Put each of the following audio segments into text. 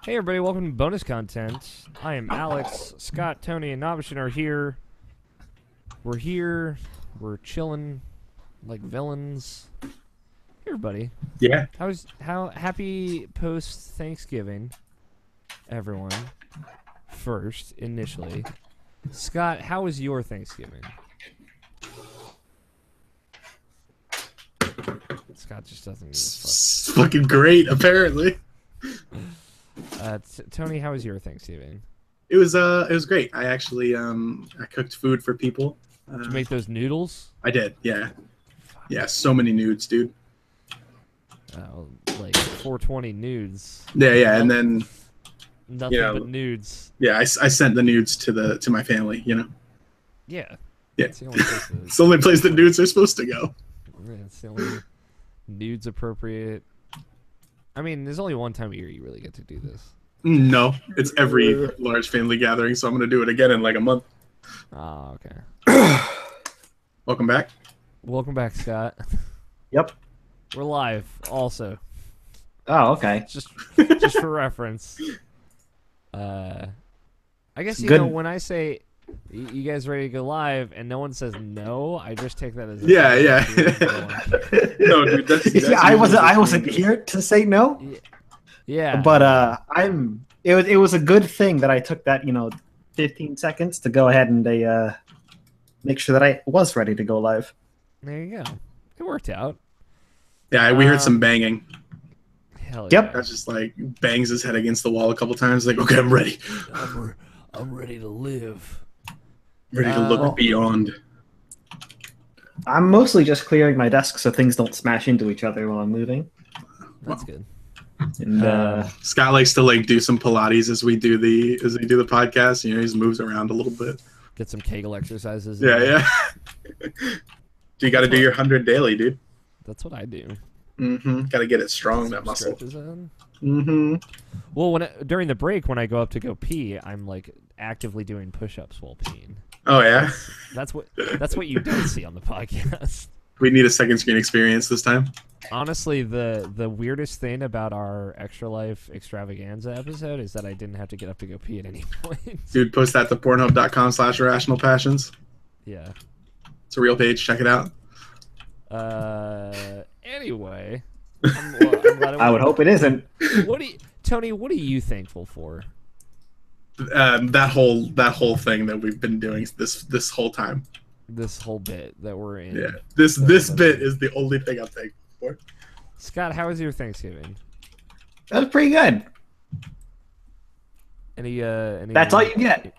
Hey everybody, welcome to bonus content. I am Alex, Scott, Tony, and Nobishin are here. We're here. We're chilling like villains. Hey everybody. Yeah. How happy post Thanksgiving, everyone. First, initially. Scott, how was your Thanksgiving? Scott just doesn't give a fuck. It's fucking great, apparently. Tony, how was your Thanksgiving? It was great. I actually I cooked food for people. Did you make those noodles? I did, yeah. Yeah, so many nudes, dude. Like 420 nudes. Yeah, and then Nothing but nudes. Yeah, I sent the nudes to my family, you know. Yeah. Yeah. It's the only place It's the only place the nudes are supposed to go. Yeah, it's the only nudes appropriate. I mean, there's only one time a year you really get to do this. No, it's every large family gathering, so I'm gonna do it again in like a month. Oh, okay. Welcome back. Welcome back, Scott. Yep. We're live, also. Oh, okay. Just for reference. I guess you Good. know when I say you guys ready to go live and no one says no, I just take that as a Yeah. No, dude, that's Yeah, I wasn't here to say no. Yeah. But it was a good thing that I took that 15 seconds to go ahead and make sure that I was ready to go live. There you go. It worked out. Yeah, we heard some banging. Hell Yep. yeah. That's just like bangs his head against the wall a couple times. Like, okay, I'm ready. I'm ready to live. Ready to look beyond. I'm mostly just clearing my desk so things don't smash into each other while I'm moving. That's good. And Scott likes to like do some Pilates as we do the podcast. You know, he just moves around a little bit. Get some Kegel exercises. Yeah. You got to do your 100 daily, dude. That's what I do. Got to get it strong, that muscle. Stretches in. Well, during the break when I go up to go pee, I'm like actively doing push-ups while peeing. Oh yeah. That's what you don't see on the podcast. We need a second screen experience this time. Honestly, the weirdest thing about our Extra Life Extravaganza episode is that I didn't have to get up to go pee at any point. Dude, post that to pornhub.com/irrationalpassions. Yeah. It's a real page. Check it out. Anyway, I'm glad I would hope it isn't. Tony, what are you thankful for? That whole thing that we've been doing this whole time. This whole bit that we're in. Yeah. This bit is the only thing I'm thankful for. Scott, how was your Thanksgiving? That was pretty good. Any That's all you get.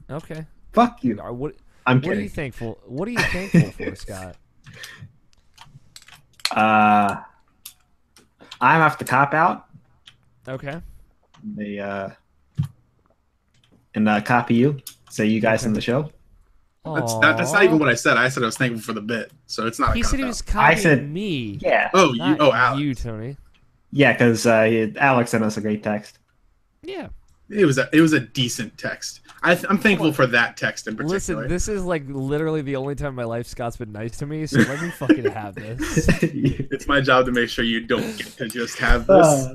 Okay. Fuck you. What I'm What are kidding. you thankful? What are you thankful for, Scott? I'm off the cop out. Okay. And copy you. Say you guys in the show. That's not even what I said. I said I was thankful for the bit, so it's not. He said he was I copying said- me. Yeah. Oh, Not Alex. you, Tony. Yeah, because Alex sent us a great text. Yeah. It was a decent text. I'm thankful for that text in particular. Listen, this is like literally the only time in my life Scott's been nice to me, so let me fucking have this. It's my job to make sure you don't get to just have this.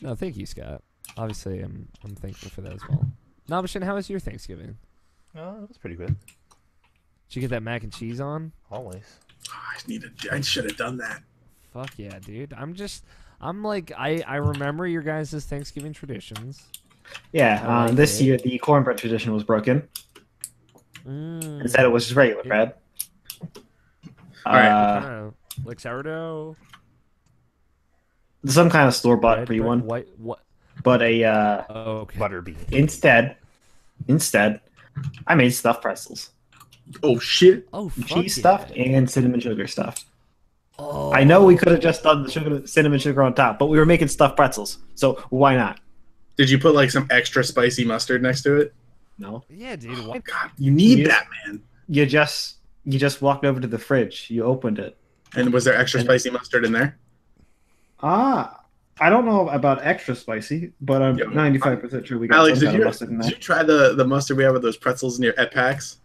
No, thank you, Scott. Obviously, I'm thankful for that as well. Nabishin, how was your Thanksgiving? Oh, it was pretty good. Did you get that mac and cheese on? Always. I should have done that. Fuck yeah, dude. I'm like, I remember your guys' Thanksgiving traditions. Yeah, like this it. year the cornbread tradition was broken. Instead, it was just regular bread. All right. I don't know, like sourdough. Some kind of store-bought bread, free bread, one, what? but Okay. Butterbean. instead, I made stuffed pretzels, Oh shit! Oh, fuck cheese yeah. stuffed, and cinnamon sugar stuffed. Oh. I know we could have just done the cinnamon sugar on top, but we were making stuffed pretzels, so why not? Did you put like some extra spicy mustard next to it? No, Yeah, dude. What? God, you need You- that, man. you just walked over to the fridge, you opened it. And was there extra spicy mustard in there? I don't know about extra spicy, but I'm Yeah. 95% sure we got Alex, some did kind you, of mustard in did there. you try the mustard we have with those pretzels near at PAX?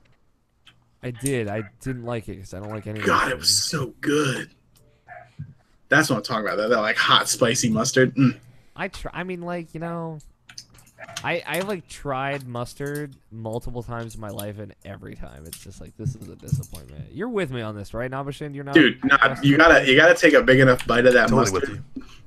I did. I didn't like it because I don't like any. God, it was so good. That's what I'm talking about. That like hot spicy mustard. I mean, like, you know, I like tried mustard multiple times in my life, and every time it's just like, this is a disappointment. You're with me on this, right, Nabashin? You're not. Dude, you gotta take a big enough bite of that Totally with mustard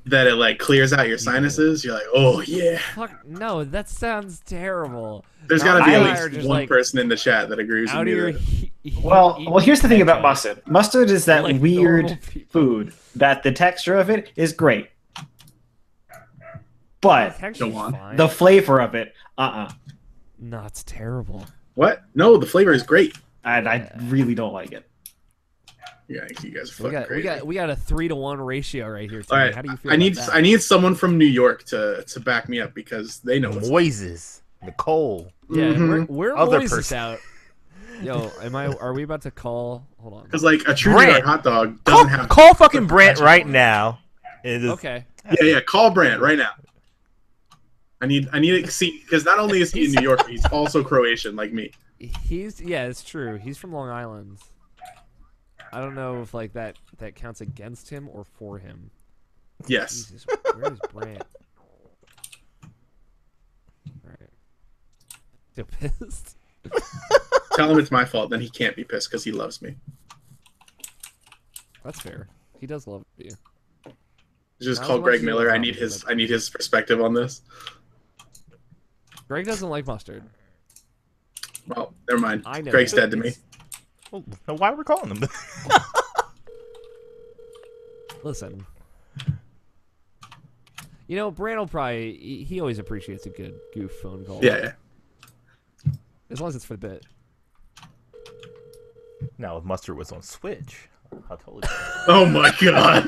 that it like clears out your sinuses. You're like, oh yeah. Fuck, no, that sounds terrible. There's Now, gotta be I at are least just, one like, person in the chat that agrees with out me. of your That, Well, here's the thing about mustard. Mustard is that Like normal weird people. food that the texture of it is great, but Go on. Fine. the flavor of it, No, it's terrible. what? No, the flavor is great. and I really don't like it. Yeah, you guys are We fucking got crazy. we got a 3-to-1 ratio right here. All right, How do you feel? I need about that? I need someone from New York to back me up because they know what's Moises, Nicole. Yeah, Mhm. we're Other Moises person. out. Yo, are we about to call? Hold on. because like a true New Brant. York hot dog Call, doesn't have. call fucking Brant right now. And just- Okay. Yeah, call Brant right now. I need to see because not only is he in New York, but he's also Croatian like me. Yeah, it's true. He's from Long Island. I don't know if like that counts against him or for him. Yes. Jesus, where is Brant? Alright. Still pissed? Tell him it's my fault, then he can't be pissed because he loves me. That's fair. He does love you. Just Not call as much Greg as he Miller. loves I need me, his but- perspective on this. Greg doesn't like mustard. Well, never mind. I know. Greg's dead to me. Well, then why are we calling them? Listen. You know, Brant will probably... He always appreciates a good goof phone call. Yeah. As long as it's for the bit. Now, if Mustard was on Switch, I totally. Oh my god.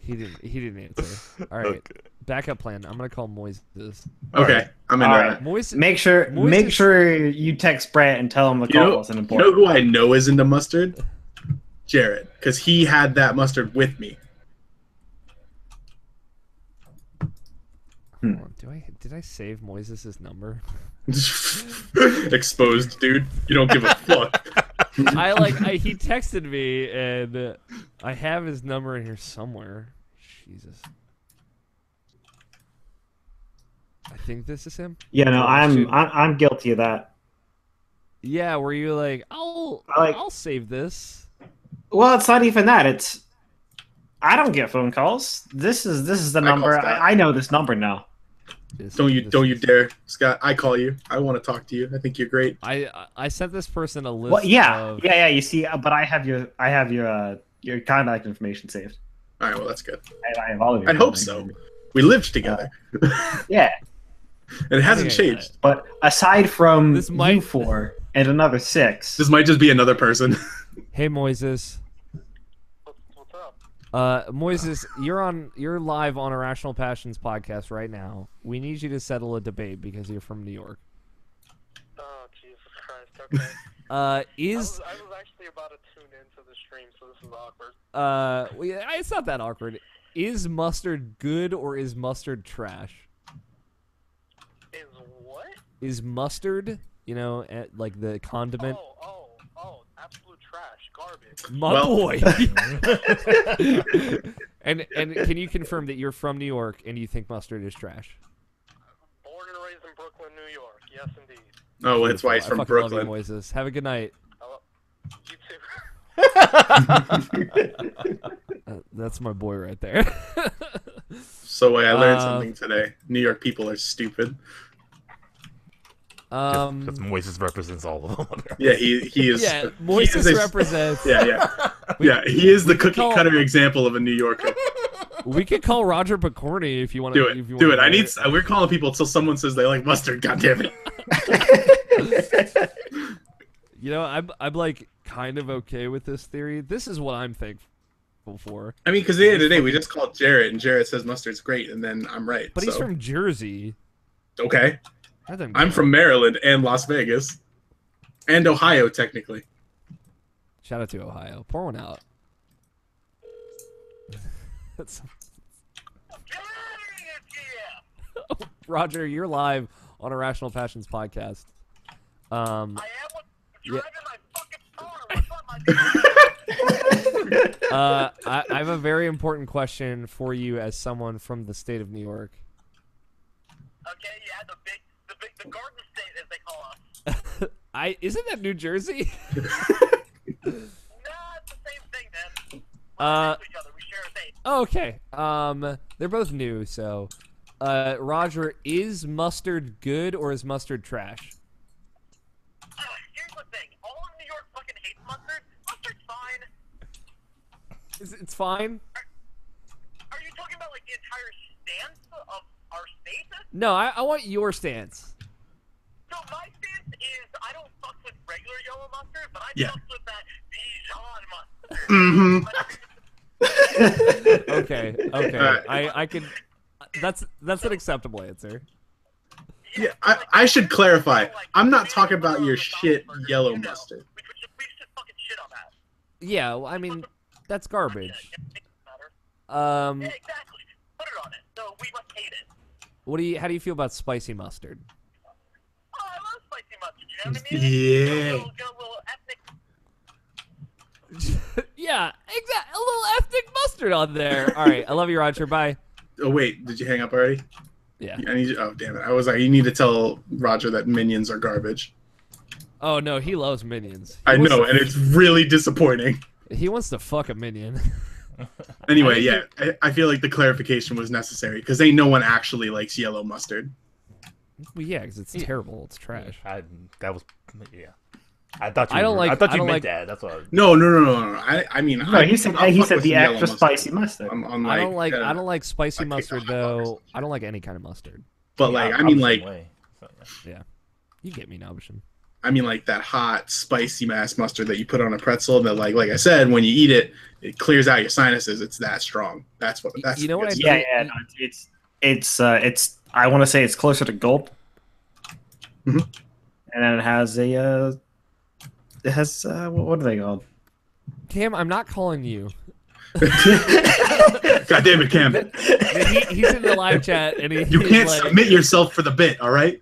He didn't answer. All right. Okay. Backup plan. I'm gonna call Moises. Okay, I'm into All that. right. Moises. Make sure you text Brant and tell him the You call know, wasn't you important. know who I know is into mustard? Jared, because he had that mustard with me. Hold on. Did I save Moises' number? Exposed, dude. You don't give a fuck. He texted me and I have his number in here somewhere. Jesus. I think this is him. Yeah, no, Oh, shit. I'm guilty of that. Yeah, were you like, I'll save this. Well, it's not even that. It's I don't get phone calls. This is the I call number. Scott. I know this number now. Don't you dare, Scott. I call you. I want to talk to you. I think you're great. I sent this person a list. Well, yeah, of, yeah. You see, but I have your contact information saved. All right, well that's good. I have all of your. I hope contact so. information. We lived together, Yeah, and it hasn't I think I got changed. but aside from This might- you four and another six, This might just be another person. Hey Moises. What's up? Moises, you're live on Irrational Passions podcast right now. We need you to settle a debate because you're from New York. Oh, Jesus Christ. Okay. I was actually about to tune into the stream, so this is awkward. Well, yeah, it's not that awkward. Is mustard good or is mustard trash? Is what? Is mustard, like the condiment? Oh, absolute trash. Garbage. My Well- boy. and can you confirm that you're from New York and you think mustard is trash? Born and raised in Brooklyn, New York. Yes, indeed. Oh, that's why he's I from fucking love Brooklyn. you, Moises. Have a good night. You too. That's my boy right there. So I learned Uh, something today. New York people are stupid. Because Moises represents all of them. Yeah, he is. Yeah, he Moises is a- represents. Yeah. He is the we could cookie call- cutter example of a New Yorker. We could call Roger Picorni if you want to. Do it. We're calling people until someone says they like mustard. God damn it. I'm like kind of okay with this theory. This is what I'm thankful for. I mean, because at the end of the day, we just called Jarrett, and Jarrett says mustard's great, and then I'm right. But he's so. from Jersey. Okay. Let them I'm go. from Maryland and Las Vegas. And Ohio, technically. Shout out to Ohio. Pour one out. That's- Roger, you're live on Irrational Passions podcast. I am Yeah. driving my fucking car. What's up, my I have a very important question for you as someone from the state of New York. Okay, yeah, the Garden State, as they call us. Isn't that New Jersey? Nah, it's the same thing, man. We're next to each other. We share a state. Oh, okay. They're both new, so. Roger, is mustard good or is mustard trash? Here's the thing. All of New York fucking hates mustard. Mustard's fine. It's fine? Are you talking about, like, the entire stance of our state? No, I want your stance. So my stance is I don't fuck with regular yellow mustard, but I Yeah. fuck with that Dijon mustard. Mm-hmm. Okay. I can. That's an acceptable answer. Yeah, I should clarify. I'm not talking about your shit yellow mustard. We should fucking shit on that. Yeah, well, I mean, that's garbage. Yeah, exactly. Put it on it. So we must hate it. How do you feel about spicy mustard? Oh, I love spicy mustard. You know what I mean? Yeah. Get a little ethnic. Yeah, exactly. A little ethnic mustard on there. All right, I love you, Roger. Bye. Oh wait, did you hang up already? Yeah. I need you. Oh damn it! I was like, you need to tell Roger that minions are garbage. Oh no, he loves minions. I know, and it's really disappointing. He wants to fuck a minion. Anyway, yeah, I feel like the clarification was necessary because ain't no one actually likes yellow mustard. Well, yeah, because it's terrible. It's trash. That was, yeah. I thought you. I don't like- I thought I you don't meant like- that. That's what. No. I mean, No, he said the extra spicy mustard. I don't like spicy mustard though. I don't like any kind of mustard. But like, I mean, like, Yeah, you get me, Nobishin. I mean, like that hot, spicy mass mustard that you put on a pretzel. That, like I said, when you eat it, it clears out your sinuses. It's that strong. That's what. That's You know what I it's- Yeah, no, it's. I want to say it's closer to gulp. Mhm. And then it has what are they called? Cam, I'm not calling you. God damn it, Cam! He's in the live chat, and You he's can't like, submit yourself for the bit, all right?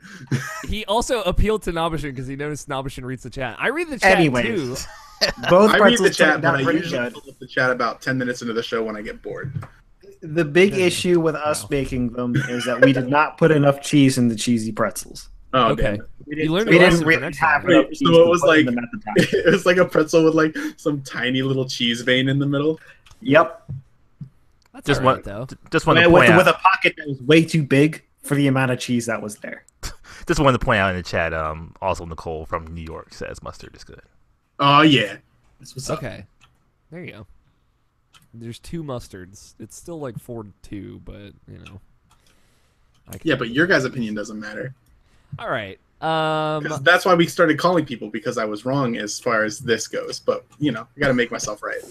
He also appealed to Nobishin because he noticed Nobishin reads the chat. I read the chat Anyways. too. Both I read pretzels the chat, turned but out I pretty usually good. pull up the chat about 10 minutes into the show when I get bored. The big issue with us making them is that we did not put enough cheese in the cheesy pretzels. Oh, Okay. damn it. You learned We a lesson didn't for really next have time. enough Wait, cheese so to it was put in like them at the time. it was like a pretzel with like some tiny little cheese vein in the middle. Yep. That's Just all want, right, though. just wanted to point With out. a pocket that was way too big for the amount of cheese that was there. Just wanted to point out in the chat. Also Nicole from New York says mustard is good. Oh yeah, that's what's up. Okay. There you go. There's two mustards. It's still like 4-2, but you know. Yeah, but your guys' opinion doesn't matter. All right. 'Cause that's why we started calling people, because I was wrong as far as this goes. But you know, I got to make myself right.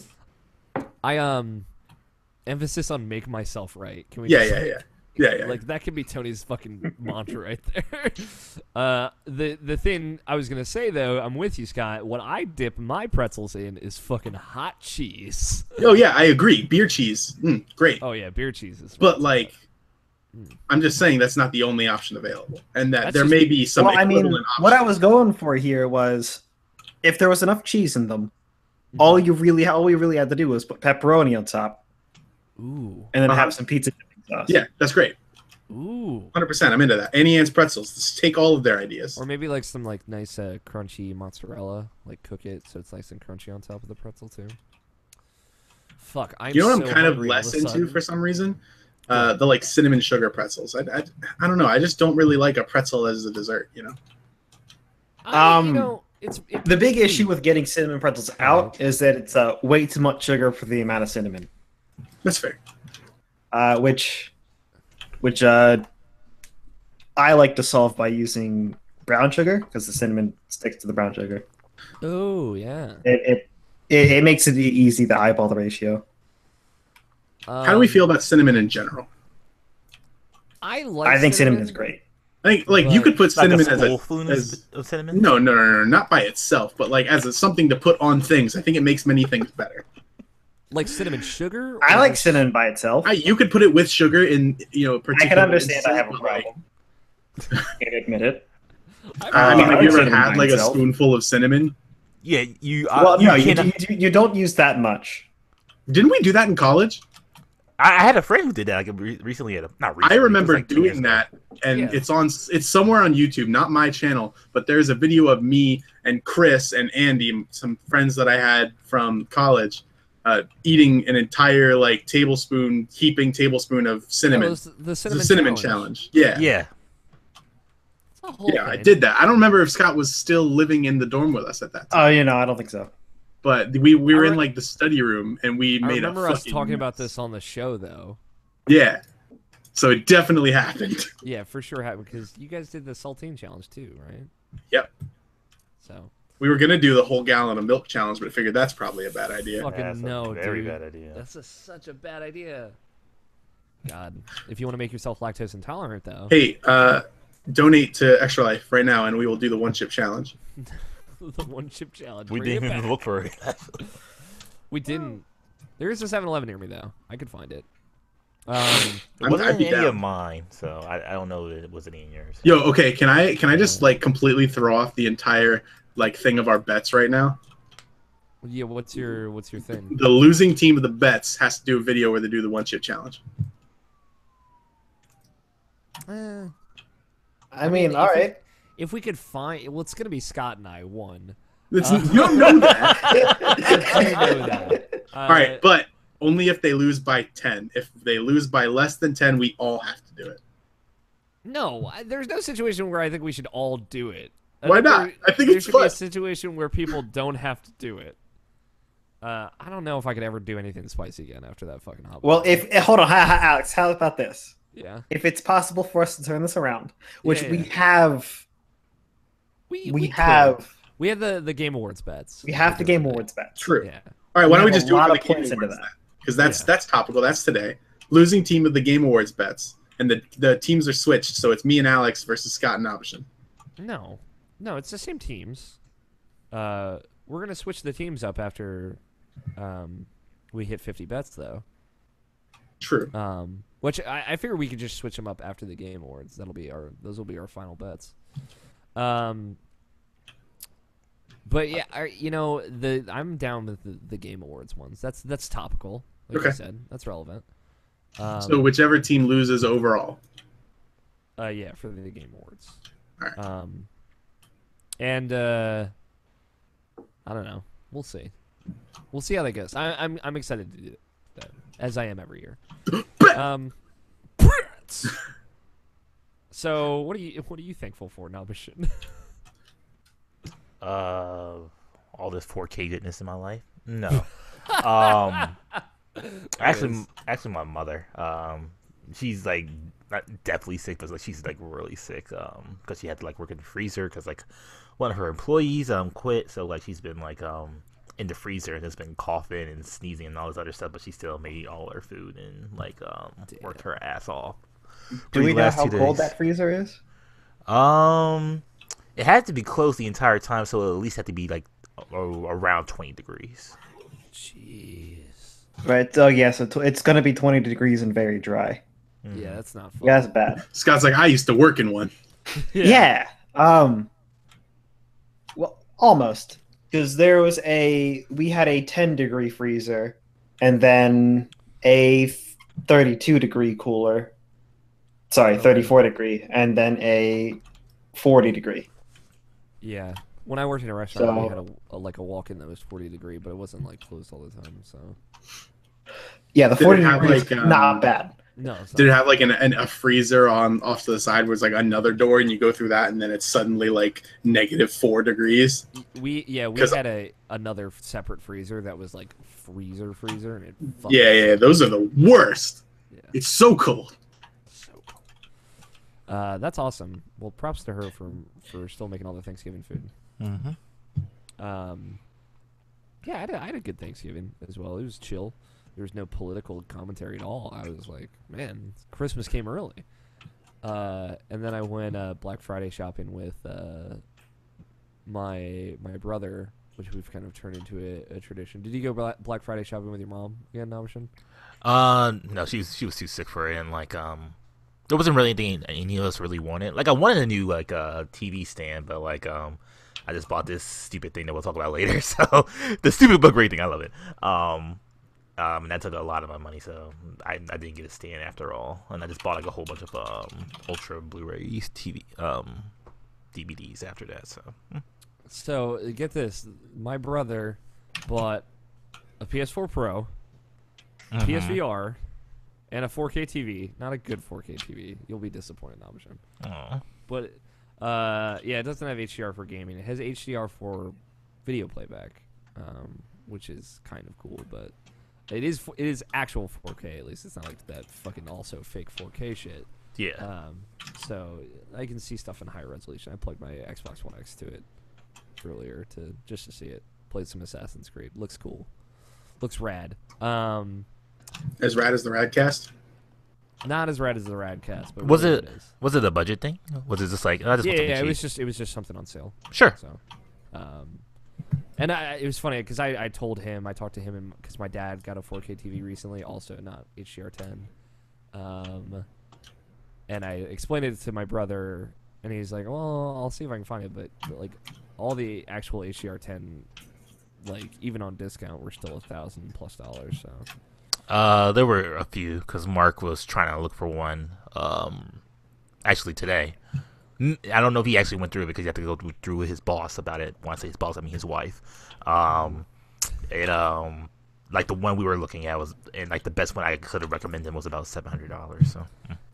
Emphasis on make myself right. Can we? Yeah. just, Like that could be Tony's fucking mantra right there. The thing I was gonna say though, I'm with you, Scott. What I dip my pretzels in is fucking hot cheese. Oh yeah, I agree. Beer cheese, great. Oh yeah, beer cheese is. But like, I'm just saying that's not the only option available, and that That's there just- may be some Well, I equivalent mean, options. what I was going for here was, if there was enough cheese in them, all we really had to do was put pepperoni on top, Ooh. and then Uh-huh. have some pizza dipping sauce. Yeah, that's great. Ooh. 100%. I'm into that. Annie Ann's pretzels. Just take all of their ideas. Or maybe like some like nice crunchy mozzarella, like cook it so it's nice and crunchy on top of the pretzel too. Fuck, I'm You know what so I'm kind of hungry all less a into sudden. for some reason? The like cinnamon sugar pretzels. I don't know. I just don't really like a pretzel as a dessert. You know. You know, it's The big issue with getting cinnamon pretzels out is that it's way too much sugar for the amount of cinnamon. That's fair. Which I like to solve by using brown sugar, because the cinnamon sticks to the brown sugar. Oh yeah. It makes it easy to eyeball the ratio. How do we feel about cinnamon in general? I like. I think cinnamon is great. I think like you But- could put Like cinnamon a as a spoonful as of cinnamon. no, not by itself, but like as something to put on things. I think it makes many things better. Like cinnamon sugar. I or like just- cinnamon by itself. You could put it with sugar in I particular. can understand I have a instances, but, like, problem. Can't admit it. I mean, I have you like ever cinnamon had by like a itself. spoonful of cinnamon? Yeah, you. Well, no, cannot- you don't use that much. Didn't we do that in college? I had a friend who did that like recently. Not recently. I remember like 2 years doing ago. that, and Yeah. it's somewhere on YouTube, not my channel, but there's a video of me and Chris and Andy, some friends that I had from college, eating an entire like heaping tablespoon of cinnamon. Oh, it was the It's cinnamon, a cinnamon challenge. Yeah. Yeah. It's a whole Yeah, I thing. did that. I don't remember if Scott was still living in the dorm with us at that time. Oh, you know, I don't think so. But we were I in re- like the study room, and we I made remember a us fucking talking about mess. this on the show, though. Yeah. So it definitely happened. Yeah, for sure happened because you guys did the saltine challenge too, right? Yep. So We were gonna do the whole gallon of milk challenge, but figured that's probably a bad idea. fucking That's no, a very dude. bad idea. That's such a bad idea. God, if you want to make yourself lactose intolerant, though. Hey, donate to Extra Life right now, and we will do the 1 chip challenge. The one chip challenge. We bring didn't it even back. look for it. We didn't. There is a 7-Eleven near me though. I could find it. It I'd wasn't be in any down. of mine, so I don't know if it was any in yours. Yo, okay, can I just like completely throw off the entire like thing of our bets right now? Yeah, what's your thing? The losing team of the bets has to do a video where they do the 1 chip challenge. I mean, all if we- right. If we could find, well, it's gonna be Scott and I won. You don't know that. I do know that. All right, but only if they lose by 10. If they lose by less than 10, we all have to do it. No, there's no situation where I think we should all do it. Why think not? there- I think there it's should be fun. a situation where people don't have to do it. I don't know if I could ever do anything spicy again after that fucking hot. Well, hold on, Alex, how about this? yeah, If it's possible for us to turn this around, which Yeah, we yeah. have, we we could. have, We have the Game Awards bets. we have the Game Awards bets. True. Yeah. All right, why don't we have a just do it lot for of the Game points into Awards that. then? Because that's Yeah. topical. That's today. Losing team of the Game Awards bets, and the teams are switched, so it's me and Alex versus Scott and Option. No, it's the same teams. We're gonna switch the teams up after we hit 50 bets, though. True. Which I figure we could just switch them up after the Game Awards. Those will be our final bets. But yeah, I'm down with the Game Awards ones. That's topical. Like you Okay. said, that's relevant. So whichever team loses overall. Yeah, for the Game Awards. All right. And I don't know. We'll see. We'll see how that goes. I'm excited to do that, as I am every year. Brats! So what are you thankful for, Nabishin? All this 4K goodness in my life? No. Actually, my mother. She's like not deathly sick, but like she's like really sick. Because she had to like work in the freezer because like one of her employees quit, so like she's been like in the freezer and has been coughing and sneezing and all this other stuff, but she still made all her food and like worked her ass off. Do we know Last how 2 cold days. that freezer is? It had to be closed the entire time, so it at least had to be like around 20 degrees. Jeez. Right. Oh yeah. So it's gonna be 20 degrees and very dry. Yeah, that's not fun. Yeah, that's bad. Scott's like, I used to work in one. Yeah. Well, almost, because we had a 10-degree freezer, and then a 32-degree cooler. Sorry, Okay. 34-degree, and then a 40-degree. Yeah. When I worked in a restaurant, we So- had a walk-in that was 40 degree, but it wasn't like closed all the time. So Yeah, the Did it 40 have, degree like, is not bad. no. It's Did it not. have like a freezer off to the side where it's like another door and you go through that and then it's suddenly like -4 degrees? We 'Cause- had another separate freezer that was like freezer, and it fucking Yeah, those are the worst. Yeah. It's so cold. So cool. That's awesome. Well, props to her for still making all the Thanksgiving food. Mm-hmm. Yeah, I had a good Thanksgiving as well. It was chill. There was no political commentary at all. I was like, man, Christmas came early. And then I went Black Friday shopping with my brother, which we've kind of turned into a tradition. Did you go Black Friday shopping with your mom again, Nabishan? No, she was too sick for it, and like there wasn't really anything any of us really wanted. Like I wanted a new like TV stand, but like I just bought this stupid thing that we'll talk about later. So the stupid but great thing, I love it. And that took a lot of my money, so I didn't get a stand after all. And I just bought like a whole bunch of Ultra Blu-rays, TV, DVDs after that. So get this, my brother bought a PS4 Pro, PSVR, and a 4K TV. Not a good 4K TV. You'll be disappointed, Nabishan. Oh. But yeah, it doesn't have HDR for gaming. It has HDR for video playback, which is kind of cool. But it is actual 4K. At least it's not like that fucking also fake 4K shit. Yeah. So I can see stuff in high resolution. I plugged my Xbox One X to it earlier just to see it. Played some Assassin's Creed. Looks cool. Looks rad. As rad as the Radcast? Not as rad as the Radcast, but Was really it is. was it a budget thing? Was it just like I just want something Yeah, cheap? it was just something on sale. Sure. So, and it was funny because I told him, I talked to him because my dad got a 4K TV recently, also not HDR10, and I explained it to my brother, and he's like, "Well, I'll see if I can find it," but like all the actual HDR10, like even on discount, were still $1,000+ So. There were a few because Mark was trying to look for one. Actually today, I don't know if he actually went through it because he had to go through with his boss about it. When I say his boss, I mean his wife. Like the one we were looking at was, and like the best one I could have recommended was about $700. So.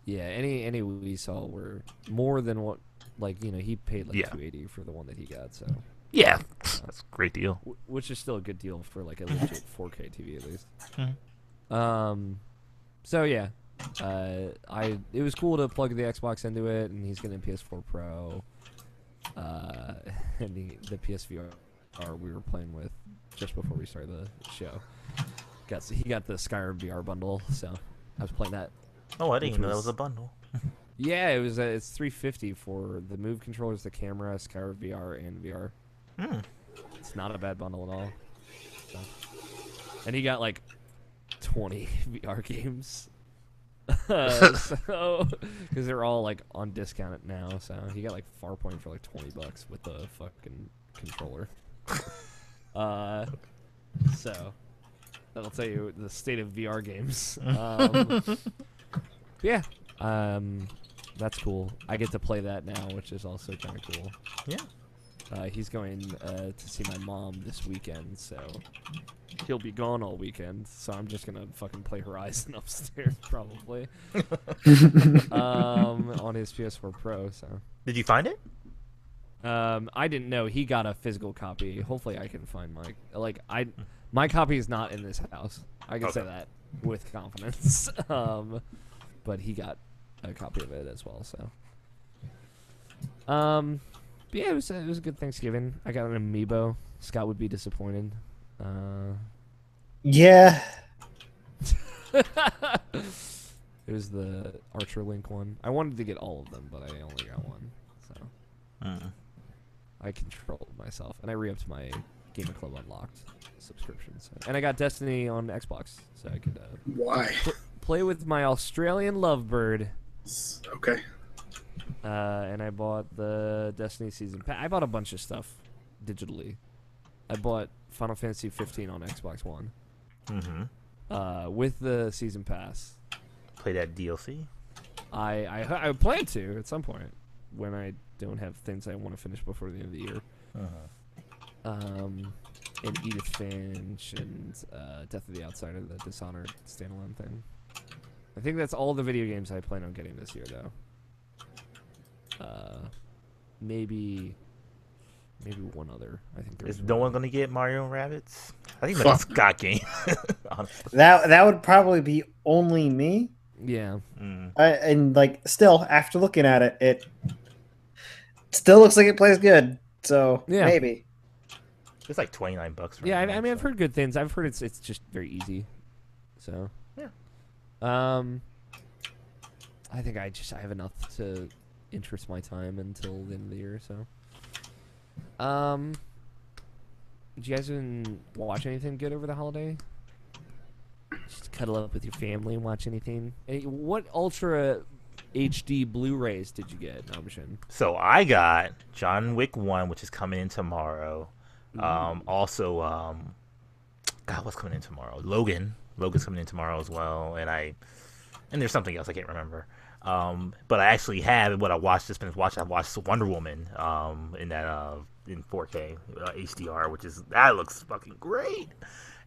Yeah, any we saw were more than what, like, you know, he paid like $280 for the one that he got. So. Yeah, that's a great deal. Which is still a good deal for like a legit 4K TV at least. So yeah, it was cool to plug the Xbox into it, and he's getting a PS4 Pro, and the PSVR we were playing with just before we started the show. He got the Skyrim VR bundle, so I was playing that. Oh, I didn't even know that was a bundle. Yeah, it's $350 for the Move controllers, the camera, Skyrim VR, and VR. It's not a bad bundle at all. So. And he got like 20 VR games. So, because they're all like on discount now, so he got like Farpoint for like $20 with the fucking controller. So that'll tell you the state of VR games. Yeah, that's cool. I get to play that now, which is also kind of cool. Yeah. He's going to see my mom this weekend, so he'll be gone all weekend. So I'm just gonna fucking play Horizon upstairs, probably, on his PS4 Pro. So. Did you find it? I didn't know he got a physical copy. Hopefully, I can find my copy is not in this house. I can say that with confidence. But he got a copy of it as well. So. But yeah, it was a good Thanksgiving. I got an amiibo. Scott would be disappointed. Yeah. It was the Archer Link one. I wanted to get all of them, but I only got one. So I controlled myself, and I re-upped my Gamer Club Unlocked subscription. So. And I got Destiny on Xbox, so I could play with my Australian lovebird. Okay. And I bought the Destiny Season Pass. I bought a bunch of stuff digitally. I bought Final Fantasy 15 on Xbox One. With the Season Pass. Play that DLC? I plan to at some point when I don't have things I want to finish before the end of the year. And Edith Finch and Death of the Outsider, the Dishonored standalone thing. I think that's all the video games I plan on getting this year, though. Maybe one other. I think there's. Is no one gonna get Mario and Rabbids? I think that's a Scott game. That would probably be only me. Yeah. And like, still after looking at it, it still looks like it plays good. So yeah. Maybe. It's like $29. Right yeah, I mean, so. I've heard good things. I've heard it's just very easy. So. Yeah. I think I have enough to interest my time until the end of the year. So. Did you guys even watch anything good over the holiday? Just cuddle up with your family and watch anything. What Ultra HD Blu-rays did you get, Nabishan? So I got John Wick 1, which is coming in tomorrow. Also, God, what's coming in tomorrow? Logan, Logan's coming in tomorrow as well, and there's something else I can't remember. But I actually have what I watched. Just finished watching. I watched Wonder Woman in that in 4K HDR, that looks fucking great.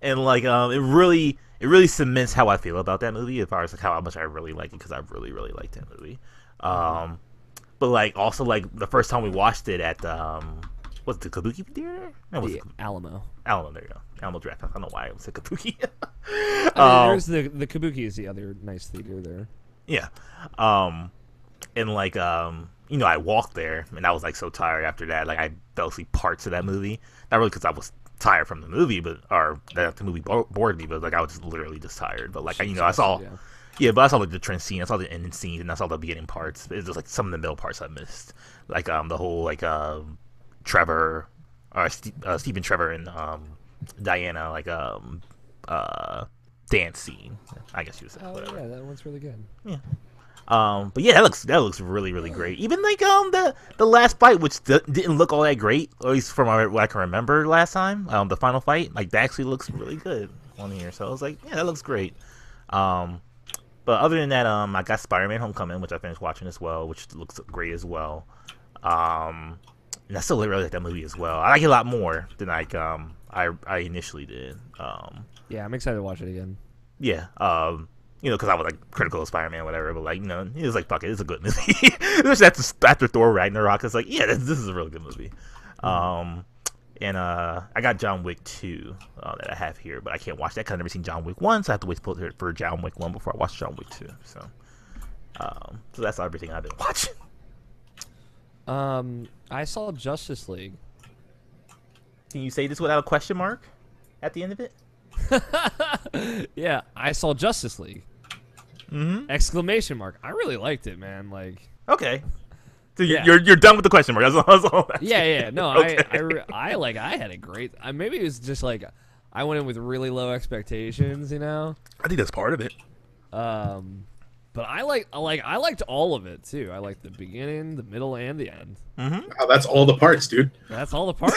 And like it really cements how I feel about that movie as far as like how much I really like it, because I really liked that movie. But like also like the first time we watched it at what's the Kabuki Theater? No, the Alamo. Alamo, there you go. Alamo Draft. I don't know why it was a Kabuki. There's the Kabuki is the other nice theater there. Yeah. And like I walked there and I was like so tired after that. Like I fell asleep parts of that movie. Not really because I was tired from the movie, or that the movie bored me, but like I was literally just tired. But like I saw. Yeah, but I saw like the trend scene, I saw the ending scene, and I saw the beginning parts. It was just like some of the middle parts I missed, like the whole like Trevor, or Stephen Trevor and Diana like dance scene. I guess you would say. Oh whatever. Yeah, that one's really good. Yeah. But yeah, that looks really great. Even like the last fight, which didn't look all that great, at least from what I can remember last time. The final fight, like that actually looks really good on here. So I was like, yeah, that looks great. But other than that, I got Spider-Man: Homecoming, which I finished watching as well, which looks great as well. And I still really like that movie as well. I like it a lot more than like I initially did. Yeah, I'm excited to watch it again. Yeah. Because I was like critical of Spider-Man, whatever, but like, it was like, fuck it, it's a good movie. After Thor Ragnarok, it's like, yeah, this is a really good movie. And I got John Wick 2 that I have here, but I can't watch that because I've never seen John Wick 1, so I have to wait for John Wick 1 before I watch John Wick 2. So that's everything I've been watching. I saw Justice League. Can you say this without a question mark at the end of it? Yeah, I saw Justice League. Mm-hmm. Exclamation mark. I really liked it, man. Like, okay. So yeah. you're done with the question mark. That's all. Yeah. No, okay. I had a great. Maybe it was just like I went in with really low expectations, I think that's part of it. But I liked all of it too. I liked the beginning, the middle, and the end. Mm-hmm. Wow, that's all the parts, dude. That's all the parts.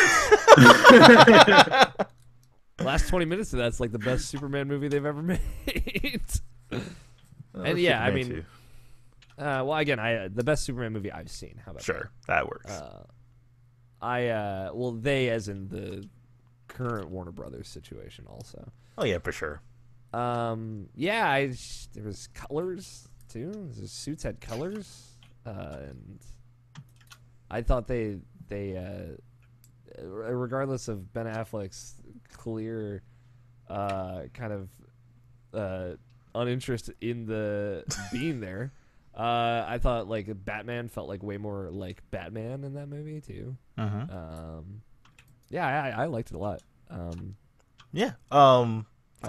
Last 20 minutes of that's like the best Superman movie they've ever made. And yeah, I mean, well, again, the best Superman movie I've seen. How about sure, that works. Well, they as in the current Warner Brothers situation also. Oh yeah, for sure. Yeah, there was colors too. The suits had colors, and I thought they regardless of Ben Affleck's clear kind of uninterest in the being there, I thought like Batman felt like way more like Batman in that movie too. Yeah, I liked it a lot. Yeah. I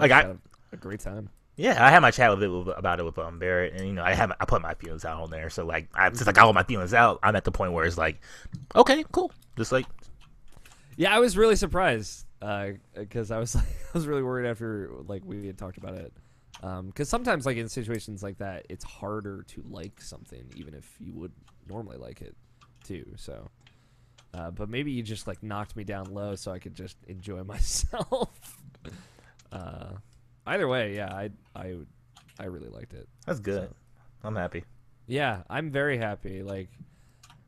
had a great time. Yeah, I had my chat about it with Barrett, and I put my feelings out on there. So like, since I got all my feelings out, I'm at the point where it's like, okay, cool, just like. Yeah, I was really surprised because I was really worried after like we had talked about it. Because sometimes like in situations like that, it's harder to like something even if you would normally like it too. So, but maybe you just like knocked me down low so I could just enjoy myself. Either way, yeah, I really liked it. That's good. So, I'm happy. Yeah, I'm very happy. Like,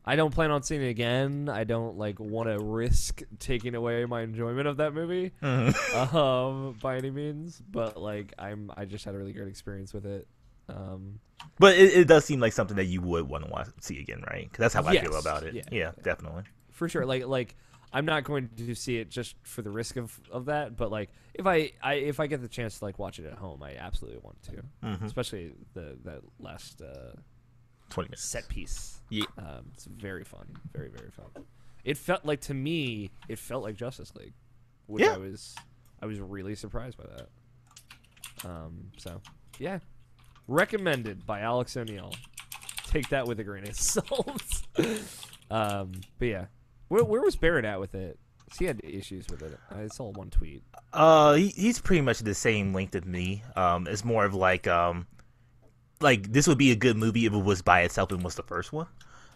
I don't plan on seeing it again. I don't like want to risk taking away my enjoyment of that movie, by any means. But like, I just had a really great experience with it. But it does seem like something that you would want to see again, right? Because that's how I feel about it. Yeah, definitely. For sure. Like I'm not going to see it just for the risk of that. But like, if I get the chance to like watch it at home, I absolutely want to. Especially that last 20 minutes set piece. Yeah, it's very fun, very very fun. It felt like to me, it felt like Justice League, which I was really surprised by that. So yeah, recommended by Alex O'Neill. Take that with a grain of salt. But yeah, where was Barrett at with it? He had issues with it. I saw one tweet. He's pretty much the same length as me. It's more of like this would be a good movie if it was by itself and was the first one.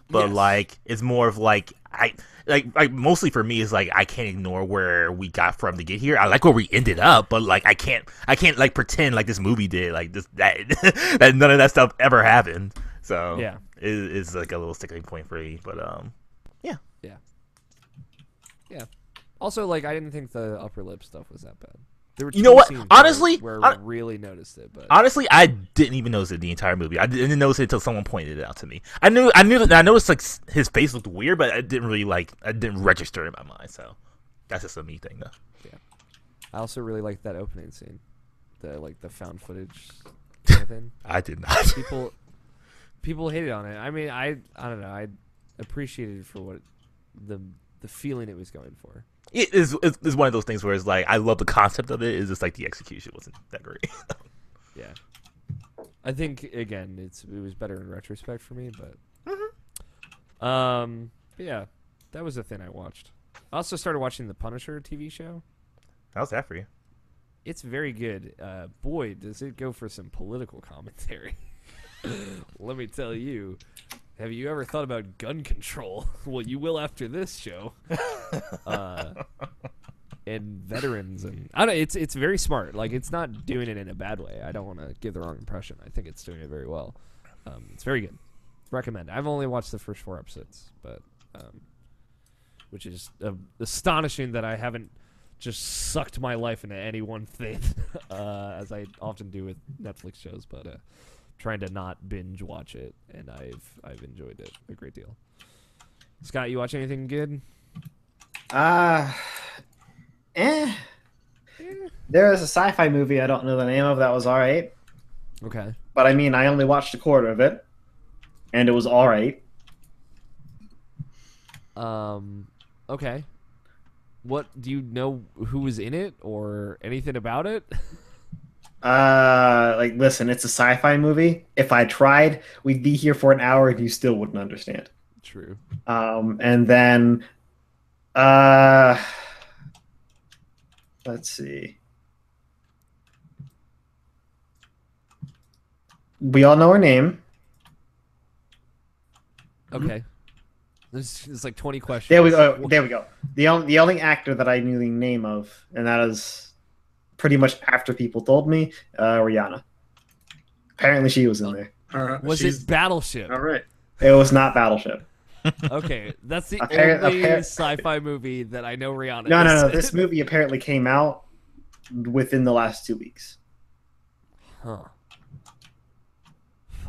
But like, it's more of like I like mostly for me is like I can't ignore where we got from to get here. I like where we ended up, but like I can't like pretend like this movie did like this that that none of that stuff ever happened. So Yeah. it's like a little sticking point for me. But Yeah. Also, like, I didn't think the upper lip stuff was that bad. There were You know what? scenes Honestly, where I really noticed it, but honestly, I didn't even notice it the entire movie. I didn't notice it until someone pointed it out to me. I knew that I noticed like his face looked weird, but I didn't register in my mind. So that's just a me thing, though. yeah. I also really liked that opening scene, the found footage kind of thing. I did not. People hated on it. I mean, I don't know. I appreciated it for what the feeling it was going for. It is one of those things where it's like I love the concept of it. It's just like the execution wasn't that great. Yeah. I think again, it was better in retrospect for me, but yeah, that was the thing I watched. I also started watching the Punisher TV show. How's that for you? It's very good. Boy, does it go for some political commentary. Let me tell you. Have you ever thought about gun control? Well, you will after this show. And veterans, and I don't. It's very smart. Like, it's not doing it in a bad way. I don't want to give the wrong impression. I think it's doing it very well. It's very good. Recommend. I've only watched the first 4 episodes, but which is astonishing that I haven't just sucked my life into any one thing, as I often do with Netflix shows. But trying to not binge watch it, and I've enjoyed it a great deal. Scott, you watch anything good? There is a sci-fi movie I don't know the name of that was all right. Okay. But I mean, I only watched a quarter of it, and it was all right. Okay. What do you know? Who was in it or anything about it? Like, listen, it's a sci-fi movie. If I tried, we'd be here for an hour, and you still wouldn't understand. True. And then, let's see. We all know her name. Okay. There's like 20 questions. There we go. There we go. The only actor that I knew the name of, and that is pretty much after people told me, Rihanna. Apparently, she was in there. Was it Battleship? All right. It was not Battleship. Okay, that's the only sci-fi movie that I know Rihanna. No. This movie apparently came out within the last 2 weeks. Huh.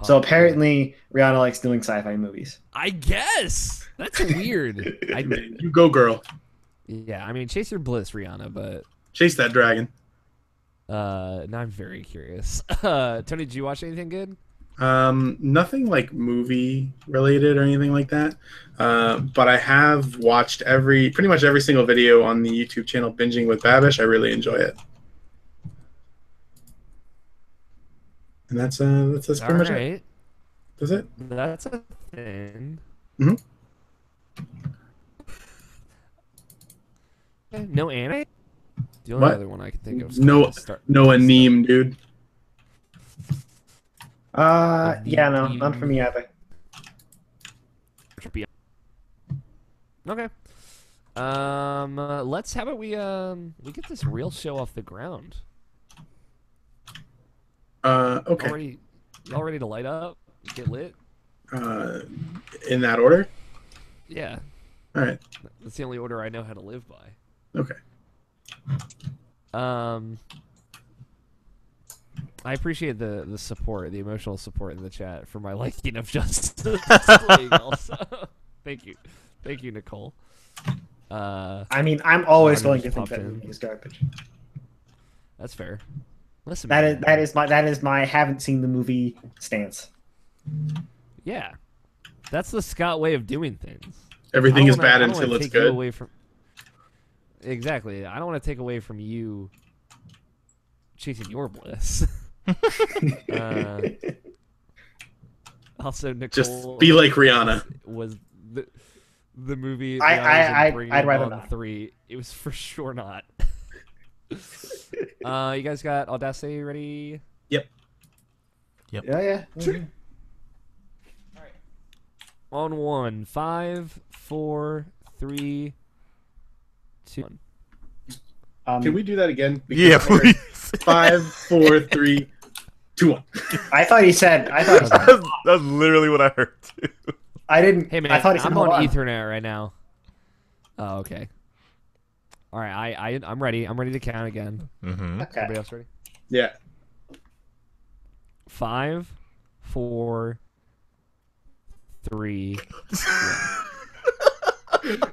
So apparently, Rihanna likes doing sci-fi movies. I guess that's weird. You go, girl. Yeah, I mean, chase your bliss, Rihanna, but Chase that dragon. now I'm very curious. Tony, did you watch anything good? Nothing like movie related or anything like that. But I have watched pretty much every single video on the YouTube channel Binging with Babish. I really enjoy it. And that's pretty much it. That's it. That's a thing. Mm-hmm. Okay, no anime? The only What? other one I can think of. No anime, dude. Yeah, no, not for me either. Okay. Let's how about we get this real show off the ground. Okay. Y'all ready to light up? Get lit? In that order? Yeah. All right. That's the only order I know how to live by. Okay. I appreciate the support, the emotional support in the chat for my liking of Justice League also. Thank you, Nicole. I mean, I'm always going to think popped that in. movie is garbage. That's fair. Listen, That is my haven't seen the movie stance. Yeah, that's the Scott way of doing things. Everything is bad until it's good. Exactly. I don't want to take away from you chasing your bliss. Also, Nicole. Just be like Rihanna. Was the movie? I'd rather not. 3. It was for sure not. You guys got Audacity ready? Yep. Yeah. On 1. 5, 4, 3, 2, 1. Can we do that again? Yeah, I heard please. 5, 4, 3, 2, 1. I thought he said. That's literally what I heard too. I didn't. Hey man, I thought he said, I'm on hold on. Ethernet right now. Oh, okay. All right, I'm ready. I'm ready to count again. Mm-hmm. Okay. Everybody else ready? Yeah. 5, 4, 3.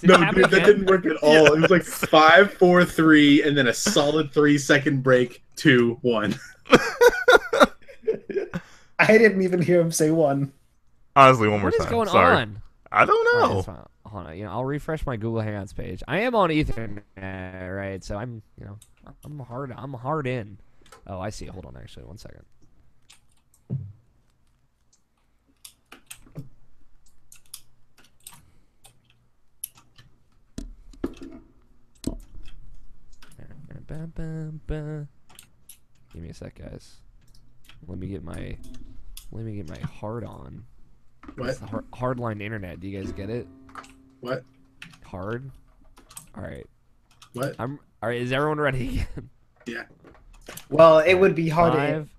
No, dude, that didn't work at all. It was like 5, 4, 3, and then a solid 3-second break. 2, 1. I didn't even hear him say 1. Honestly, one more What time. is going Sorry. on? I don't All right, know. that's fine. Hold on. I'll refresh my Google Hangouts page. I am on Ethernet, right? So I'm hard in. Oh, I see. Hold on, actually, 1 second. Give me a sec, guys. Let me get my hard on. What? It's the hardline internet. Do you guys get it? What? Hard. All right. What? All right. Is everyone ready? Yeah. Well, it would be hard, 5.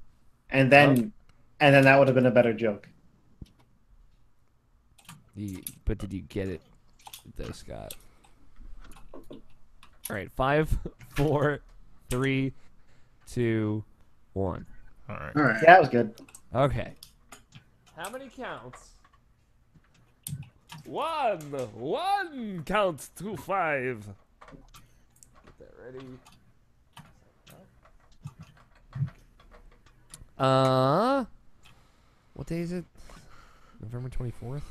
and then that would have been a better joke. But did you get it, though, Scott? All right. 5, 4, 3, 2, 1. All right. All right. Yeah, that was good. Okay. How many counts? 1. 1 counts to 5. Get that ready. What day is it? November 24th?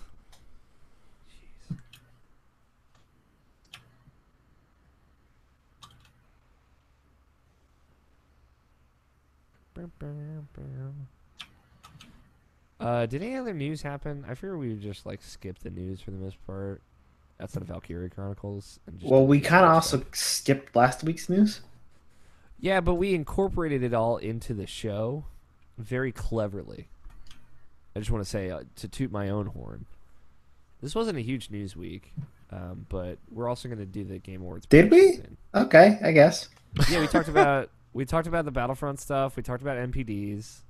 Jeez. Did any other news happen? I figure we would just like skip the news for the most part outside of Valkyrie Chronicles. And just Well, do we the kind of other also stuff. skipped last week's news. Yeah, but we incorporated it all into the show very cleverly. I just want to say, to toot my own horn, this wasn't a huge news week, but we're also going to do the Game Awards. Did we? soon. Okay, I guess. Yeah, we talked about the Battlefront stuff. We talked about NPDs.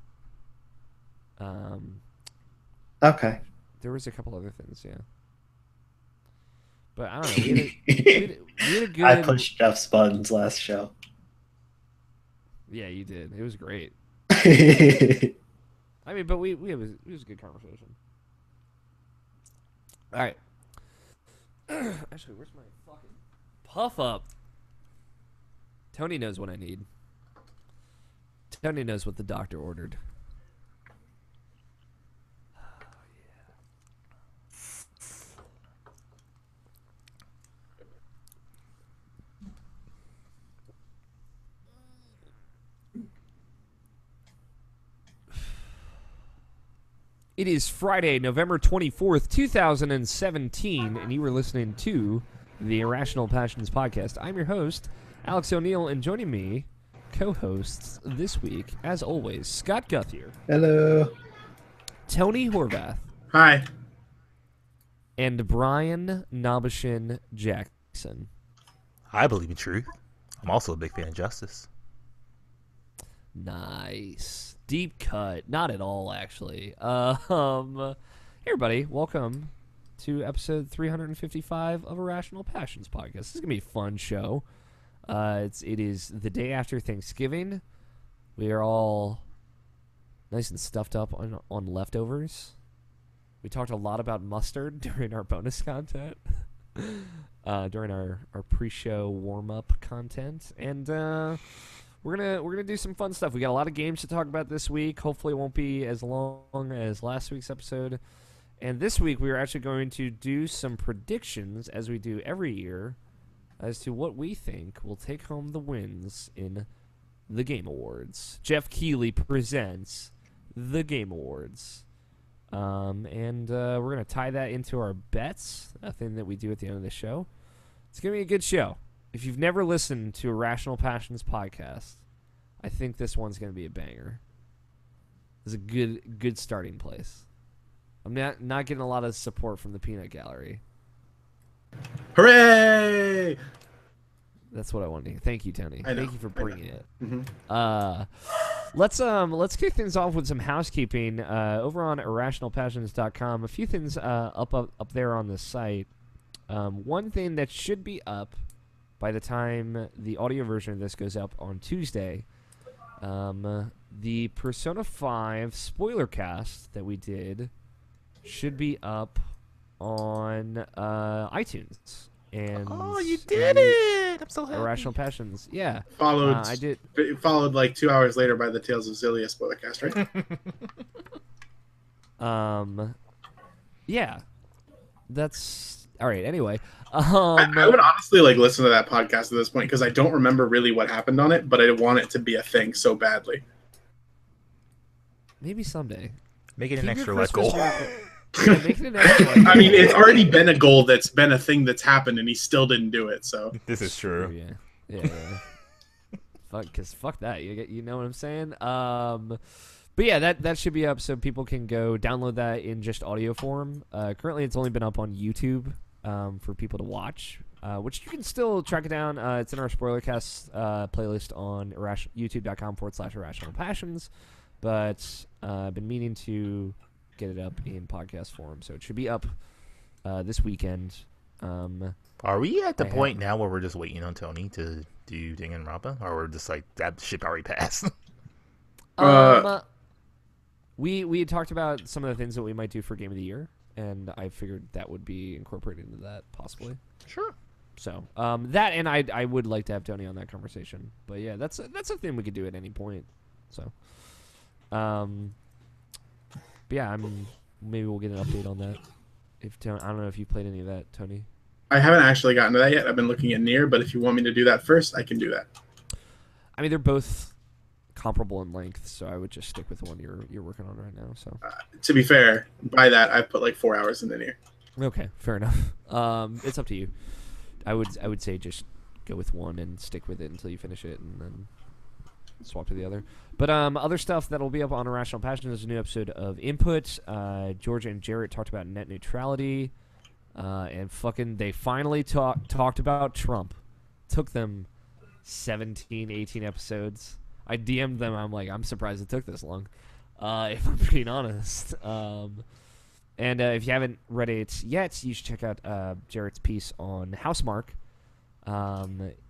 Okay. There was a couple other things, yeah. But I don't know. We had a good. I pushed Jeff's buttons last show. Yeah, you did. It was great. I I mean, but it was a good conversation. All right. Actually, where's my fucking puff up? Tony knows what I need. Tony knows what the doctor ordered. It is Friday, November 24th, 2017, and you were listening to the Irrational Passions podcast. I'm your host, Alex O'Neill, and joining me, co-hosts this week, as always, Scott Guthier. Hello. Tony Horvath. Hi. And Brian Nabashin Jackson. I believe in truth. I'm also a big fan of justice. Nice. Deep cut. Not at all, actually. Hey, everybody. Welcome to episode 355 of Irrational Passions podcast. This is going to be a fun show. It is the day after Thanksgiving. We are all nice and stuffed up on leftovers. We talked a lot about mustard during our bonus content. During our pre-show warm-up content. And we're gonna do some fun stuff. We got a lot of games to talk about this week. Hopefully it won't be as long as last week's episode. And this week we are actually going to do some predictions, as we do every year, as to what we think will take home the wins in the Game Awards. Jeff Keighley presents the Game Awards. And we're going to tie that into our bets, a thing that we do at the end of the show. It's going to be a good show. If you've never listened to Irrational Passions podcast, I think this one's going to be a banger. It's a good starting place. I'm not getting a lot of support from the peanut gallery. Hooray! That's what I wanted to hear. Thank you, Tony. Thank you for bringing it. Mm-hmm. Let's kick things off with some housekeeping. Over on IrrationalPassions.com, a few things up there on the site. One thing that should be up by the time the audio version of this goes up on Tuesday, the Persona 5 spoiler cast that we did should be up on iTunes. And you did it! I'm so happy. Irrational Passions, yeah. I did. It followed like 2 hours later by the Tales of Xillia spoiler cast, right? Yeah. That's all right. Anyway, I would honestly like listen to that podcast at this point because I don't remember really what happened on it, but I want it to be a thing so badly. Maybe someday. Make it an Keep extra your life goal. Yeah, make it an extra life I mean, it's already been a goal that's been a thing that's happened, and he still didn't do it. So This is true. Yeah. Fuck that. You know what I'm saying? But yeah, that should be up so people can go download that in just audio form. Currently, it's only been up on YouTube for people to watch, which you can still track it down. It's in our Spoilercast playlist on youtube.com/irrationalpassions. But I've been meaning to get it up in podcast form, so it should be up this weekend. Are we at the point now where we're just waiting on Tony to do Danganronpa, or we're just like that ship already passed? We had talked about some of the things that we might do for Game of the Year, and I figured that would be incorporated into that possibly. Sure. So that, and I would like to have Tony on that conversation. But yeah, that's a thing we could do at any point. So, but yeah, maybe we'll get an update on that. I don't know if you played any of that, Tony. I haven't actually gotten to that yet. I've been looking at Nier, but if you want me to do that first, I can do that. I mean, they're both comparable in length, so I would just stick with the one you're working on right now. So to be fair, by that I've put like 4 hours into Nier. Okay, fair enough. It's up to you. I would say just go with one and stick with it until you finish it, and then swap to the other. But other stuff that'll be up on Irrational Passion is a new episode of Input. Georgia and Jarrett talked about net neutrality, and they finally talked about Trump. Took them 17, 18 episodes. I DM'd them. I'm like, I'm surprised it took this long, if I'm being honest. And if you haven't read it yet, you should check out Jarrett's piece on Housemark.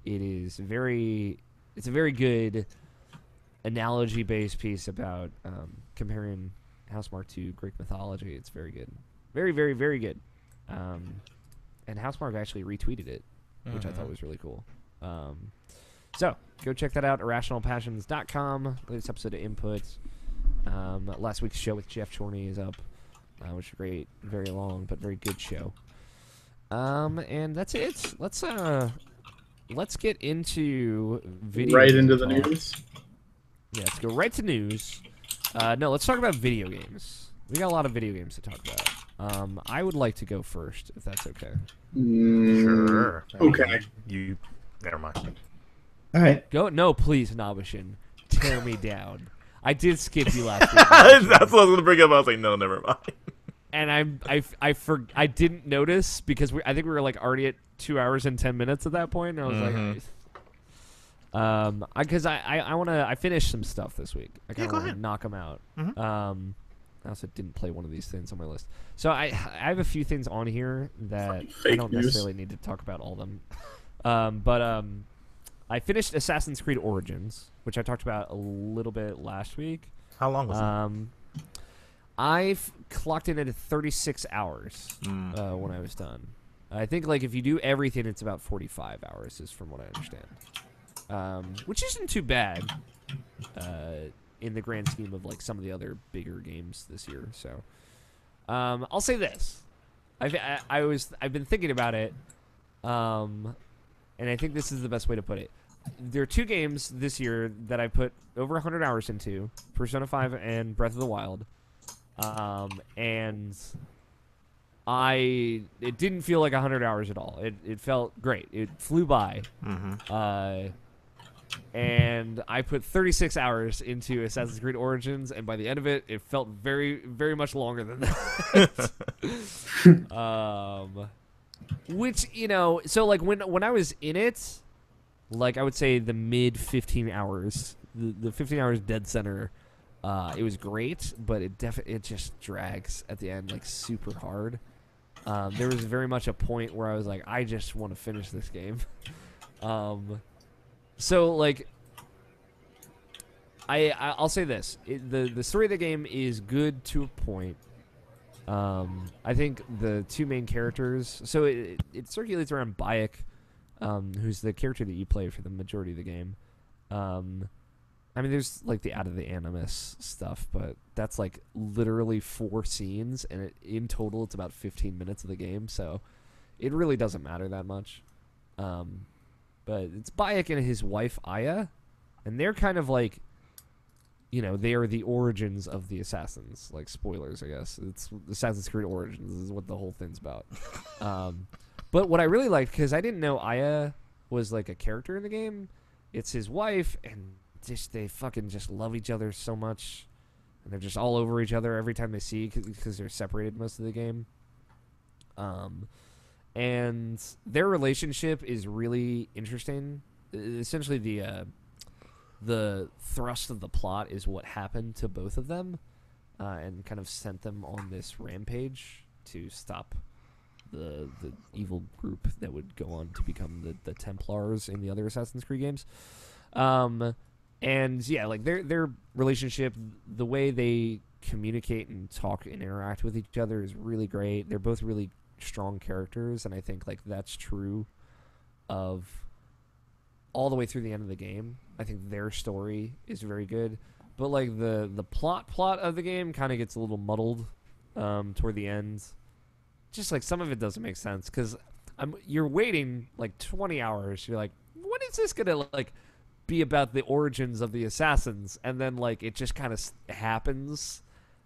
It's a very good analogy-based piece about comparing Housemark to Greek mythology. It's very good. Very, very, very good. And Housemark actually retweeted it, which I thought was really cool. So, go check that out, IrrationalPassions.com. Latest episode of Input. Last week's show with Jeff Chorney is up, which is great. Very long, but very good show. And that's it. Let's get into video. Right into the news. Yeah, let's go right to news. No, let's talk about video games. We got a lot of video games to talk about. I would like to go first, if that's okay. Sure. Okay. Never mind. All right. Go. No, please, Nabashin. Tear me down. I did skip you last week. That's what I was going to bring up. I was like, no, never mind. And I didn't notice because I think we were like already at 2 hours and 10 minutes at that point. And I was like, because I finished some stuff this week. I kind of want to knock them out. I also didn't play one of these things on my list, so I have a few things on here that I don't necessarily need to talk about all of them. But I finished Assassin's Creed Origins, which I talked about a little bit last week. How long was it? I've clocked in at 36 hours when I was done. I think like if you do everything, it's about 45 hours, is from what I understand, which isn't too bad in the grand scheme of like some of the other bigger games this year. So I'll say this: I've been thinking about it, and I think this is the best way to put it. There are two games this year that I put over 100 hours into: Persona 5 and Breath of the Wild. And it didn't feel like 100 hours at all. It felt great. It flew by. and I put 36 hours into Assassin's Creed Origins, and by the end of it, it felt very, very much longer than that. Which, you know, so like when I was in it, like I would say the mid 15 hours, the 15 hours dead center, it was great, but it just drags at the end like super hard. There was very much a point where I was like, I just want to finish this game. So like, I'll say this: the story of the game is good to a point. I think the two main characters. So it circulates around Bayek, who's the character that you play for the majority of the game. I mean, there's like the Out of the Animus stuff, but that's like literally 4 scenes, and in total it's about 15 minutes of the game, so it really doesn't matter that much. But it's Bayek and his wife Aya, and they're kind of like, you know, they are the origins of the assassins. Like, spoilers, I guess. It's Assassin's Creed Origins is what the whole thing's about. But what I really liked, because I didn't know Aya was like a character in the game, it's his wife, and they fucking just love each other so much, and they're just all over each other every time they see, because they're separated most of the game. And their relationship is really interesting. Essentially, the thrust of the plot is what happened to both of them, and kind of sent them on this rampage to stop the evil group that would go on to become the Templars in the other Assassin's Creed games. And yeah, like their relationship, the way they communicate and talk and interact with each other is really great. They're both really strong characters, and I think like that's true of all the way through the end of the game. I think their story is very good, but like the plot of the game kind of gets a little muddled toward the end. Just like some of it doesn't make sense, because you're waiting like 20 hours. You're like, when is this gonna like be about the origins of the assassins? And then like it just kind of happens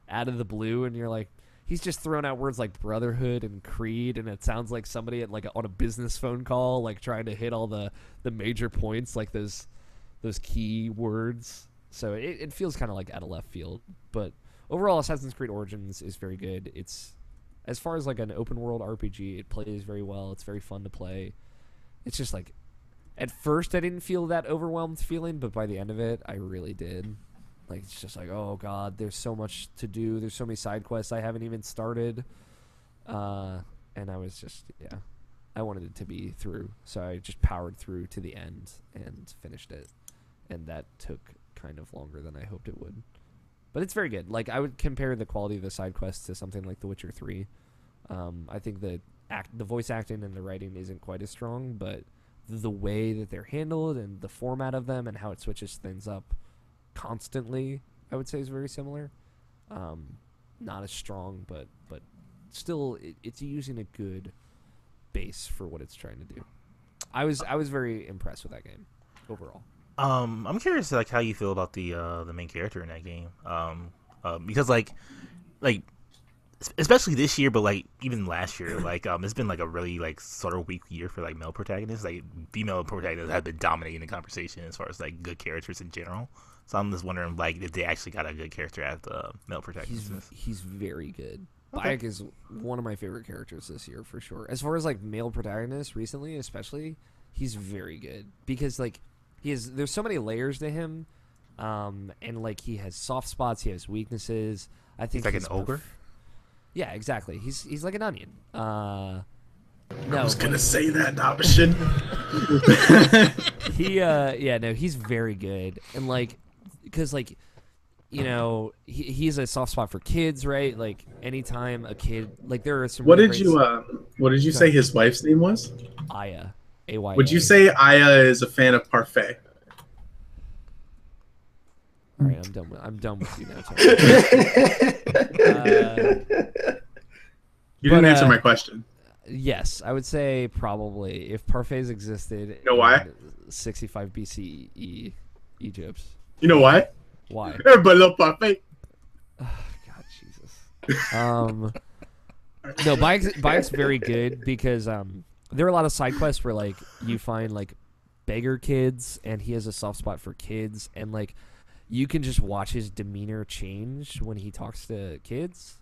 out of the blue, and you're like, he's just throwing out words like brotherhood and creed, and it sounds like somebody at like on a business phone call, like trying to hit all the major points, like those key words. So it feels kind of like out of left field. But overall, Assassin's Creed Origins is very good. It's, as far as like an open world RPG, it plays very well. It's very fun to play. It's just like, at first I didn't feel that overwhelmed feeling, but by the end of it, I really did. Like, it's just like, oh god, there's so much to do. There's so many side quests I haven't even started. And I was just, yeah, I wanted it to be through. So I just powered through to the end and finished it. And that took kind of longer than I hoped it would. But it's very good. Like, I would compare the quality of the side quests to something like The Witcher 3. I think the voice acting and the writing isn't quite as strong, but the way that they're handled and the format of them and how it switches things up constantly, I would say, is very similar. Not as strong, but still, it's using a good base for what it's trying to do. I was very impressed with that game overall. I'm curious, like, how you feel about the main character in that game. Because like especially this year, but like even last year, like it's been like a really like sort of weak year for like male protagonists. Like female protagonists have been dominating the conversation as far as like good characters in general. So I'm just wondering, like, if they actually got a good character as the male protagonist. He's very good. Okay. Bayek is one of my favorite characters this year for sure. As far as like male protagonists recently, especially, he's very good because like there's so many layers to him, and like he has soft spots, he has weaknesses. I think he's like an ogre. Yeah, exactly. He's like an onion. I was gonna say that, Nabishin. He's very good, and like, because like, you know, he's a soft spot for kids, right? Like anytime a kid, like there are some. What did you say his wife's name was? Aya. A-Y-A. Would you say Aya is a fan of parfait? All right, I'm done with you now. You didn't answer my question. Yes, I would say probably if parfaits existed. You know why? 65 BCE Egypt. You know why? Why? Everybody love parfait. Oh, God, Jesus. No, Bayek's very good because there are a lot of side quests where like you find like beggar kids, and he has a soft spot for kids, and like you can just watch his demeanor change when he talks to kids.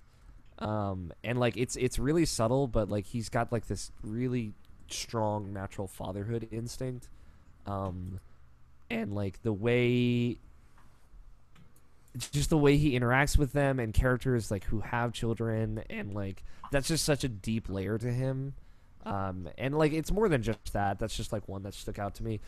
And like it's really subtle, but like he's got like this really strong natural fatherhood instinct. And like the way he interacts with them and characters like who have children, and like that's just such a deep layer to him. And like it's more than just that. That's just like one that stood out to me,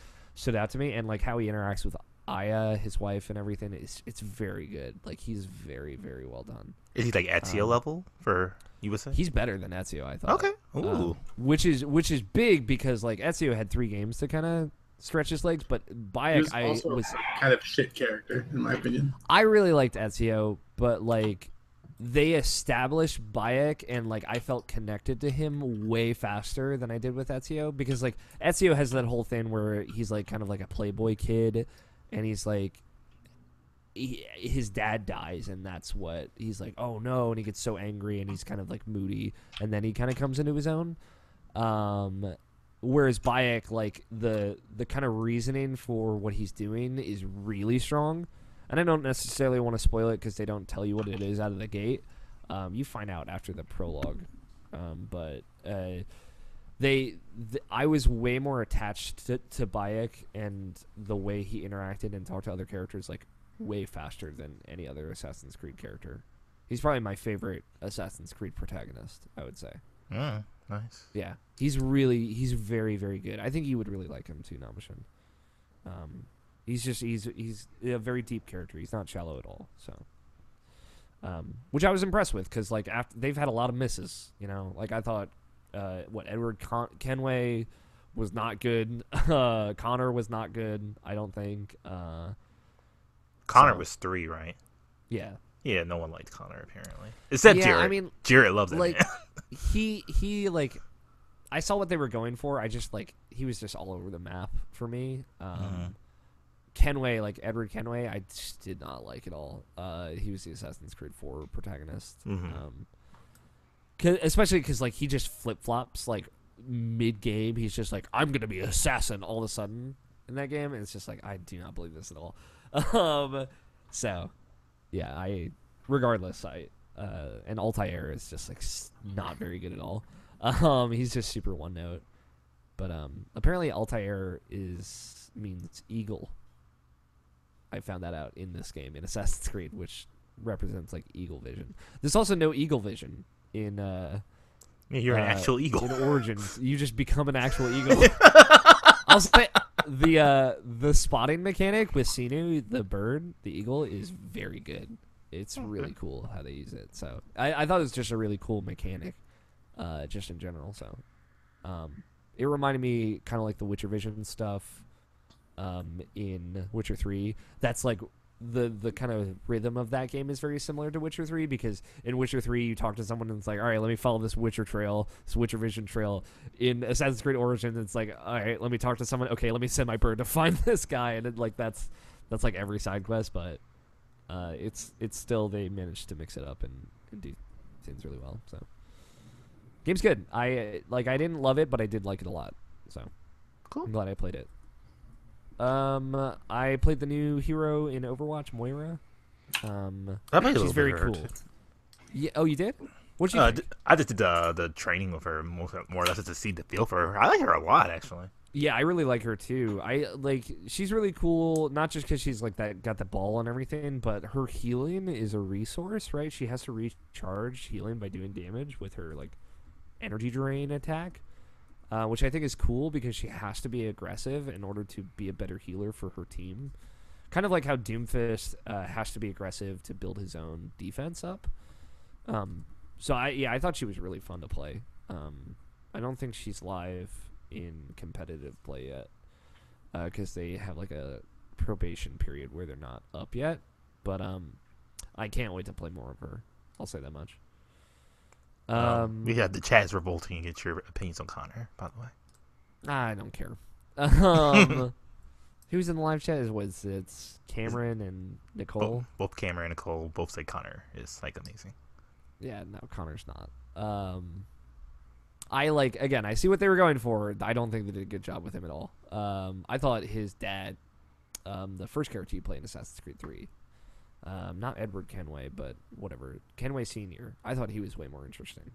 and like how he interacts with Aya, his wife, and everything. It's very good. Like he's very, very well done. Is he like Ezio level for you would say? He's better than Ezio, I thought. Okay. Ooh. Which is big because like Ezio had 3 games to kind of stretch his legs, but Bayek was kind of shit character in my opinion. I really liked Ezio, but like they established Bayek, and like I felt connected to him way faster than I did with Ezio, because like Ezio has that whole thing where he's like kind of like a playboy kid, and he's like his dad dies, and that's what he's like, oh no, and he gets so angry, and he's kind of like moody, and then he kind of comes into his own. Whereas Bayek, like the kind of reasoning for what he's doing is really strong, and I don't necessarily want to spoil it because they don't tell you what it is out of the gate. You find out after the prologue, but I was way more attached to Bayek and the way he interacted and talked to other characters like way faster than any other Assassin's Creed character. He's probably my favorite Assassin's Creed protagonist, I would say. Nice. Yeah, he's very, very good. I think you would really like him too, Nabishin. He's a very deep character. He's not shallow at all. So, which I was impressed with, because like after they've had a lot of misses, you know. Like I thought, Edward Kenway was not good. Connor was not good. I don't think. Connor was 3, right? Yeah. Yeah, no one liked Connor apparently. Except Jared. I mean, Jared loves him. Like, he like, I saw what they were going for. I just like he was just all over the map for me. Kenway, like Edward Kenway, I just did not like at all. He was the Assassin's Creed 4 protagonist. Especially because like he just flip flops like mid game. He's just like, I'm gonna be an assassin all of a sudden in that game, and it's just like I do not believe this at all. So yeah, regardless, and Altair is just like not very good at all. He's just super one note. But apparently Altair means eagle. I found that out in this game in Assassin's Creed, which represents like eagle vision. There's also no eagle vision in you're an actual eagle. In Origins, you just become an actual eagle. I'll say the spotting mechanic with Sinu, the bird, the eagle, is very good. It's really cool how they use it. So I thought it was just a really cool mechanic, just in general. So it reminded me kind of like the Witcher Vision stuff in Witcher 3. That's like the kind of rhythm of that game is very similar to Witcher 3, because in Witcher 3 you talk to someone and it's like, all right, let me follow this Witcher trail, this Witcher Vision trail. In Assassin's Creed Origins, it's like, all right, let me talk to someone. Okay, let me send my bird to find this guy, and like that's like every side quest, but it's still, they managed to mix it up and do things really well. So game's good. I didn't love it, but I did like it a lot. So cool. I'm glad I played it. I played the new hero in Overwatch, Moira. She's very cool. Yeah. Oh, you did? What'd you think? I just did the training with her more or less to see the feel for her. I like her a lot, actually. Yeah, I really like her too. She's really cool, not just because she's like got the ball and everything, but her healing is a resource, right? She has to recharge healing by doing damage with her like energy drain attack. Which I think is cool because she has to be aggressive in order to be a better healer for her team. Kind of like how Doomfist has to be aggressive to build his own defense up. So I thought she was really fun to play. I don't think she's live in competitive play yet because they have like a probation period where they're not up yet. But I can't wait to play more of her. I'll say that much. We had the chat is revolting and get your opinions on Connor, by the way. I don't care. Who's in the live chat? It's Cameron and Nicole. Both Cameron and Nicole both say Connor is like amazing. Yeah, no, Connor's not. again, I see what they were going for. I don't think they did a good job with him at all. I thought his dad, the first character you play in Assassin's Creed 3, not Edward Kenway, but whatever, Kenway Sr., I thought he was way more interesting.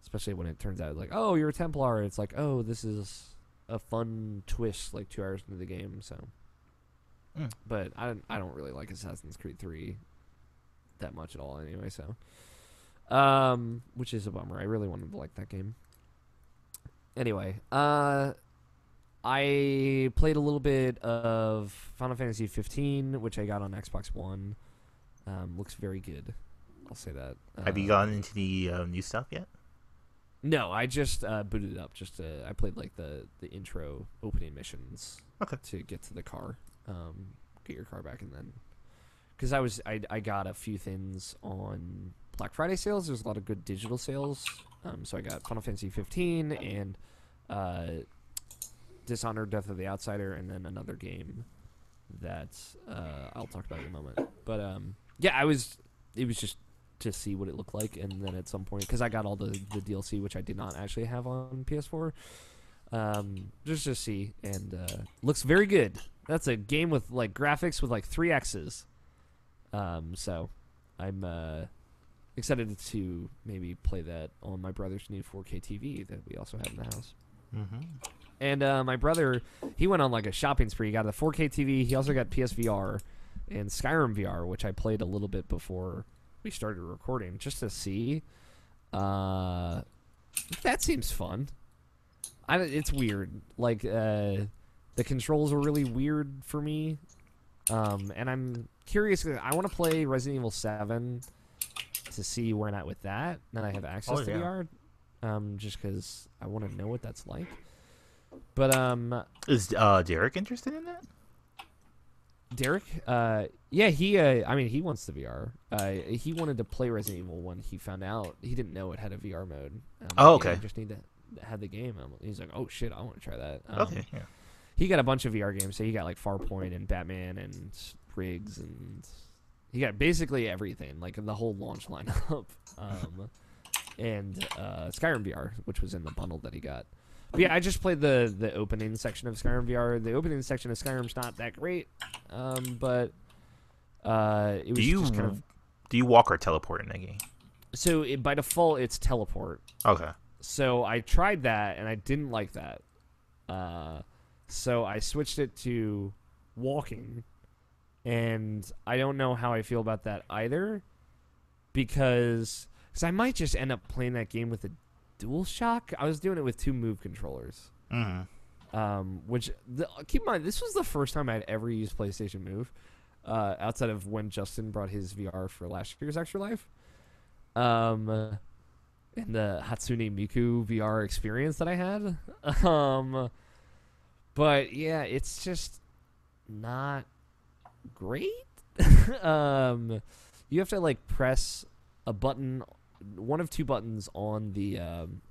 Especially when it turns out, like, oh, you're a Templar. It's like, oh, this is a fun twist, like 2 hours into the game, so. But I don't really like Assassin's Creed 3 that much at all anyway, so. Which is a bummer. I really wanted to like that game. Anyway, I played a little bit of Final Fantasy 15, which I got on Xbox One. Looks very good. I'll say that. Have you gotten into the new stuff yet? No, I just booted it up. I played like the intro opening missions to get to the car, get your car back, and then because I got a few things on Black Friday sales. There's a lot of good digital sales, so I got Final Fantasy 15 and Dishonored: Death of the Outsider, and then another game that I'll talk about in a moment. But yeah, it was just to see what it looked like, and then at some point, because I got all the DLC, which I did not actually have on PS4, just to see, and looks very good. That's a game with like graphics with like 3 X's. So I'm excited to maybe play that on my brother's new 4K TV that we also have in the house. Mm-hmm. And my brother, he went on like a shopping spree. He got a 4K TV. He also got PSVR and Skyrim VR, which I played a little bit before we started recording, just to see. That seems fun. It's weird. Like the controls are really weird for me, and I'm curious. I want to play Resident Evil 7 to see where I'm at with that. Then I have access to VR, just because I want to know what that's like. But is Derek interested in that? Derek, yeah, he wants the VR. He wanted to play Resident Evil when he found out. He didn't know it had a VR mode. Okay. You just need to have the game. He's like, oh shit, I want to try that. Okay, yeah. He got a bunch of VR games. So he got like Farpoint and Batman and Riggs, and he got basically everything, like the whole launch lineup. And Skyrim VR, which was in the bundle that he got. But yeah, I just played the opening section of Skyrim VR. The opening section of Skyrim's not that great, but it was just kind of. Do you walk or teleport in that game? So by default, it's teleport. Okay. So I tried that and I didn't like that. So I switched it to walking, and I don't know how I feel about that either, because I might just end up playing that game with a DualShock. I was doing it with 2 Move controllers. Mm-hmm. Which keep in mind, this was the first time I'd ever used PlayStation Move, outside of when Justin brought his VR for last year's Extra Life, and the Hatsune Miku VR experience that I had. But yeah, it's just not great. You have to like press a button, one of 2 buttons on the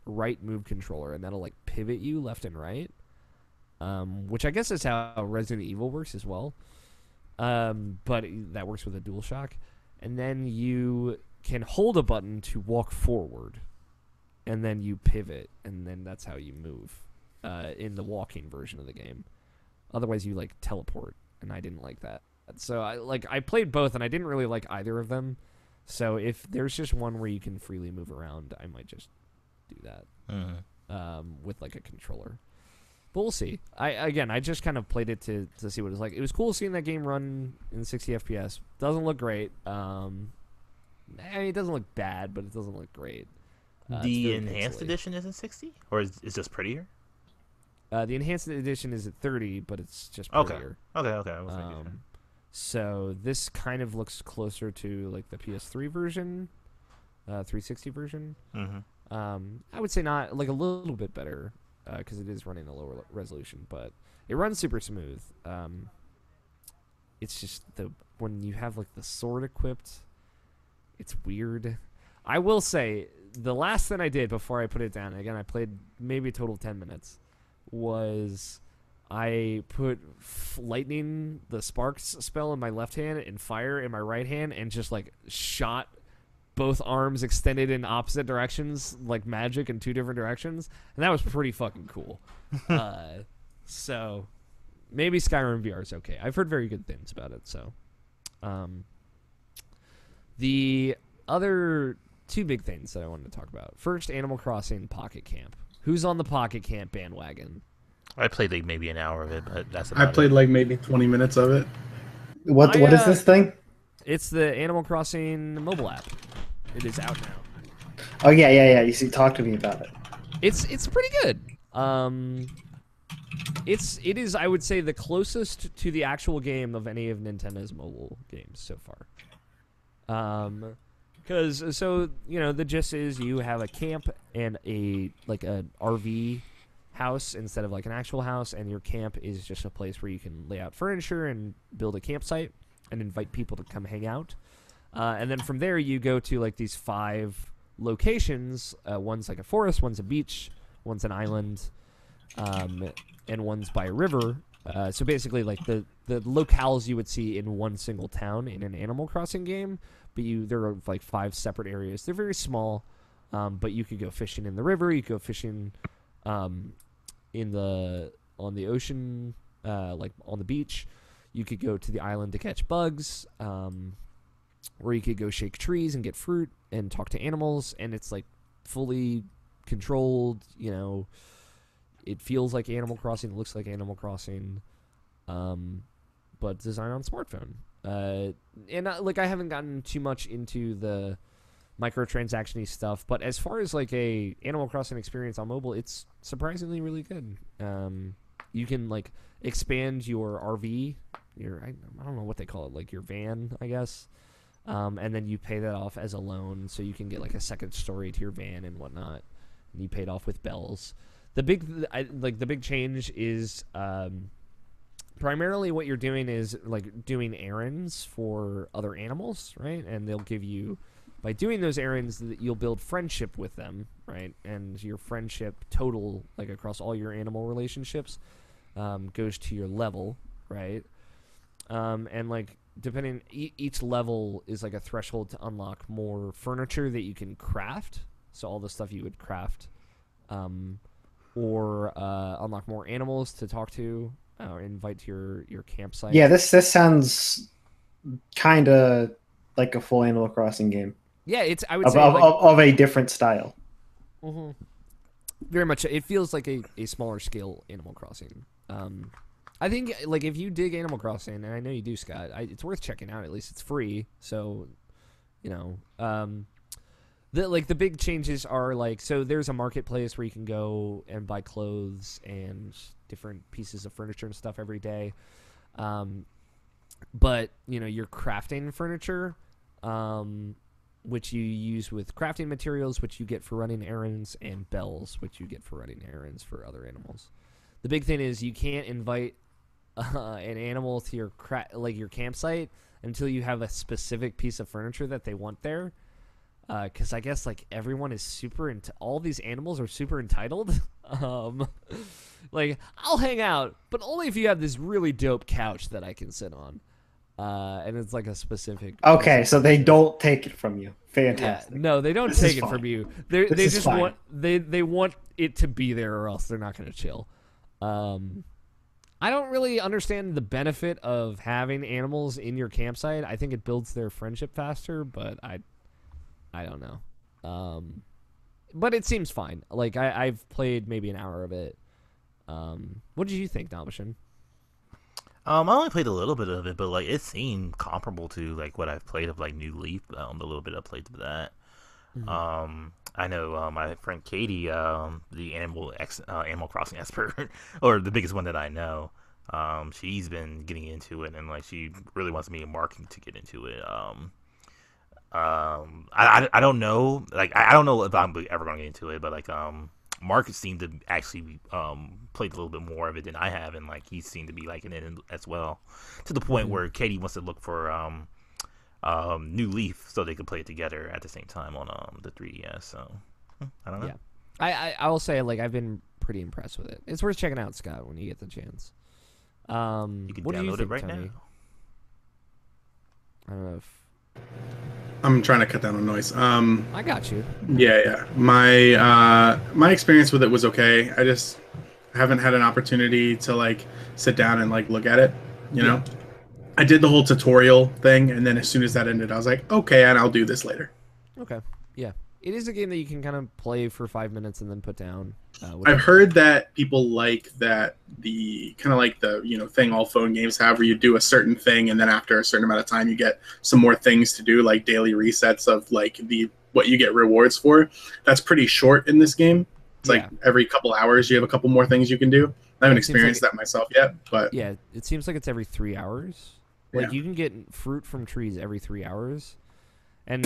right Move controller, and that'll like pivot you left and right, which I guess is how Resident Evil works as well, but that works with a DualShock. And then you can hold a button to walk forward, and then you pivot, and then that's how you move in the walking version of the game. Otherwise you like teleport, and I didn't like that. So I played both, and I didn't really like either of them. So if there's just one where you can freely move around, I might just do that with like a controller. But we'll see. I just kind of played it to see what it's like. It was cool seeing that game run in 60 FPS. Doesn't look great. I mean, it doesn't look bad, but it doesn't look great. The enhanced edition is in 60, or is it just prettier? The enhanced edition is at 30, but it's just prettier. Okay. I was thinking. So this kind of looks closer to like the PS3 version, 360 version. Mm-hmm. I would say not like a little bit better because it is running a lower resolution, but it runs super smooth. It's just when you have like the sword equipped, it's weird. I will say the last thing I did before I put it down, again I played maybe a total of 10 minutes, was I put lightning, the sparks spell in my left hand, and fire in my right hand, and just like shot both arms extended in opposite directions, like magic in 2 different directions, and that was pretty fucking cool. So maybe Skyrim VR is okay. I've heard very good things about it. So, the other 2 big things that I wanted to talk about. First, Animal Crossing Pocket Camp. Who's on the Pocket Camp bandwagon? I played like maybe an hour of it, but that's I about played it. like maybe 20 minutes of it. What is this thing? It's the Animal Crossing mobile app. It is out now. Oh yeah. You see, talk to me about it. It's pretty good. It is, I would say, the closest to the actual game of any of Nintendo's mobile games so far. Because the gist is you have a camp and an RV house instead of like an actual house, and your camp is just a place where you can lay out furniture and build a campsite and invite people to come hang out. And then from there you go to like these 5 locations. One's like a forest, one's a beach, one's an island, and one's by a river. So basically like the locales you would see in one single town in an Animal Crossing game, but there are like 5 separate areas. They're very small, but you could go fishing in the river, you could go fishing on the ocean, like on the beach. You could go to the island to catch bugs, or you could go shake trees and get fruit and talk to animals, and it's like fully controlled. It feels like Animal Crossing, it looks like Animal Crossing, but designed on smartphone. And I haven't gotten too much into the microtransaction-y stuff, but as far as like a Animal Crossing experience on mobile, it's surprisingly really good. You can like expand your RV, I don't know what they call it, like your van, I guess, and then you pay that off as a loan, so you can get like a second story to your van and whatnot, and you pay it off with bells. The big change is primarily what you're doing is like doing errands for other animals, right? And they'll give you, by doing those errands, you'll build friendship with them, right? And your friendship total, like across all your animal relationships, goes to your level, right? And like depending, each level is like a threshold to unlock more furniture that you can craft. So all the stuff you would craft, or unlock more animals to talk to, or invite to your campsite. Yeah, this sounds kind of like a full Animal Crossing game. Yeah, I would say of a different style. Mm-hmm. Very much. It feels like a smaller scale Animal Crossing. I think like if you dig Animal Crossing, and I know you do, Scott, it's worth checking out. At least it's free, so the big changes are like, so there's a marketplace where you can go and buy clothes and different pieces of furniture and stuff every day. But you're crafting furniture, which you use with crafting materials, which you get for running errands, and bells, which you get for running errands for other animals. The big thing is you can't invite an animal to your campsite until you have a specific piece of furniture that they want there. Because I guess like everyone is all these animals are super entitled. Like I'll hang out, but only if you have this really dope couch that I can sit on. And it's like a specific. Okay, so they don't take it from you. Fantastic. Yeah, no, they don't take it from you. They just want they want it to be there, or else they're not going to chill. I don't really understand the benefit of having animals in your campsite. I think it builds their friendship faster, but I don't know. But it seems fine. Like I've played maybe an hour of it. What did you think, Nabishin? I only played a little bit of it, but like it seemed comparable to like what I've played of like New Leaf. The little bit I played of that. Mm-hmm. I know my friend Katie, the Animal Crossing expert, or the biggest one that I know. She's been getting into it, and like she really wants me and Mark to get into it. I don't know. Like I don't know if I'm ever going to get into it, but like Mark seemed to actually played a little bit more of it than I have, and like he seemed to be liking it as well, to the point where Katie wants to look for New Leaf so they could play it together at the same time on the 3DS. So I don't know. Yeah, I will say like I've been pretty impressed with it. It's worth checking out, Scott, when you get the chance. You can download it right now. I don't know if I'm trying to cut down on noise. I got you. Yeah. My experience with it was okay. I just haven't had an opportunity to like sit down and like look at it. You know, I did the whole tutorial thing, and then as soon as that ended, I was like, okay, and I'll do this later. Okay. Yeah. It is a game that you can kind of play for 5 minutes and then put down. I've heard that people like that the kind of like the thing all phone games have, where you do a certain thing and then after a certain amount of time you get some more things to do, like daily resets of like what you get rewards for. That's pretty short in this game. It's like every couple hours you have a couple more things you can do. I haven't experienced that myself yet, but yeah, it seems like it's every 3 hours. Like you can get fruit from trees every 3 hours, and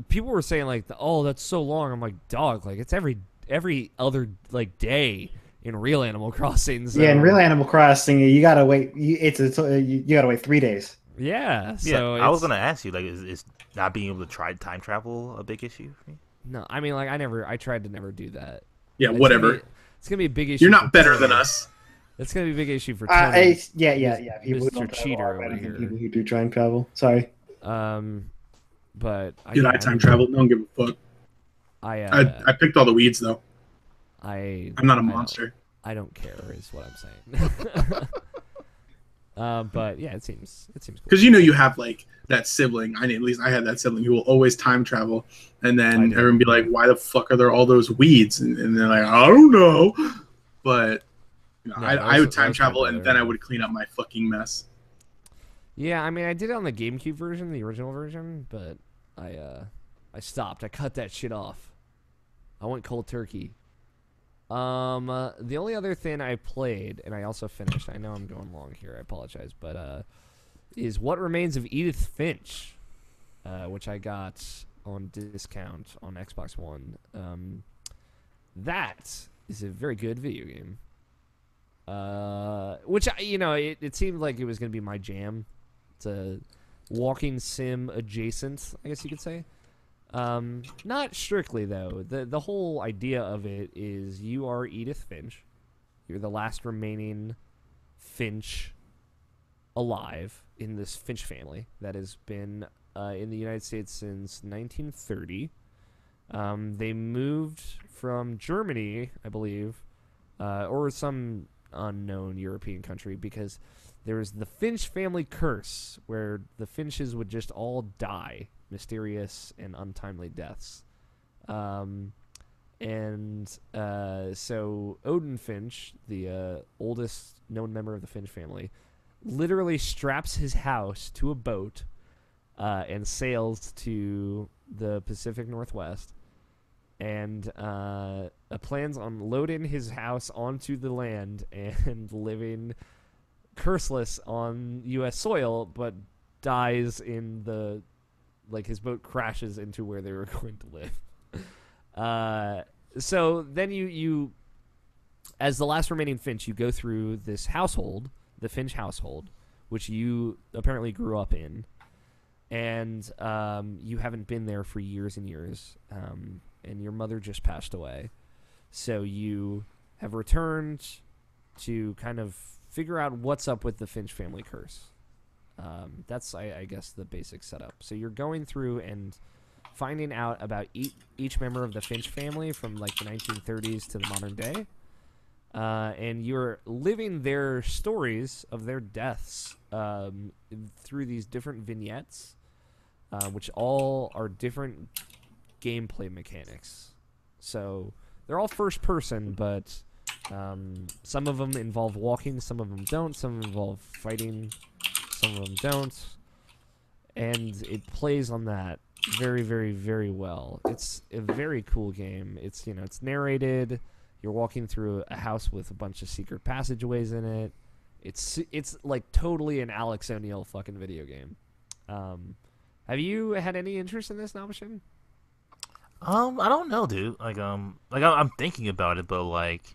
people were saying like, "Oh, that's so long." I'm like, "Dog, like it's every other like day in real Animal Crossing." So. Yeah, in real Animal Crossing, you gotta wait. You gotta wait 3 days. Yeah. So I was gonna ask you, like, is not being able to try time travel a big issue for you? No, I mean, like I tried to never do that. Yeah, whatever. It's gonna be a big issue. You're not better than us. It's gonna be a big issue for Tony. Yeah. People Mr. Cheater over here. People who do time travel. Sorry. But Did I time travel? Don't give a fuck. I picked all the weeds though. I'm not a monster. I don't care, is what I'm saying. But yeah, it seems cool. Because you have like that sibling. At least I had that sibling who will always time travel, and then everyone be like, "Why the fuck are there all those weeds?" And they're like, "I don't know." But I would time travel, and then I would clean up my fucking mess. Yeah, I mean, I did it on the GameCube version, the original version, but I stopped. I cut that shit off. I went cold turkey. The only other thing I played, and I also finished, I know I'm going long here, I apologize, but is What Remains of Edith Finch, which I got on discount on Xbox One. That is a very good video game. Which, it seemed like it was going to be my jam. It's a walking sim adjacent, I guess you could say. Not strictly, though. The whole idea of it is you are Edith Finch. You're the last remaining Finch alive in this Finch family that has been in the United States since 1930. They moved from Germany, I believe, or some unknown European country, because there was the Finch family curse, where the Finches would just all die mysterious and untimely deaths. So Odin Finch, the oldest known member of the Finch family, literally straps his house to a boat and sails to the Pacific Northwest, and plans on loading his house onto the land and living curseless on U.S. soil, but dies in the... Like, his boat crashes into where they were going to live. So then you, as the last remaining Finch, you go through this household, the Finch household, which you apparently grew up in. And you haven't been there for years and years. And your mother just passed away. So you have returned to kind of figure out what's up with the Finch family curse. That's, I guess, the basic setup. So you're going through and finding out about each member of the Finch family from like the 1930s to the modern day. And you're living their stories of their deaths through these different vignettes, which all are different gameplay mechanics. So they're all first person, but some of them involve walking, some of them don't, some involve fighting, some of them don't, and it plays on that very, very, very well. It's a very cool game. It's it's narrated. You're walking through a house with a bunch of secret passageways in it. It's like totally an Alex O'Neill fucking video game. Have you had any interest in this, Nabashin? I don't know, dude. I'm thinking about it, but like,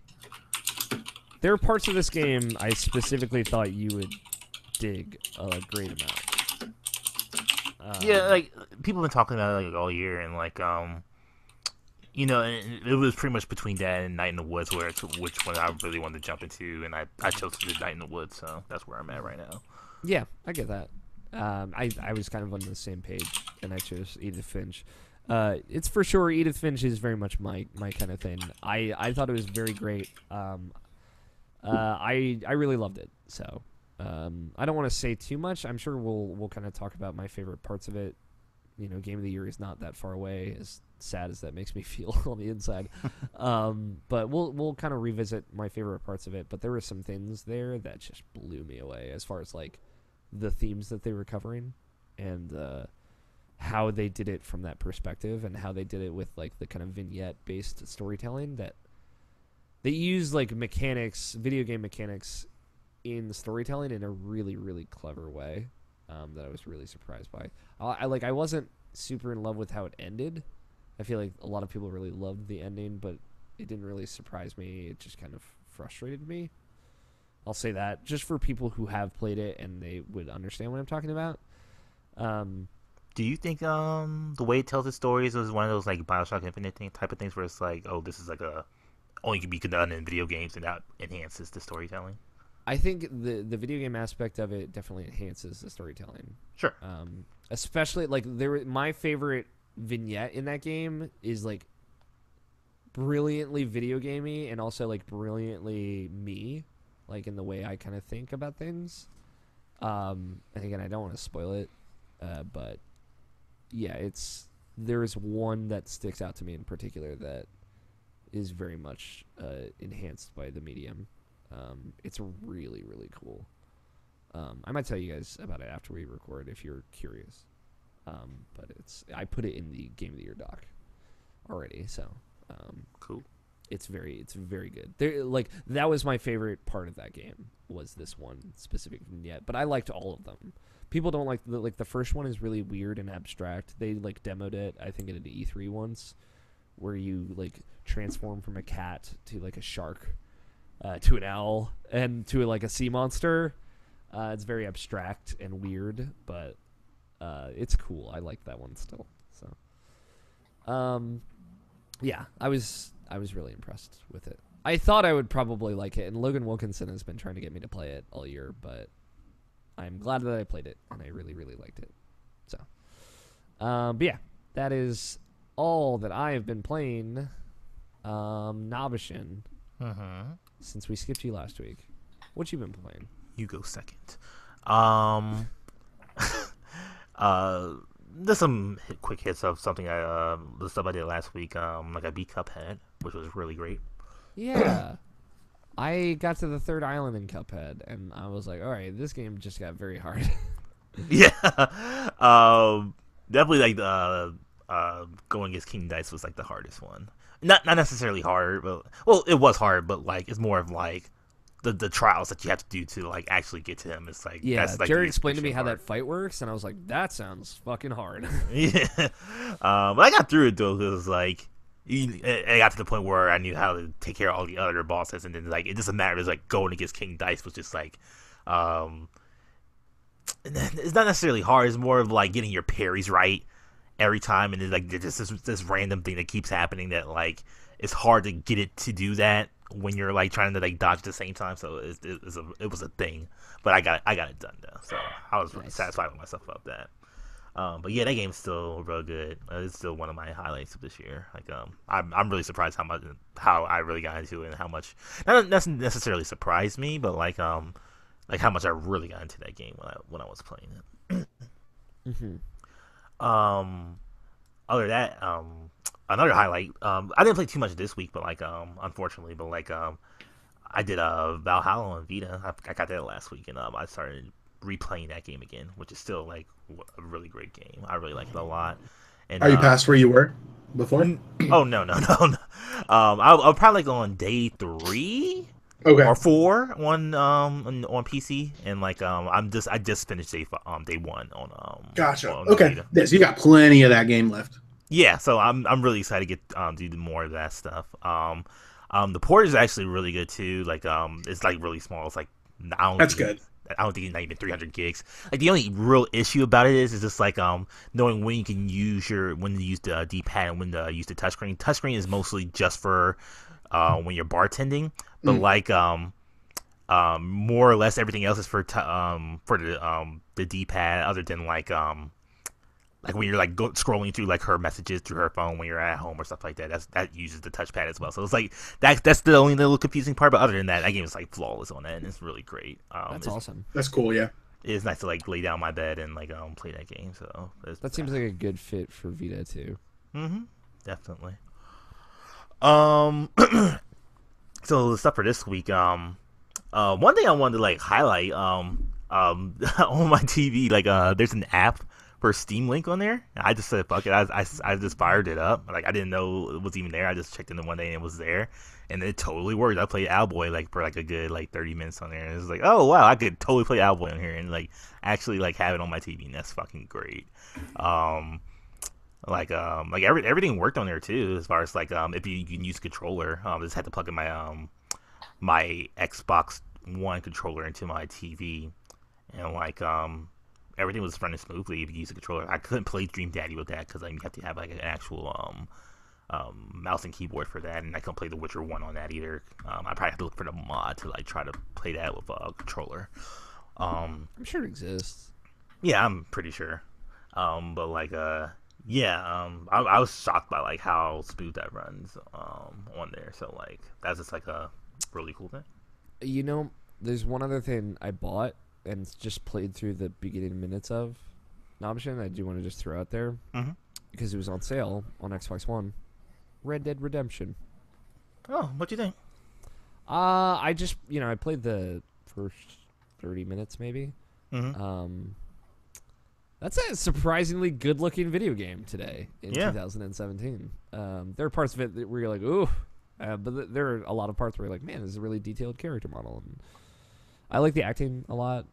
there are parts of this game I specifically thought you would dig a great amount. Yeah, like people have been talking about it like all year, and like it was pretty much between that and Night in the Woods, which one I really wanted to jump into, and I chose to do Night in the Woods, so that's where I'm at right now. Yeah, I get that. I was kind of on the same page, and I chose Edith Finch. It's for sure Edith Finch is very much my kind of thing. I thought it was very great. I really loved it. So I don't want to say too much. I'm sure we'll kind of talk about my favorite parts of it. You know, Game of the Year is not that far away, as sad as that makes me feel on the inside. But we'll kind of revisit my favorite parts of it. But there were some things there that just blew me away as far as like the themes that they were covering and how they did it from that perspective, and how they did it with like the kind of vignette based storytelling that they use like mechanics, video game mechanics in storytelling in a really, really clever way. That I was really surprised by. I wasn't super in love with how it ended. I feel like a lot of people really loved the ending, but it didn't really surprise me. It just kind of frustrated me. I'll say that just for people who have played it and they would understand what I'm talking about. Do you think the way it tells its stories was one of those like Bioshock Infinite type of things where it's like, oh, this is like a only can be done in video games and that enhances the storytelling? I think the video game aspect of it definitely enhances the storytelling. Sure. Especially like my favorite vignette in that game is like brilliantly video gamey and also like brilliantly me, like in the way I kind of think about things. And again, I don't want to spoil it, but yeah, there's one that sticks out to me in particular that is very much enhanced by the medium. It's really, really cool. I might tell you guys about it after we record if you're curious. But I put it in the Game of the Year doc already, so cool. It's very good. Like that was my favorite part of that game, was this one specific vignette, but I liked all of them. People don't like the first one is really weird and abstract. They like demoed it, I think, at an E3 once, where you like transform from a cat to like a shark. To an owl and to like a sea monster. It's very abstract and weird, but it's cool. I like that one still. So, yeah, I was really impressed with it. I thought I would probably like it, and Logan Wilkinson has been trying to get me to play it all year, but I'm glad that I played it, and I really, really liked it. So, but yeah, that is all that I have been playing. Nobishin. Since we skipped you last week, what you been playing? You go second. There's some quick hits of something the stuff I did last week. Like I beat Cuphead, which was really great. Yeah, I got to the third island in Cuphead, and I was like, all right, this game just got very hard. Yeah, definitely like going against King Dice was like the hardest one. Not necessarily hard, but it was hard, but like it's more of like the trials that you have to do to like actually get to him. It's like that's like Jared explained to me how that fight works, and I was like, that sounds fucking hard. Yeah, but I got through it though because like I got to the point where I knew how to take care of all the other bosses, and then like it doesn't matter. It's like going against King Dice was just like, it's not necessarily hard. It's more of like getting your parries right every time, and it's like just this random thing that keeps happening that like it's hard to get it to do that when you're like trying to like dodge at the same time. So it was a thing, but I got it done though. So I was really satisfied with myself about that. But yeah, that game's still real good. It's still one of my highlights of this year. Like I'm really surprised how I really got into it and how much not necessarily surprised me, but like how much I really got into that game when I was playing it. Mm-hmm. Other than that, another highlight. I didn't play too much this week, but like unfortunately, but like I did Valhalla on Vita. I got that last week, and I started replaying that game again, which is still like a really great game. I really like it a lot. And are you past where you were before? Oh no. I'll probably go on day 3. Okay. Or 4 on PC, and like I just finished day 1 on gotcha. On okay, so you got plenty of that game left. Yeah, so I'm really excited to get do more of that stuff. The port is actually really good too. Like it's like really small. It's like that's good. I don't think it's not even 300 gigs. Like the only real issue about it is just like knowing when you can use when to use the D-pad and when to use the touchscreen. Touchscreen is mostly just for when you're bartending, but like More or less everything else is for the D-pad, other than like when you're like scrolling through like her messages through her phone when you're at home or stuff like that. That uses the touchpad as well. So it's like that's the only little confusing part. But other than that game is like flawless on that, and it's really great. That's awesome. That's cool. Yeah. It's nice to like lay down my bed and like play that game. So that seems like a good fit for Vita too. Definitely. So the stuff for this week. One thing I wanted to like highlight. On my TV, like there's an app for Steam Link on there. I just said fuck it. I just fired it up. Like I didn't know it was even there. I just checked in one day and it was there, and it totally worked. I played Owlboy like for like a good like 30 minutes on there, and it was like, oh wow, I could totally play Owlboy on here and like actually like have it on my TV, and that's fucking great. Everything worked on there too, as far as like if you can use a controller. I just had to plug in my Xbox One controller into my TV, and like everything was running smoothly if you use a controller. I couldn't play Dream Daddy with that because you have to have like an actual mouse and keyboard for that, and I couldn't play The Witcher 1 on that either. I probably have to look for the mod to like try to play that with a controller. I'm sure it exists. Yeah, I'm pretty sure. But like I was shocked by like how smooth that runs on there. So like that's just like a really cool thing. You know, there's one other thing I bought and just played through the beginning minutes of an option I do want to just throw out there because it was on sale on Xbox One. Red Dead Redemption. Oh, what do you think? I just I played the first 30 minutes maybe. That's a surprisingly good-looking video game today in 2017. There are parts of it where you're like, ooh, but there are a lot of parts where you're like, man, this is a really detailed character model. And I like the acting a lot.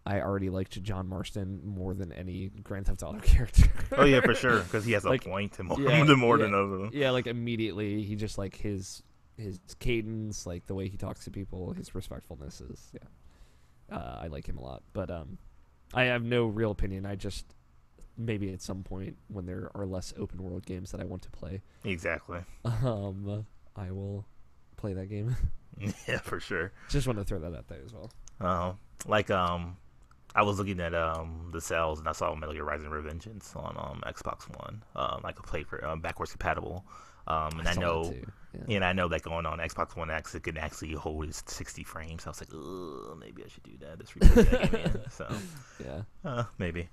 I already liked John Marston more than any Grand Theft Auto character. Oh yeah, for sure, because he has a point to more than others. Yeah, like immediately, he just like his cadence, like the way he talks to people, his respectfulness is I like him a lot. But I have no real opinion. I just maybe at some point when there are less open world games that I want to play. Exactly. I will play that game. Yeah, for sure. Just want to throw that out there as well. I was looking at the sales and I saw Metal Gear Rising: Revengeance on Xbox One. I could play for backwards compatible. And I know, and I know that going on Xbox One X, it can actually hold 60 frames. So I was like, oh, maybe I should do that. Just replay that game. So yeah, maybe.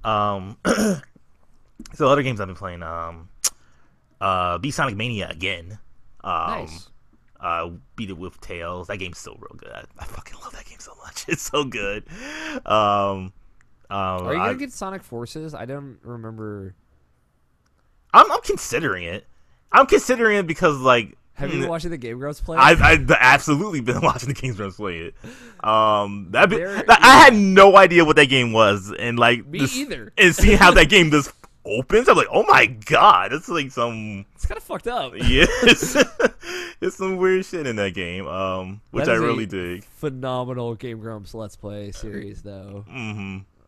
So other games I've been playing, beat Sonic Mania again. Nice. Beat it with Tails. That game's still real good. I fucking love that game so much. It's so good. Are you gonna get Sonic Forces? I don't remember. I'm considering it. I'm considering it because like. Have you been watching the Game Grumps play? I've absolutely been watching the Game Grumps play it. I had no idea what that game was, and like me either. And seeing how that game just opens, I'm like, oh my god, it's like some. It's kind of fucked up. Yeah, it's some weird shit in that game, which I really dig. Phenomenal Game Grumps Let's Play series, though.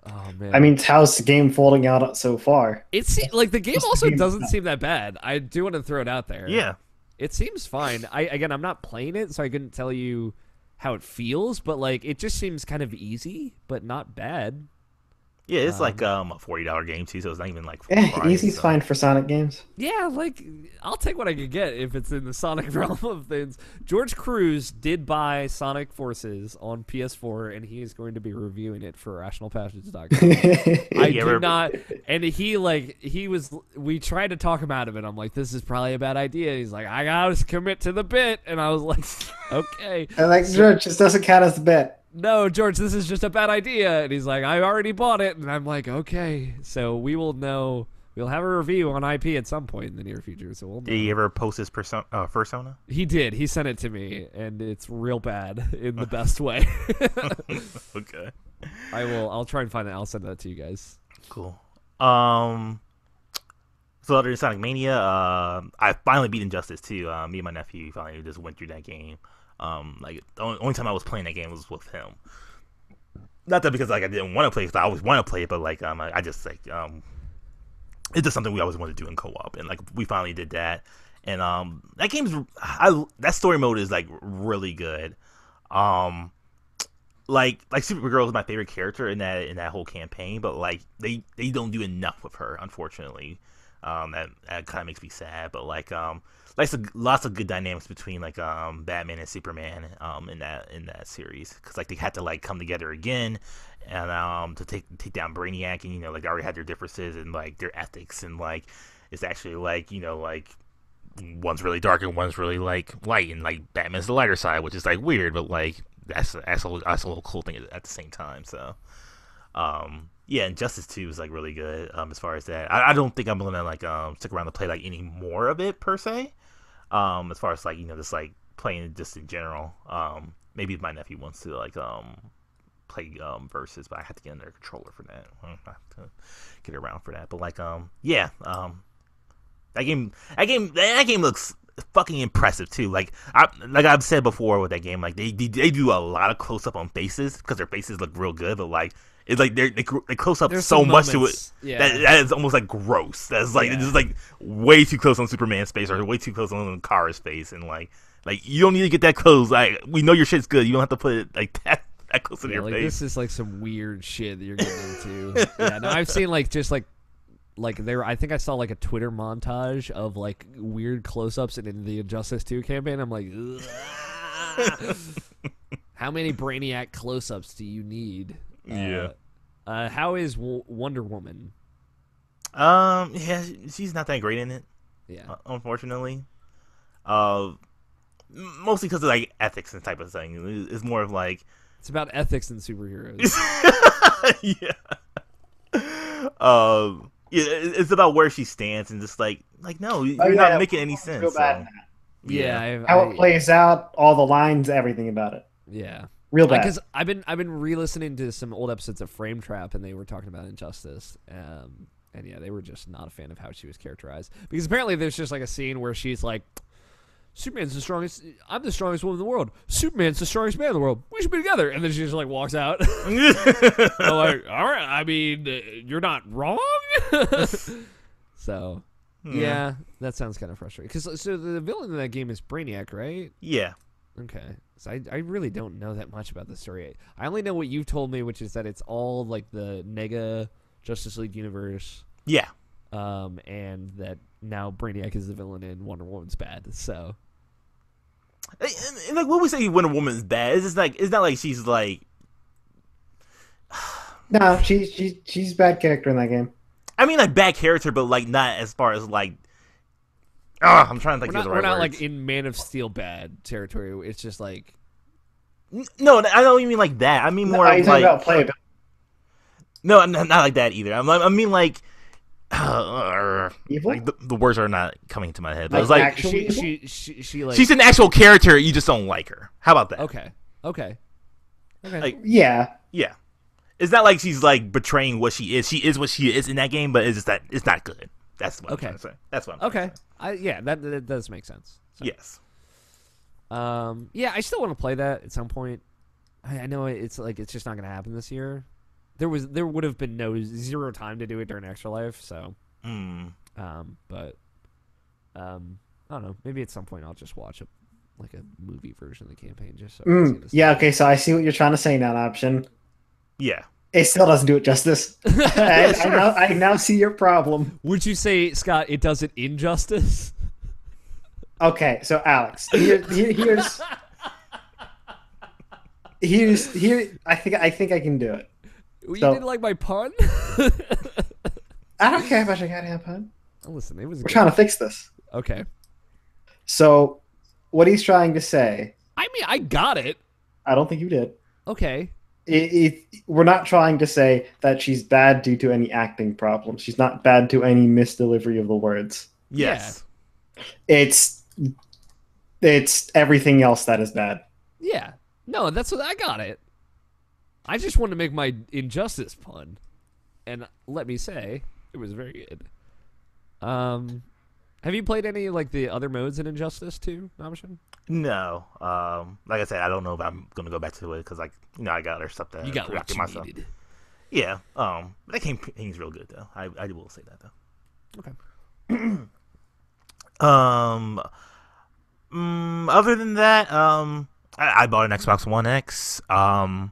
Oh man! I mean, how's the game folding out so far? It's like the game also doesn't seem that bad. I do want to throw it out there. Yeah. It seems fine. I'm not playing it, so I couldn't tell you how it feels, but like it just seems kind of easy, but not bad. Yeah, it's like a $40 game too, so it's not even like easy's fine for Sonic games. Yeah, like I'll take what I could get if it's in the Sonic realm of things. George Cruz did buy Sonic Forces on PS4, and he is going to be reviewing it for IrrationalPod.com. I did not, and we tried to talk him out of it. I'm like, this is probably a bad idea. He's like, I gotta commit to the bit, and I was like, okay. And like, George, this doesn't count as the bet. No, George, this is just a bad idea. And he's like, I already bought it. And I'm like, okay. So we will know. We'll have a review on IP at some point in the near future. So we'll know. Did he ever post his persona? He did. He sent it to me, and it's real bad in the best way. Okay. I'll try and find it. I'll send that to you guys. Cool. So other than Sonic Mania, I finally beat Injustice 2. Me and my nephew finally just went through that game. Like the only time I was playing that game was with him. Not that because like I didn't want to play, because I always want to play it, but like I just like it's just something we always wanted to do in co-op, and like we finally did that. And that story mode is like really good. Like Supergirl is my favorite character in that whole campaign, but like they don't do enough with her, unfortunately. That kind of makes me sad, but like lots of good dynamics between like Batman and Superman in that series, because like they had to like come together again and to take down Brainiac, and like they already had their differences and like their ethics, and like it's actually like like one's really dark and one's really like light, and like Batman's the lighter side, which is like weird, but like that's a little cool thing at the same time. So yeah, and Justice 2 is like really good as far as that. I don't think I'm gonna like stick around to play like any more of it per se. As far as like just like playing just in general. Maybe if my nephew wants to like play versus, but I have to get in their controller for that. I have to get around for that. But like yeah, that game looks fucking impressive too. Like I've said before with that game, like they do a lot of close up on faces because their faces look real good, but like it's like they close up There's so much moments, to it yeah. that is almost like gross. That's like it's just like way too close on Superman's face or way too close on Kara's face, and like you don't need to get that close. Like we know your shit's good. You don't have to put it like that close to your like face. This is like some weird shit that you're getting into. Yeah, no, I've seen like just like there. I think I saw like a Twitter montage of like weird close-ups in the Injustice 2 campaign. I'm like, ugh. How many Brainiac close-ups do you need? Yeah. How is Wonder Woman? Yeah, she's not that great in it. Yeah. Unfortunately. Mostly because of like ethics and type of thing. It's more of like It's about ethics and superheroes. yeah. Yeah, it's about where she stands and just like no, you're not making any sense. Feel bad. Yeah. How it plays out, all the lines, everything about it. Yeah. Real bad. Because I've been re-listening to some old episodes of Frame Trap, and they were talking about Injustice, and yeah, they were just not a fan of how she was characterized. Because apparently there's just like a scene where she's like, Superman's the strongest. I'm the strongest woman in the world. Superman's the strongest man in the world. We should be together. And then she just like walks out. I'm like, all right. I mean, you're not wrong. So, yeah, that sounds kind of frustrating. Because so the villain in that game is Brainiac, right? Yeah. Okay. So I really don't know that much about the story. I only know what you've told me, which is that it's all like the Nega Justice League universe. Yeah. And that now Brainiac is the villain and Wonder Woman's bad. So, and like, what we say Wonder Woman's bad? It's not like she's like. No, she's a bad character in that game. I mean, like bad character, but like not as far as like. I'm trying to think of the right We're not words. like in Man of Steel bad territory. It's just like. No, I don't even mean like that. I mean more You're talking like. about playability. No, not like that either. I mean like. Evil? Like the words are not coming to my head. But it's Like like actually evil? she like. she's an actual character. You just don't like her. How about that? Okay. Like, Yeah. yeah, it's not like she's like betraying what she is. She is what she is in that game, but it's just that it's not good. That's what I'm trying to say. That's what I'm trying to say. Yeah, that does make sense. So. Yes. Yeah, I still want to play that at some point. I know it's like it's just not going to happen this year. There would have been zero time to do it during Extra Life, so. But I don't know. Maybe at some point I'll just watch a movie version of the campaign just so. I can see this Yeah. Okay. So I see what you're trying to say now, Option. Yeah. It still doesn't do it justice. I now see your problem. Would you say, Scott, it does it injustice? Okay, so Alex, here's I think I can do it. You So- didn't like my pun? I don't care about your goddamn pun. Listen, it was. We're trying to fix this. Okay. So, what he's trying to say, I mean, I got it. I don't think you did. Okay. We're not trying to say that she's bad due to any acting problems. She's not bad to any misdelivery of the words. Yes. It's everything else that is bad. Yeah. No, that's what I got it. I just wanted to make my injustice pun, and let me say, it was very good. Have you played any like the other modes in Injustice 2, Nabishan? No. Like I said, I don't know if I'm gonna go back to it because like I got other stuff that You got what preoccupied you myself. needed. Yeah. That game's real good though. I will say that though. Okay. Other than that, I bought an Xbox One X. I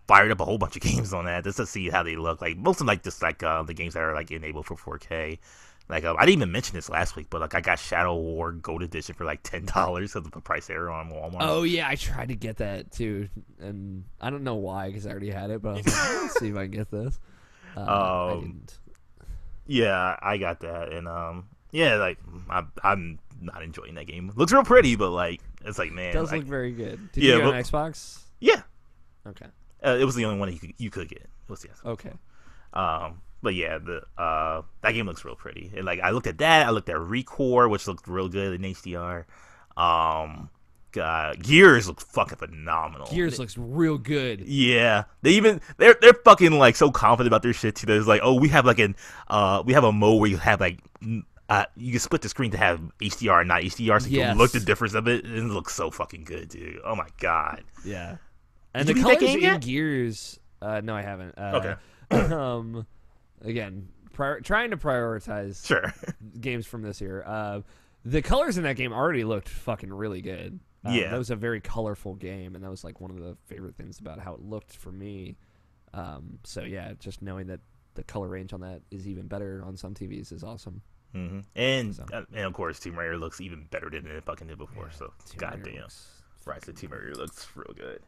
fired up a whole bunch of games on that just to see how they look. Like most of them, like just like the games that are like enabled for 4K. Like I didn't even mention this last week, but like I got Shadow War Gold Edition for like $10 of the price error on Walmart. Oh yeah, I tried to get that too, and I don't know why because I already had it. But I was like, let's see if I can get this. I didn't. Yeah, I got that, and yeah, like I'm not enjoying that game. Looks real pretty, but like it's like man, It does like, look very good. Did you get an Xbox? Yeah. Okay. It was the only one you could get. It was the Xbox. Okay. But yeah, that game looks real pretty. And like I looked at that, I looked at Recore, which looked real good in HDR. Gears looks fucking phenomenal. Gears looks real good. Yeah, they're fucking like so confident about their shit too. There's like, oh, we have like we have a mode where you have like you can split the screen to have HDR and not HDR, so you can look the difference of it, and it looks so fucking good, dude. Oh my god. Yeah. And Did the you beat that colors game in yet? Gears, no, I haven't. Okay. Again, trying to prioritize games from this year. The colors in that game already looked fucking really good. Yeah. That was a very colorful game, and that was like one of the favorite things about how it looked for me. So yeah, just knowing that the color range on that is even better on some TVs is awesome. Mm-hmm. And of course, Tomb Raider looks even better than it fucking did before. Yeah, so goddamn, Rise of Tomb Raider looks real good.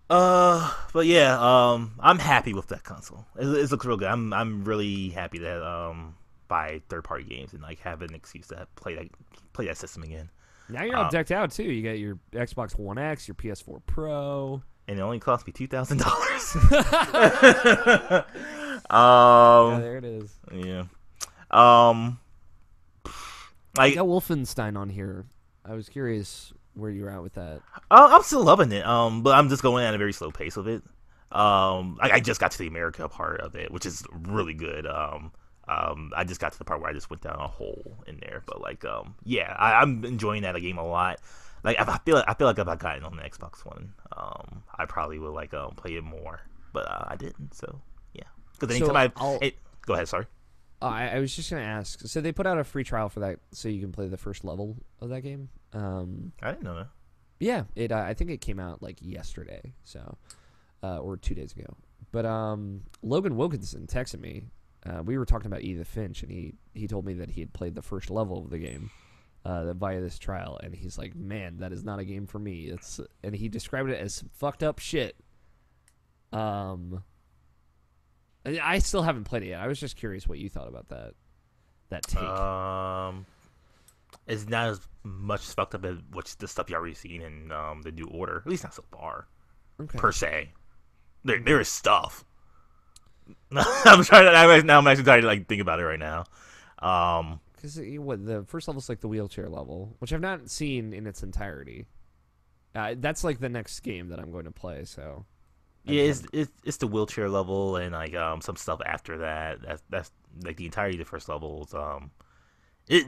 But yeah, I'm happy with that console. It looks real good. I'm really happy that buy third-party games and like have an excuse to play that system again. Now you're all decked out too. You got your Xbox One X, your PS4 Pro, and it only cost me $2,000. Yeah, there it is. Yeah. I got Wolfenstein on here. I was curious where you were at with that. I'm still loving it. But I'm just going at a very slow pace with it. I just got to the America part of it, which is really good. I just got to the part where I just went down a hole in there, but like, yeah, I'm enjoying that game a lot. Like, I feel like if I got it on the Xbox One, I probably would like play it more, but I didn't. So yeah, because anytime go ahead, sorry. I was just gonna ask. So they put out a free trial for that, so you can play the first level of that game. I didn't know that. Yeah, I think it came out like yesterday, so or 2 days ago. But Logan Wilkinson texted me. We were talking about Edith Finch, and he told me that he had played the first level of the game via this trial, and he's like, "Man, that is not a game for me." And he described it as fucked up shit. I still haven't played it yet. I was just curious what you thought about that take. It's not as much fucked up as the stuff you already seen in the New Order. At least not so far, per se. There is stuff. I'm actually trying to like think about it right now. Because the first level's like the wheelchair level, which I've not seen in its entirety. That's like the next game that I'm going to play. So yeah, it's the wheelchair level and like some stuff after that. That's like the entirety of the first levels.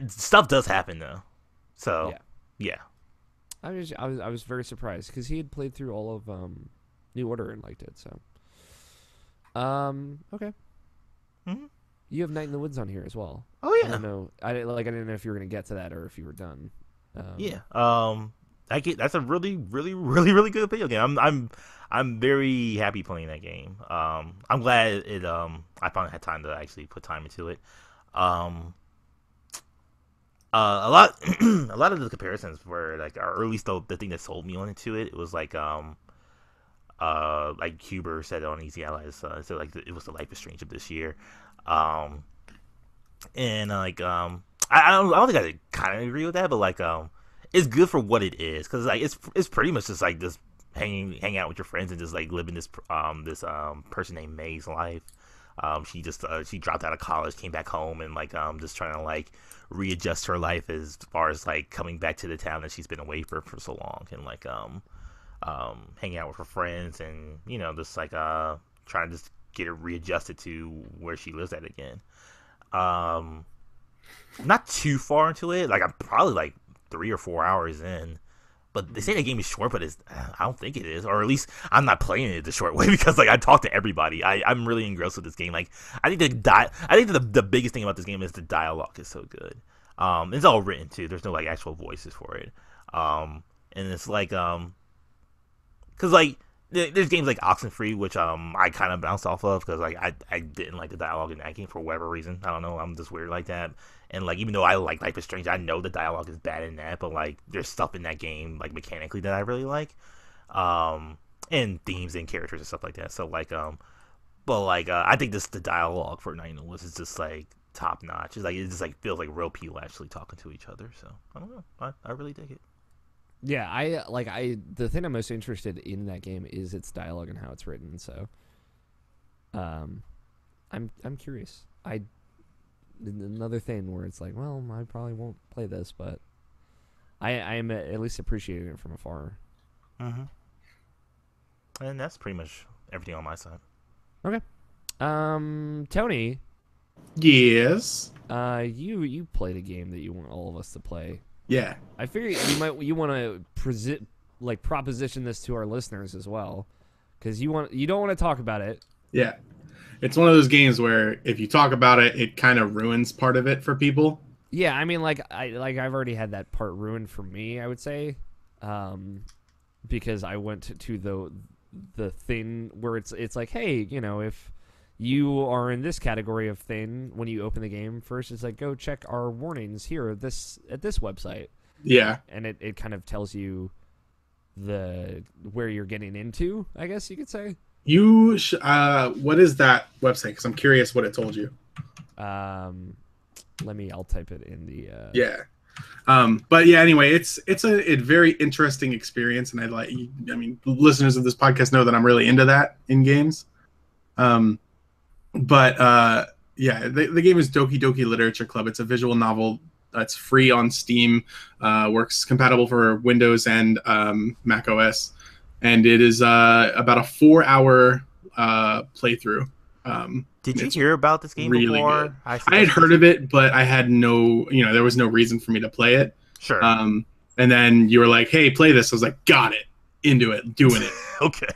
Stuff does happen though. So yeah. I was very surprised because he had played through all of New Order and liked it. So okay. Mm-hmm. You have Night in the Woods on here as well. Oh yeah. I don't know. I didn't know if you were gonna get to that or if you were done. Yeah. That's a really, really, really, really good video game. I'm very happy playing that game. I'm glad I finally had time to actually put time into it. A lot of the comparisons were like, or at least the thing that sold me on into it. It was like Huber said on Easy Allies, so like it was the Life is Strange of this year, and like I don't think I kind of agree with that, but like it's good for what it is, because like it's pretty much just like this hang out with your friends and just like living this person named May's life. She dropped out of college, came back home, and like just trying to like readjust her life as far as like coming back to the town that she's been away for so long, and like hanging out with her friends, and you know, just like trying to just get her readjusted to where she lives at again. Not too far into it, like I'm probably like 3 or 4 hours in, but they say the game is short, but I don't think it is, or at least I'm not playing it the short way, because like I talk to everybody. I'm really engrossed with this game. Like I think the biggest thing about this game is the dialogue is so good. It's all written too. There's no like actual voices for it. And it's like because like there's games like Oxenfree, which I kind of bounced off of because like I didn't like the dialogue in that game for whatever reason. I don't know. I'm just weird like that. And like even though I like Life is Strange, I know the dialogue is bad in that, but like there's stuff in that game like mechanically that I really like, and themes and characters and stuff like that. So like but like I think the dialogue for Night was is just like top notch. It's like it just like feels like real people actually talking to each other. So I don't know. I really dig it. Yeah, the thing I'm most interested in that game is its dialogue and how it's written. So, I'm curious. Another thing where it's like, well, I probably won't play this, but I am at least appreciating it from afar. And that's pretty much everything on my side. Okay. Tony. Yes. You played a game that you want all of us to play. Yeah. I figure you want to proposition this to our listeners as well, because you don't want to talk about it. Yeah. It's one of those games where if you talk about it, it kind of ruins part of it for people. Yeah, I mean, I've already had that part ruined for me, I would say, because I went to the thing where it's like, hey, if you are in this category of thing when you open the game first, it's like, go check our warnings here at this website. Yeah. And it kind of tells you where you're getting into, I guess you could say. What is that website? Because I'm curious what it told you. I'll type it in the. Yeah. But yeah, anyway, it's a very interesting experience, and listeners of this podcast know that I'm really into that in games. Yeah, the game is Doki Doki Literature Club. It's a visual novel that's free on Steam, works compatible for Windows and Mac OS, and it is about a 4-hour playthrough. Did you hear about this game really before? Good. I had heard of it, but I had there was no reason for me to play it. Sure. And then you were like, "Hey, play this." I was like, "Got it, into it, doing it." Okay.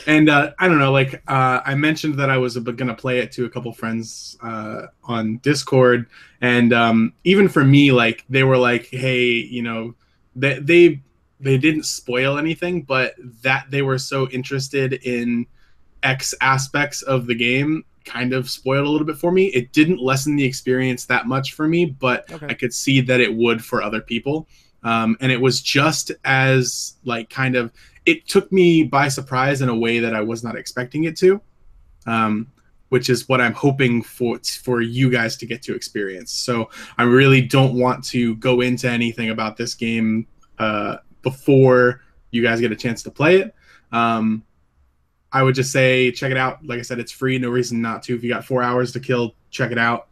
And I don't know, I mentioned that I was gonna play it to a couple friends on Discord, and even for me, like they were like, "Hey, they didn't spoil anything, but that they were so interested in X aspects of the game kind of spoiled a little bit for me. It didn't lessen the experience that much for me, but okay. I could see that it would for other people. And it was just as it took me by surprise in a way that I was not expecting it to, which is what I'm hoping for you guys to get to experience. So I really don't want to go into anything about this game before you guys get a chance to play it. I would just say check it out. Like I said, it's free. No reason not to. If you got 4 hours to kill, check it out.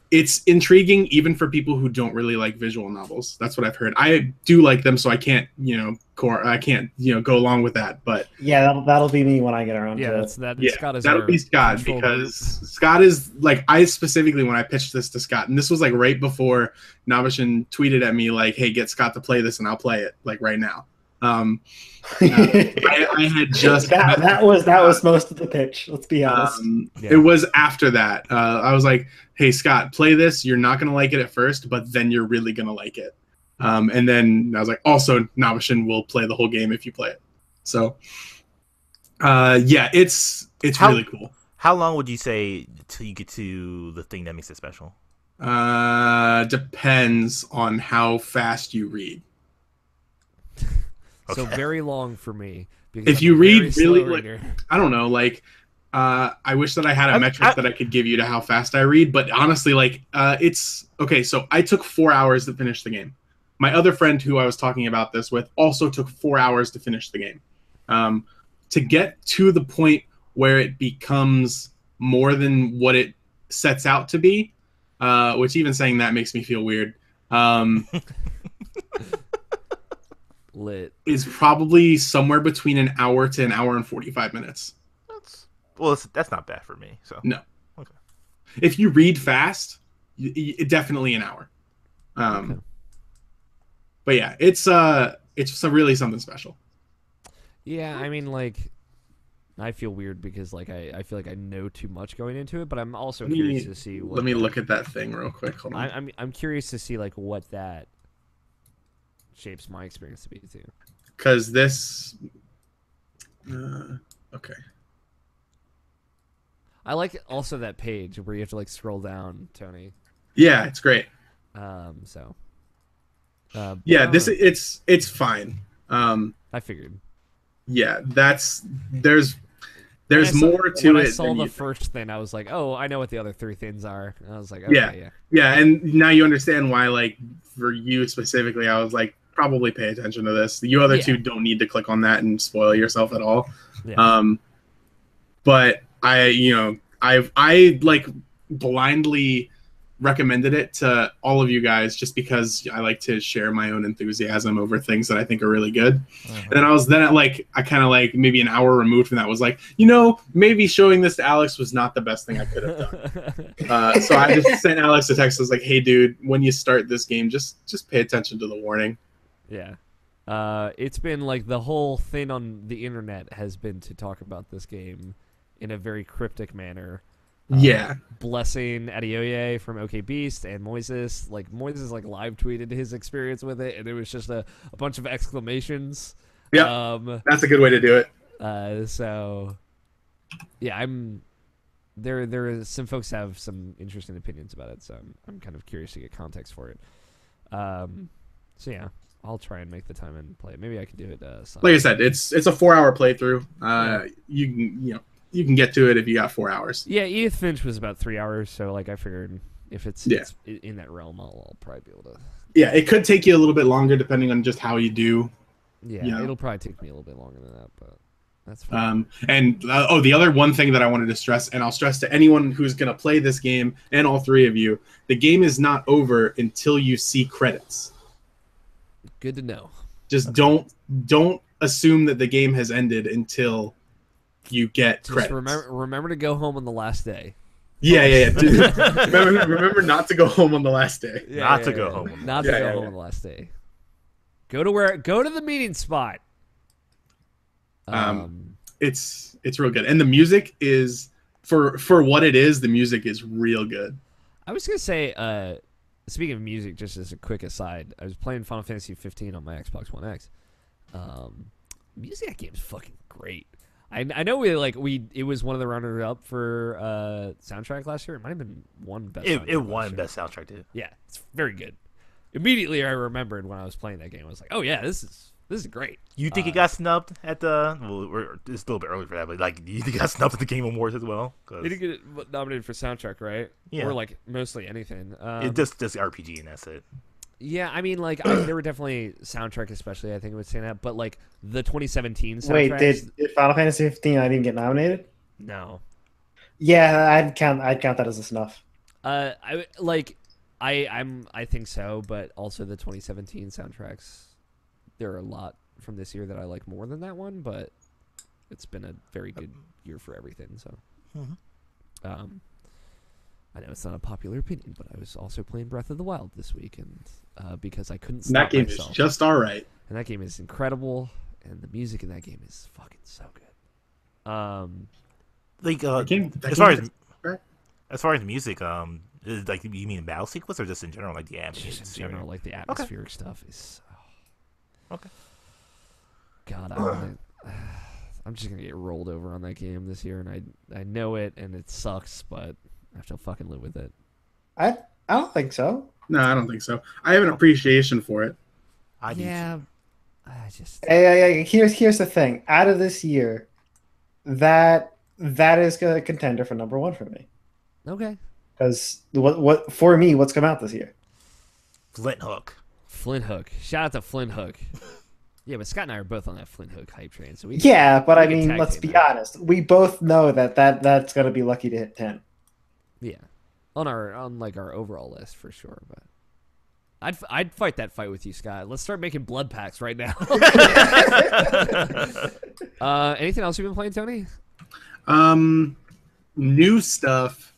It's intriguing even for people who don't really like visual novels. That's what I've heard. I do like them, so I can't, go along with that. But yeah, that'll be me when I get around to it. That'll be Scott, because Scott is like, I specifically, when I pitched this to Scott, and this was like right before Navashin tweeted at me like, "Hey, get Scott to play this," and I'll play it like right now. I had just that was most of the pitch. Let's be honest. It was after that. I was like, "Hey Scott, play this. You're not gonna like it at first, but then you're really gonna like it." And then I was like, "Also, Navashin will play the whole game if you play it." So, it's really cool. How long would you say till you get to the thing that makes it special? Depends on how fast you read. So very long for me. If you read really, I don't know, I wish that I had a metric that I could give you to how fast I read, but honestly, it's okay. So I took 4 hours to finish the game. My other friend who I was talking about this with also took 4 hours to finish the game. To get to the point where it becomes more than what it sets out to be, which even saying that makes me feel weird. Lit. Is probably somewhere between an hour to an hour and 45 minutes. That's not bad for me. So no. Okay. If you read fast, definitely an hour. Okay. But yeah, it's really something special. Yeah, I mean, I feel weird because like I feel like I know too much going into it, but I'm also Let curious me- to see. What Let me look at that thing real quick. Hold on. I'm curious to see like what that shapes my experience to be too. Because this. Okay. I like also that page where you have to like scroll down, Tony. Yeah, it's great. So. Yeah, I don't know. it's fine. I figured. Yeah, there's When I saw- more to when it. I saw than the you- first thing, I was like, oh, I know what the other 3 things are. And I was like, Yeah. okay, yeah. Yeah, and now you understand why, like, for you specifically, I was like, probably pay attention to this. You other Yeah. two don't need to click on that and spoil yourself at all. Yeah. But I like blindly recommended it to all of you guys just because I like to share my own enthusiasm over things that I think are really good. And then I was then at like I kind of like maybe an hour removed from that was like, maybe showing this to Alex was not the best thing I could have done. So I just sent Alex a text. I was like, hey dude, when you start this game, just pay attention to the warning. Yeah. It's been like the whole thing on the internet has been to talk about this game in a very cryptic manner. Yeah. Blessing Adeoye from OK Beast and Moises. Like Moises like live tweeted his experience with it, and it was just a bunch of exclamations. Yeah. That's a good way to do it. So yeah, I'm there is some folks have some interesting opinions about it, so I'm kind of curious to get context for it. So yeah, I'll try and make the time and play it. Maybe I can do it Sunday. Like I said, it's a 4-hour playthrough. You can get to it if you got 4 hours. Yeah, Edith Finch was about 3 hours, so like I figured if it's in that realm, I'll probably be able to. Yeah, it could take you a little bit longer depending on just how you do. Yeah, it'll probably take me a little bit longer than that, but that's fine. The other one thing that I wanted to stress, and I'll stress to anyone who's going to play this game, and all 3 of you, the game is not over until you see credits. Good to know. Just don't assume that the game has ended until you get Just credits. remember to go home on the last day. Yeah. remember not to go home on the last day. Not to go home. Not to go home on the last day. Go to the meeting spot. It's real good, and the music is for what it is. The music is real good. I was gonna say, speaking of music, just as a quick aside, I was playing Final Fantasy 15 on my Xbox One X. Music that game's fucking great. I know it was one of the runners up for soundtrack last year. It might have been one best. It won best soundtrack too. Yeah, it's very good. Immediately, I remembered when I was playing that game. I was like, oh yeah, this is great. You think it got snubbed at the? Well, it's still a bit early for that, but like, do you think it got snubbed at the Game Awards as well? They didn't get it nominated for soundtrack, right? Yeah. Or like mostly anything. It just RPG and that's it. Yeah, I mean, like there were definitely soundtrack, especially I think it was saying that, but like the 2017 soundtrack. Wait, did Final Fantasy 15 not even get nominated? No. Yeah, I'd count that as a snuff. I think so, but also the 2017 soundtracks. There are a lot from this year that I like more than that one, but it's been a very good year for everything. So, I know it's not a popular opinion, but I was also playing Breath of the Wild this week, and because I couldn't stop that game myself. is just all right, and that game is incredible, and the music in that game is fucking so good. As far as music, is like you mean battle sequence or just in general, like the animation? Just in general, like the atmospheric stuff is. Okay. God, I'm just gonna get rolled over on that game this year, and I know it, and it sucks, but I have to fucking live with it. I don't think so. No, I don't think so. I have an appreciation for it. I just. Hey, here's the thing. Out of this year, that is a contender for number 1 for me. Okay. Because what for me, what's come out this year? Flint Hook. Shout out to Flint Hook. Yeah, but Scott and I are both on that Flint Hook hype train, so we. But I mean, let's be honest. We both know that's gonna be lucky to hit 10. Yeah, on our overall list for sure. But I'd fight that fight with you, Scott. Let's start making blood packs right now. Anything else you've been playing, Tony? New stuff.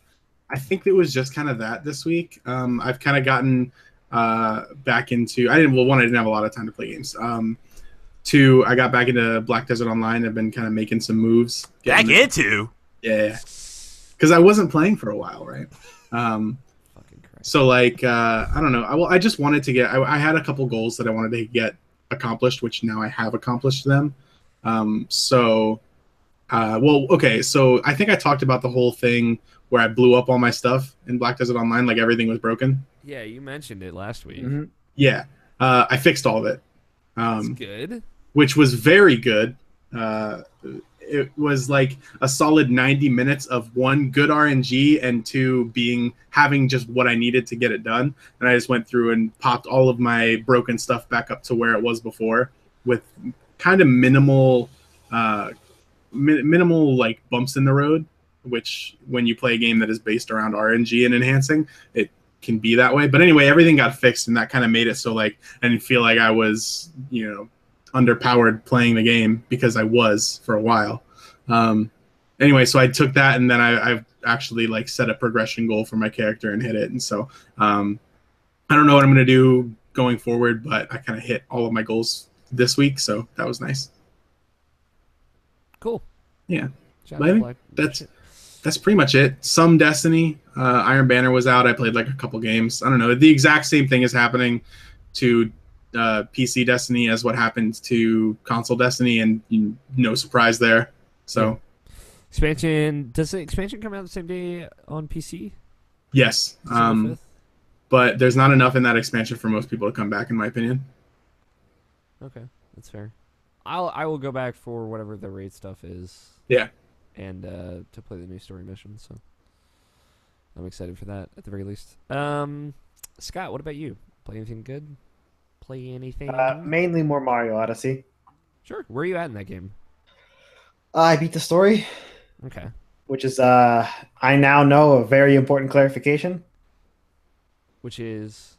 I think it was just kind of that this week. I've kind of gotten back into. I didn't have a lot of time to play games. 2, I got back into Black Desert Online. I've been kind of making some moves. Back into? Yeah. Because I wasn't playing for a while, right? Fucking Christ. So, like, I don't know. I just wanted to get... I had a couple goals that I wanted to get accomplished, which now I have accomplished them. Well, okay, so I think I talked about the whole thing where I blew up all my stuff in Black Desert Online, like everything was broken. Yeah, you mentioned it last week. Mm-hmm. Yeah, I fixed all of it. That's good. Which was very good. It was like a solid 90 minutes of 1, good RNG, and 2, having just what I needed to get it done. And I just went through and popped all of my broken stuff back up to where it was before, with kind of minimal like bumps in the road, which when you play a game that is based around RNG and enhancing, it can be that way. But anyway, everything got fixed, and that kind of made it so like I didn't feel like I was, underpowered playing the game, because I was for a while. Anyway, so I took that, and then I've actually like set a progression goal for my character and hit it. And so I don't know what I'm going to do going forward, but I kind of hit all of my goals this week, so that was nice. Cool. Yeah. Shout I out think Black- that's pretty much it. Some Destiny. Iron Banner was out. I played like a couple games. I don't know. The exact same thing is happening to PC Destiny as what happened to console Destiny, and no surprise there. So Expansion. Does the expansion come out the same day on PC? yes, December 5th? but there's not enough in that expansion for most people to come back, in my opinion. Okay, that's fair. I will go back for whatever the raid stuff is. Yeah. And to play the new story mission, so I'm excited for that at the very least. Scott, what about you? Play anything good? Play anything? Mainly more Mario Odyssey. Sure. Where are you at in that game? I beat the story, Okay. which is I now know a very important clarification. Which is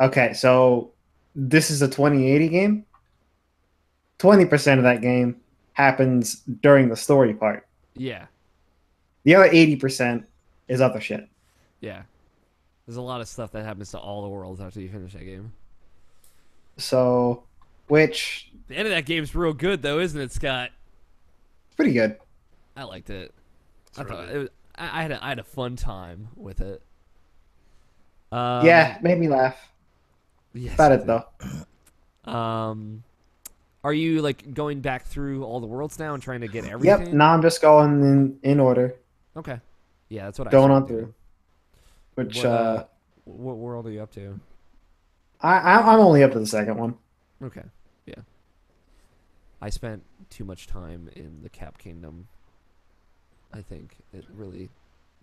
Okay, so this is a 2080 game. 20% of that game happens during the story part. yeah. The other 80% is other shit. Yeah. There's a lot of stuff that happens to all the worlds after you finish that game. So, which The end of that game's real good though, isn't it, Scott? pretty good. I liked it. It's I thought really- it was, I had a fun time with it. Yeah, made me laugh. Yes, About it it though. did. Are you like going back through all the worlds now and trying to get everything? Yep. Now I'm just going in order, Okay. Yeah, that's what I going started on doing. through. Which What world are you up to? I'm only up to the second one. Okay. Yeah. I spent too much time in the Cap Kingdom. I think it really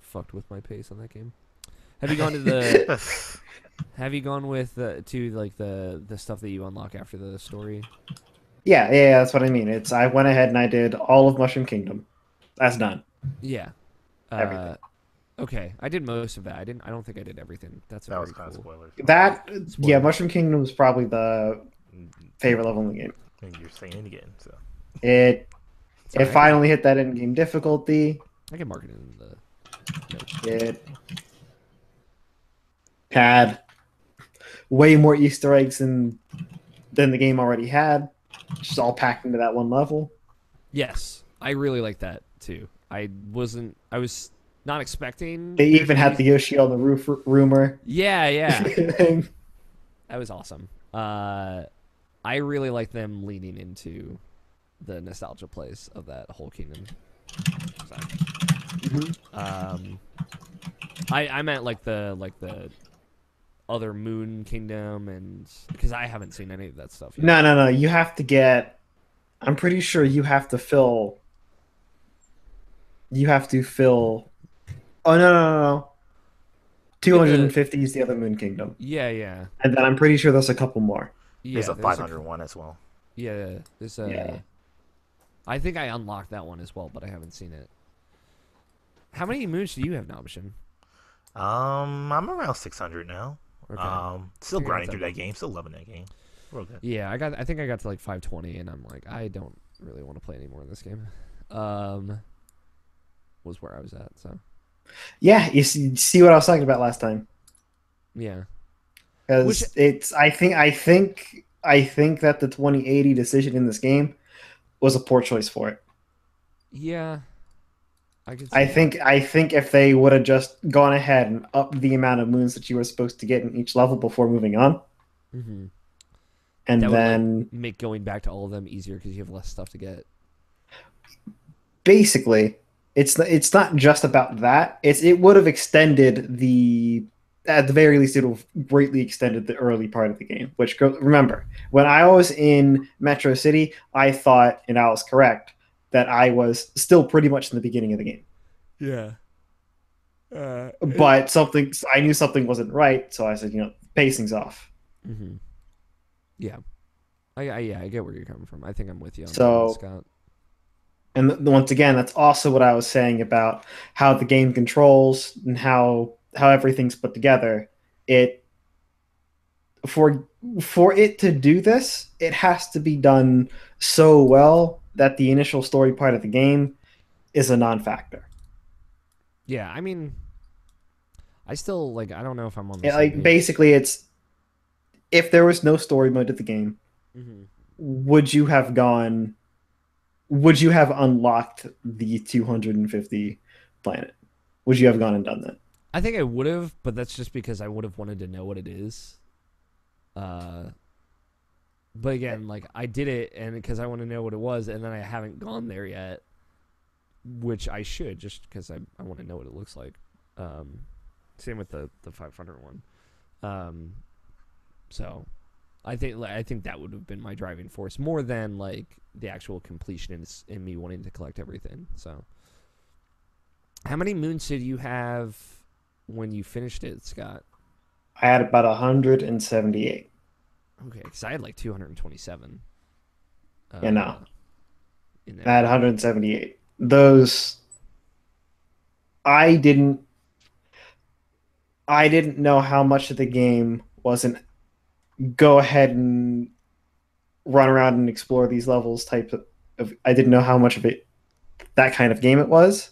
fucked with my pace on that game. Have you gone to the? Have you gone with to like the stuff that you unlock after the story? Yeah, that's what I mean. I went ahead and I did all of Mushroom Kingdom. That's done. Yeah. Everything. Okay, I did most of that. I don't think I did everything. That's That was very kind of cool. spoilers. That Spoiler. yeah, Mushroom Kingdom is probably the favorite level in the game. And you're saying it again, so It Sorry, it finally hit that in-game difficulty. I can mark it in the. It had way more Easter eggs than the game already had. Just all packed into that one level. Yes, I really like that too. I was not expecting. They even had the Yoshi on the roof rumor. Yeah. thing. That was awesome. I really like them leaning into the nostalgia plays of that whole kingdom. Sorry. I meant like the other Moon Kingdom, and because I haven't seen any of that stuff yet. No. You have to get. I'm pretty sure you have to fill. You have to fill. Oh no. 250 is the other Moon Kingdom, Yeah. and then I'm pretty sure there's a couple more. there's a 500 one as well. Yeah, there's a. Yeah. I think I unlocked that one as well, but I haven't seen it. How many moons do you have now, Bishan? I'm around 600 now. Okay. Still I got grinding that through that game, still loving that game. Real good. Yeah, I think I got to like 520, and I'm like, I don't really want to play anymore in this game. Was where I was at. So Yeah, you see what I was talking about last time. yeah, Because it's I think I think that the 2080 decision in this game was a poor choice for it. Yeah, I could. I think if they would have just gone ahead and upped the amount of moons that you were supposed to get in each level before moving on, Mm-hmm. and that then would, like, make going back to all of them easier because you have less stuff to get. basically, it's not just about that. It would have extended at the very least it would have greatly extended the early part of the game. Which remember, when I was in Metro City, I thought, and I was correct, that I was still pretty much in the beginning of the game. Yeah. But I knew something wasn't right, so I said, pacing's off. Mm-hmm. Yeah. I get where you're coming from. I think I'm with you on that So, one, Scott. and once again, that's also what I was saying about how the game controls and how everything's put together. It for it to do this, it has to be done so well that the initial story part of the game is a non-factor. Yeah, I mean, I still, like, I don't know if I'm on the same page. Basically, it's if there was no story mode to the game, Mm-hmm. would you have unlocked the 250 planet? Would you have gone and done that? I think I would have, but that's just because I would have wanted to know what it is. But again, like, I did it and because I want to know what it was, and then I haven't gone there yet, which I should, just because I want to know what it looks like. Same with the 500 one. So I think that would have been my driving force more than, like, the actual completion in me wanting to collect everything. So how many moons did you have when you finished it, Scott? I had about 178. Okay, because I had like 227. Yeah, no. In I there. had 178. Those I didn't know how much of the game wasn't go ahead and run around and explore these levels type of I didn't know how much of it that kind of game it was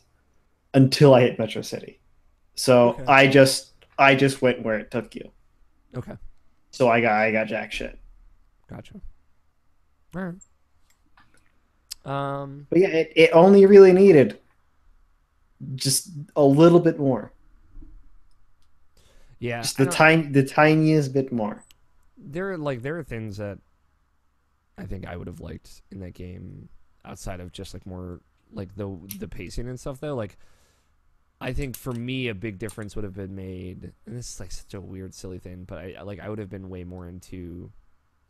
until I hit Metro City. So Okay. I just went where it took you. Okay. So I got jack shit. Gotcha. All right. But yeah, it only really needed just a little bit more. Yeah. Just the tiniest bit more. There are things that I think I would have liked in that game outside of just, like, more like the pacing and stuff, though. Like, I think for me a big difference would have been made, and this is, like, such a weird, silly thing, but I would have been way more into,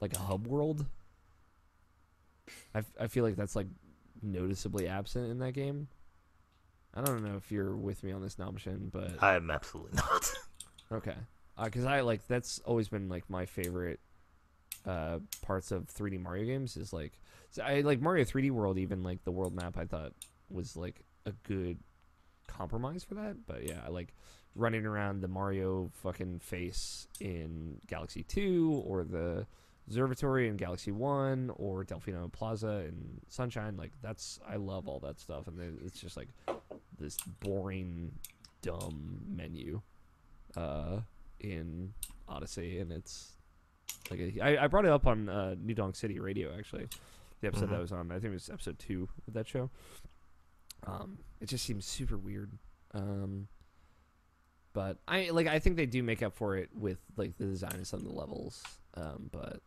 like, a hub world. I feel like that's, like, noticeably absent in that game. I don't know if you're with me on this, Nobshin, but I am absolutely not. okay, because that's always been, like, my favorite parts of 3D Mario games is, like, I like Mario 3D World. Even, like, the world map I thought was, like, a good compromise for that. But yeah, I like running around the Mario fucking face in Galaxy 2, or the observatory in Galaxy 1, or Delfino Plaza in Sunshine. Like, I love all that stuff, and it's just, like, this boring, dumb menu in Odyssey, and it's like I brought it up on New Donk City Radio, actually, the episode that I was on. I think it was episode 2 of that show. It just seems super weird. But I think they do make up for it with, like, the design of some of the levels. But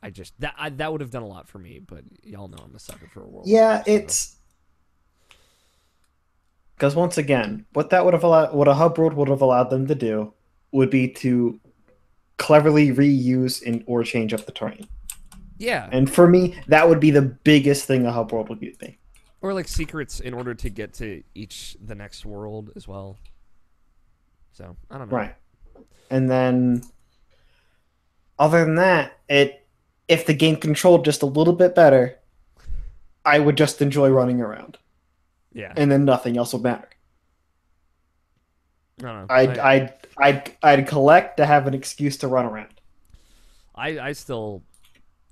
I just that would have done a lot for me. But y'all know I'm a sucker for a world. Yeah, so. it's because once again, what a hub world would have allowed them to do would be to cleverly reuse or change up the terrain. Yeah. And for me, that would be the biggest thing a hub world would be. Or, like, secrets in order to get to the next world as well. So, I don't know. Right. And then, other than that, if the game controlled just a little bit better, I would just enjoy running around. Yeah. And then nothing else would matter. No. I'd collect to have an excuse to run around. I still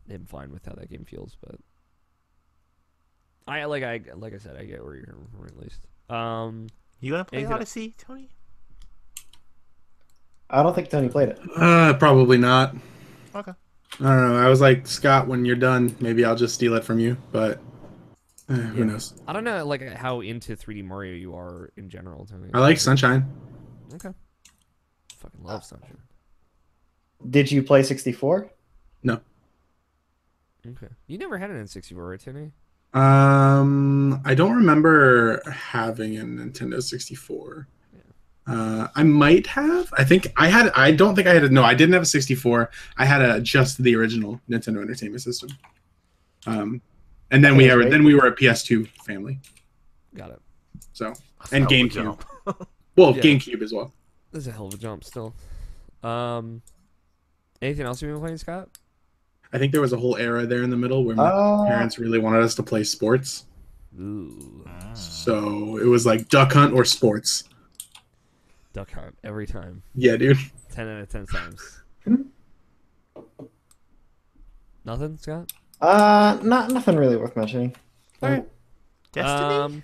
am fine with how that game feels, but like I said, I get where you're coming from, at least. You gonna play Odyssey, Tony? I don't think Tony played it. Probably not. Okay. I don't know. I was like, Scott, when you're done, maybe I'll just steal it from you. But who knows? I don't know, like how into 3D Mario you are in general. Tony. I like Sunshine. Okay. Fucking love Sunshine. Did you play 64? No. Okay. You never had an N64, right, Tony? I don't remember having a Nintendo 64. I might have. I think I had. I don't think I had. No, I didn't have a 64. I had just the original Nintendo Entertainment System. And then we were a PS2 family. Got it. So and Hell of a GameCube. jump. Well, Yeah. GameCube as well. That's a hell of a jump still. Anything else you've been playing, Scott? I think there was a whole era there in the middle where my parents really wanted us to play sports. Ooh. So it was like Duck Hunt or sports. Duck Hunt every time. Yeah, dude. 10 out of 10 times. Nothing, Scott? Nothing really worth mentioning. All right. Destiny?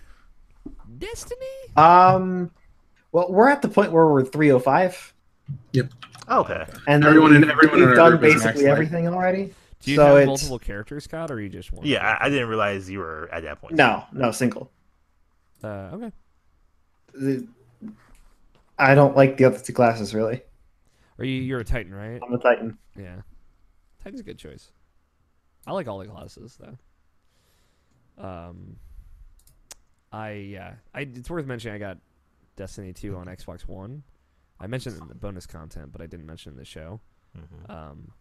Destiny? Well, we're at the point where we're 305. Yep. Okay. And Everyone in we've our done group is basically maxed out. everything already. Do you so have it's multiple characters, Scott, or are you just one? Yeah, I didn't realize you were at that point. no single. Okay. I don't like the other two classes really. You're a Titan, right? I'm a Titan. Yeah. Titan's a good choice. I like all the classes, though. It's worth mentioning I got Destiny 2 on Xbox One. I mentioned it in the bonus content, but I didn't mention it in the show. Mm-hmm.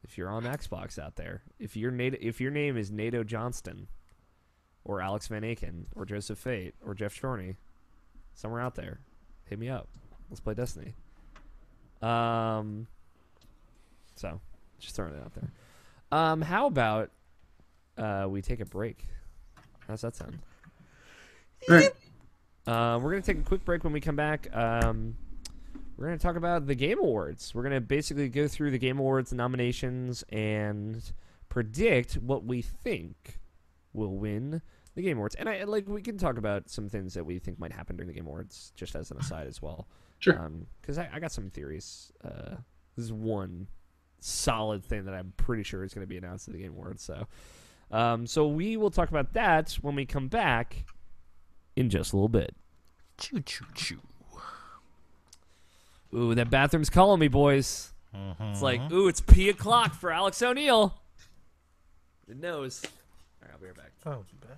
If you're on Xbox out there, if your name is Nato Johnston, or Alex Van Aken, or Joseph Fate, or Jeff Shorney, somewhere out there, hit me up. Let's play Destiny. So just throwing it out there. How about we take a break? How's that sound? All right. We're gonna take a quick break. When we come back, we're going to talk about the Game Awards. We're going to basically go through the Game Awards nominations and predict what we think will win the Game Awards. And we can talk about some things that we think might happen during the Game Awards, just as an aside as well. Sure. Because I got some theories. This is one solid thing that I'm pretty sure is going to be announced at the Game Awards. So we will talk about that when we come back in just a little bit. Choo choo choo. Ooh, that bathroom's calling me, boys. Mm-hmm. It's like, ooh, it's P o'clock for Alex O'Neill. It knows. All right, I'll be right back. Oh, too bad.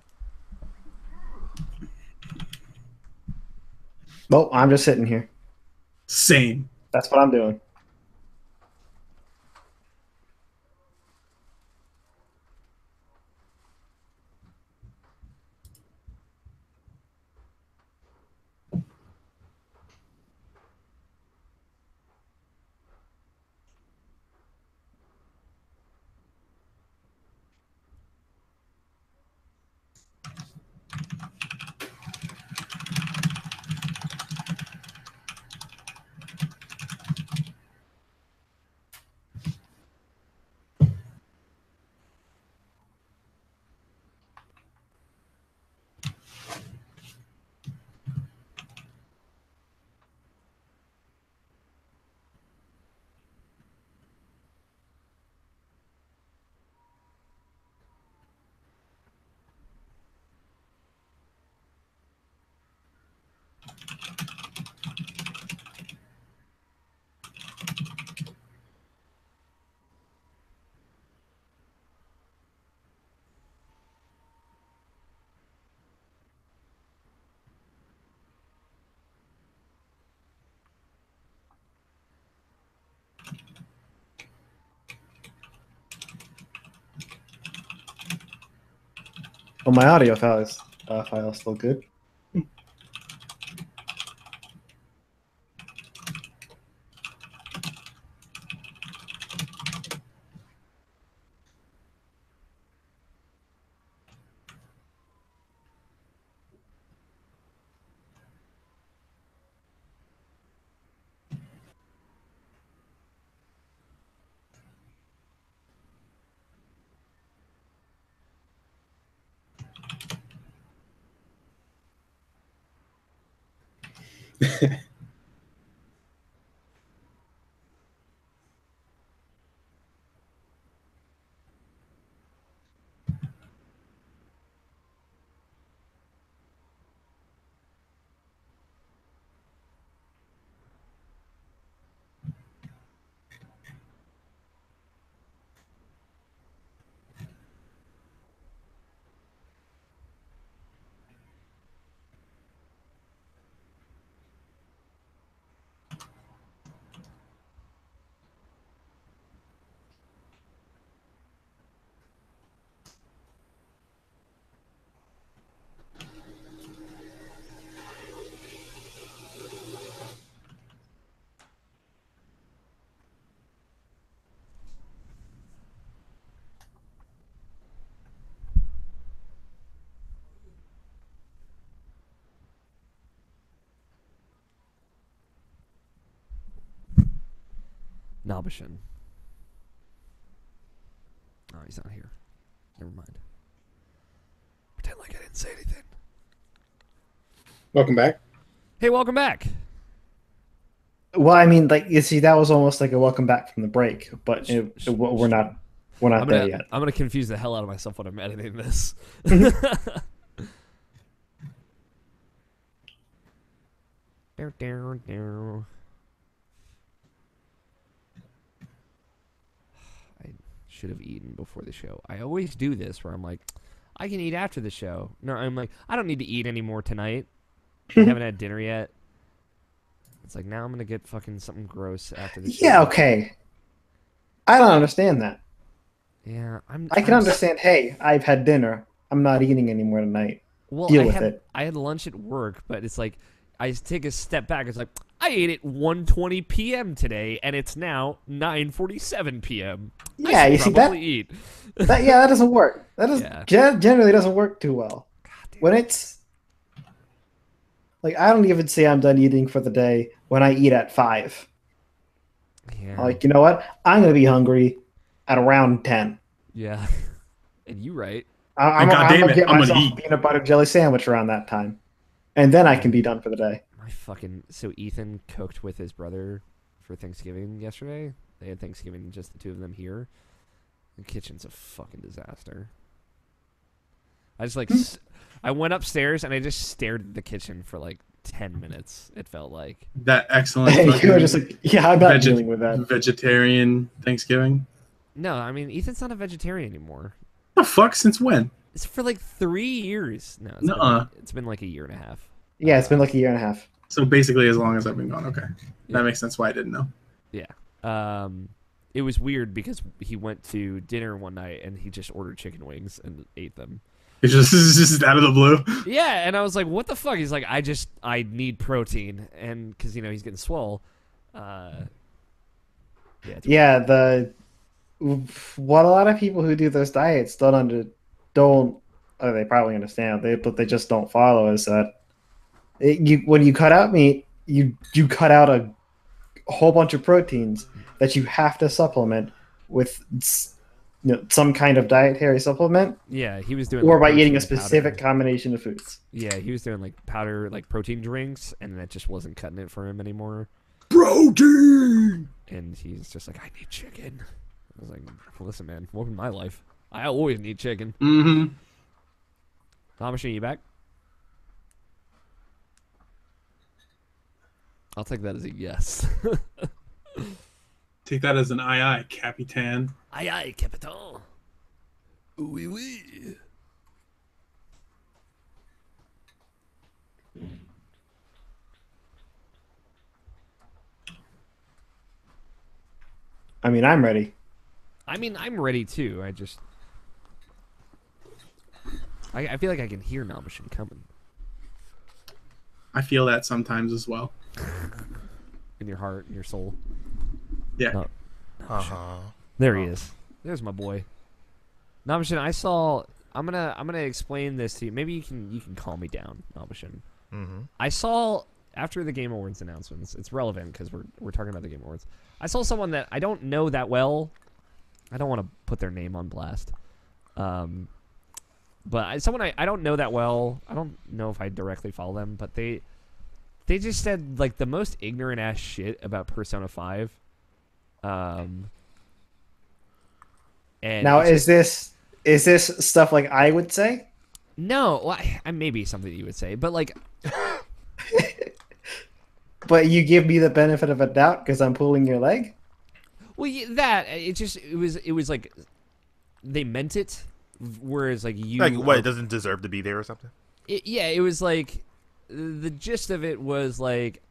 Well, I'm just sitting here. Same. That's what I'm doing. Well, my audio file is still good. Nabashin. Oh, he's not here. Never mind. Pretend like I didn't say anything. Welcome back. Hey, welcome back. Well, I mean, like you see, that was almost like a welcome back from the break, but we're not there yet. I'm gonna confuse the hell out of myself when I'm editing this. I should have eaten before the show. I always do this where I'm like, I can eat after the show. No, I'm like, I don't need to eat anymore tonight. I haven't had dinner yet. It's like, now I'm gonna get fucking something gross after the show. Yeah, okay. I don't understand that. Yeah, I can understand, hey, I've had dinner. I'm not eating anymore tonight. Well, Deal with it. I had lunch at work, but it's like, I take a step back. It's like, I ate at 1:20 p.m. today, and it's now 9:47 p.m. Yeah, you see that? Eat. That doesn't work. Generally doesn't work too well. When it's like, I don't even say I'm done eating for the day when I eat at 5. Yeah. I'm like, you know what? I'm gonna be hungry at around 10. Yeah. And you right. I'm gonna get myself a peanut butter jelly sandwich around that time, and then I can be done for the day. So Ethan cooked with his brother for Thanksgiving yesterday. They had Thanksgiving, just the two of them here. The kitchen's a fucking disaster. I just like, I went upstairs and I just stared at the kitchen for like 10 minutes. It felt like that excellent. You were just like, yeah, I'm not dealing with that. Vegetarian Thanksgiving. No, I mean Ethan's not a vegetarian anymore. The fuck? Since when? It's for like 3 years. No, it's been like a year and a half. Yeah, it's been like a year and a half. So basically, as long as I've been gone. Okay, that makes sense. Why I didn't know. Yeah. It was weird because he went to dinner one night and he just ordered chicken wings and ate them. It's just out of the blue. Yeah, and I was like, "What the fuck?" He's like, "I need protein," and because he's getting swole. What a lot of people who do those diets they probably understand, but they just don't follow is that when you cut out meat, you cut out a whole bunch of proteins that you have to supplement with some kind of dietary supplement. Yeah, he was doing or by eating a specific combination of foods. Yeah, he was doing like powder, like protein drinks, and that just wasn't cutting it for him anymore. Protein. And he's just like, I need chicken. I was like, listen, man, welcome to my life. I always need chicken. Mm-hmm. Namashi, you back? I'll take that as a yes. Take that as an aye, Capitan. Aye, Capitan. Oui, oui. I mean, I'm ready. I'm ready too. I feel like I can hear Nabashin coming. I feel that sometimes as well. In your heart, in your soul. Yeah. No. There he is. There's my boy. Nabashin, I'm gonna explain this to you. Maybe you can calm me down, Nabashin. Mm-hmm. I saw after the Game Awards announcements. It's relevant because we're talking about the Game Awards. I saw someone that I don't know that well. I don't want to put their name on blast. But someone I don't know that well. I don't know if I directly follow them, but they just said like the most ignorant ass shit about Persona 5. And now is this stuff like I would say? No, well, I maybe something you would say, but like but you give me the benefit of a doubt because I'm pulling your leg? Well, it was like they meant it, whereas like you it doesn't deserve to be there or something. It was like the gist of it was like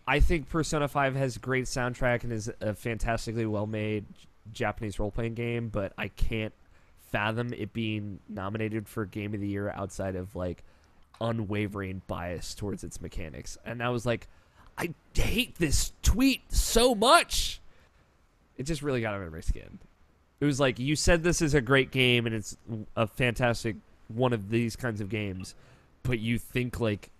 I think Persona 5 has a great soundtrack and is a fantastically well made Japanese role playing game, but I can't fathom it being nominated for Game of the Year outside of like unwavering bias towards its mechanics. And I was like, I hate this tweet so much. It just really got under my skin. It was like, you said this is a great game and it's a fantastic one of these kinds of games, but you think like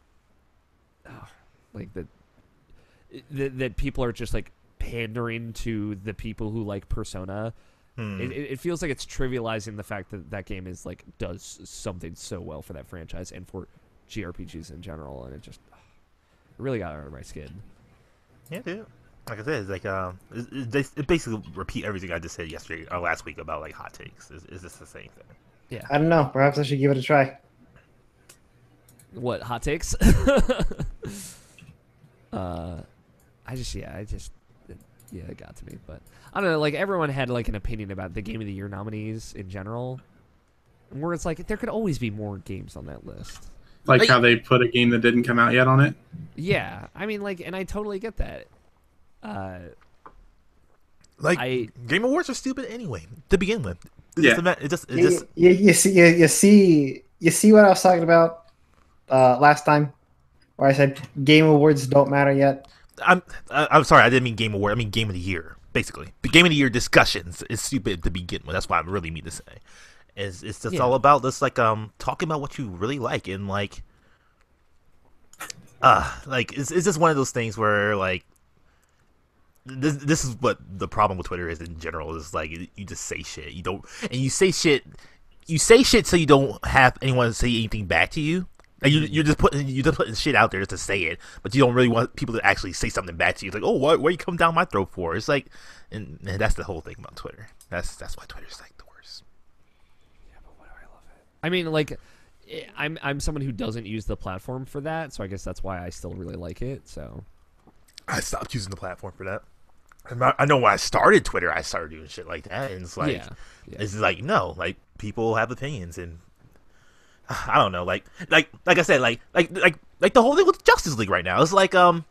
that people are just like pandering to the people who like Persona. It feels like it's trivializing the fact that that game is like does something so well for that franchise and for JRPGs in general, and it really got under my skin. Yeah, dude. Like I said, it's like it basically repeat everything I just said yesterday or last week about like hot takes. Is this the same thing? Yeah. I don't know. Perhaps I should give it a try. What hot takes? It got to me, but I don't know. Like everyone had like an opinion about the Game of the Year nominees in general, where it's like there could always be more games on that list. Like how they put a game that didn't come out yet on it. Yeah, I mean, like, and I totally get that. Game Awards are stupid anyway to begin with. Yeah. You see what I was talking about last time, where I said Game Awards don't matter yet. I'm sorry, I didn't mean Game Award. I mean Game of the Year, basically. The Game of the Year discussions is stupid to begin with. That's what I really mean to say. It's just all about this, like, talking about what you really like, and like it's just one of those things where like this is what the problem with Twitter is in general, is like you just say shit. You say shit so you don't have anyone say anything back to you. Like you're just putting shit out there just to say it, but you don't really want people to actually say something back to you. It's like, oh, what you come down my throat for? It's like, and that's the whole thing about Twitter. That's why Twitter's like the worst. Yeah, but why do I love it? I mean, like, I'm someone who doesn't use the platform for that, so I guess that's why I still really like it. So I stopped using the platform for that. I know when I started Twitter, I started doing shit like that, and it's like, it's like, no, like people have opinions, and I don't know, like I said, like the whole thing with Justice League right now. It's like, well,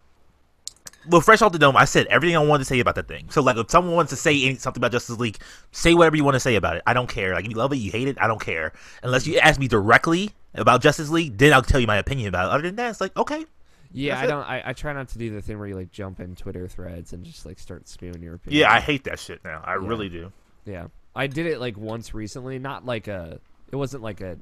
fresh off the dome, I said everything I wanted to say about that thing. So like, if someone wants to say something about Justice League, say whatever you want to say about it. I don't care. Like, if you love it, you hate it, I don't care. Unless you ask me directly about Justice League, then I'll tell you my opinion about it. Other than that, it's like, okay. Yeah, I try not to do the thing where you like jump in Twitter threads and just like start spewing your opinion. Yeah, I hate that shit now. I really do. Yeah, I did it like once recently. Not like it wasn't like a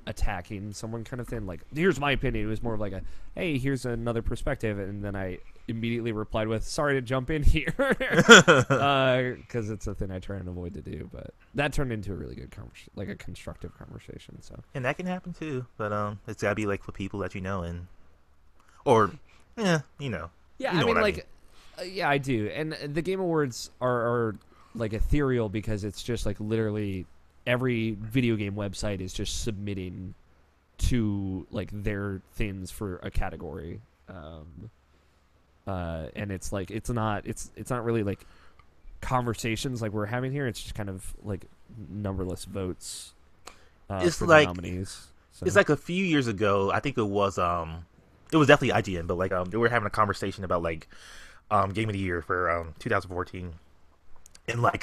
attacking someone kind of thing. Like, here's my opinion. It was more of like a, hey, here's another perspective, and then I immediately replied with, sorry to jump in here, because it's a thing I try and avoid to do. But that turned into a really good like a constructive conversation. So, and that can happen too, but it's gotta be like with people that you know, and or you know. Yeah, you know I mean, like, yeah, I do. And the Game Awards are like ethereal because it's just like literally every video game website is just submitting to like their things for a category, and it's like it's not really like conversations like we're having here. It's just kind of like numberless votes. It's for like the nominees. So. It's like a few years ago. I think it was definitely IGN, but like they were having a conversation about like Game of the Year for 2014, and like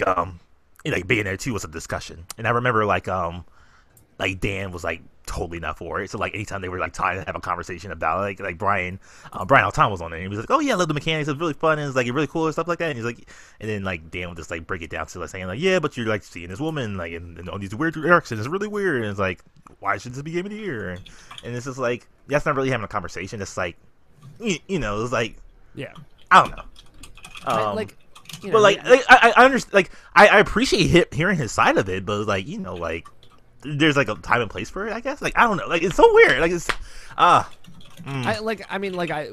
Bayonetta 2 was a discussion, and I remember like Dan was like totally not for it. So like anytime they were like trying to have a conversation about it, like Brian Altan was on it, and he was like, oh yeah, I love the mechanics, it's really fun, and it's like really cool and stuff like that. And he's like, and then like Dan would just like break it down to like saying like, yeah, but you're like seeing this woman like and all these weird directions, it's really weird, and it's like, why should this be Game of the Year? And it's just like, that's not really having a conversation. It's like, you know, it's like, yeah, I don't know, you know, but like I understand, like I appreciate hearing his side of it, but like, you know, like there's like a time and place for it, I guess. Like, I don't know, like it's so weird, like it's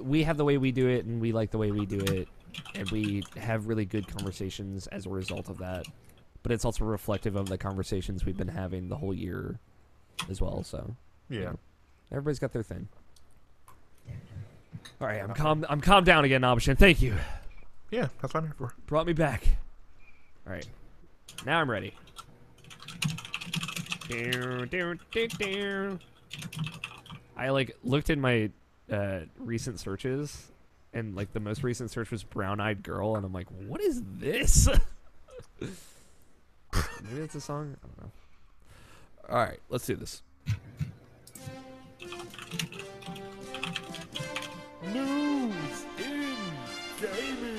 we have the way we do it, and we like the way we do it, and we have really good conversations as a result of that. But it's also reflective of the conversations we've been having the whole year as well. So yeah, you know, everybody's got their thing. All right, I'm calmed down again, Nobishin. Thank you. Yeah, that's what I'm here for. Brought me back. All right, now I'm ready. I like looked in my recent searches, and like the most recent search was brown-eyed girl, and I'm like, what is this? Maybe it's a song? I don't know. All right, let's do this. News in gaming.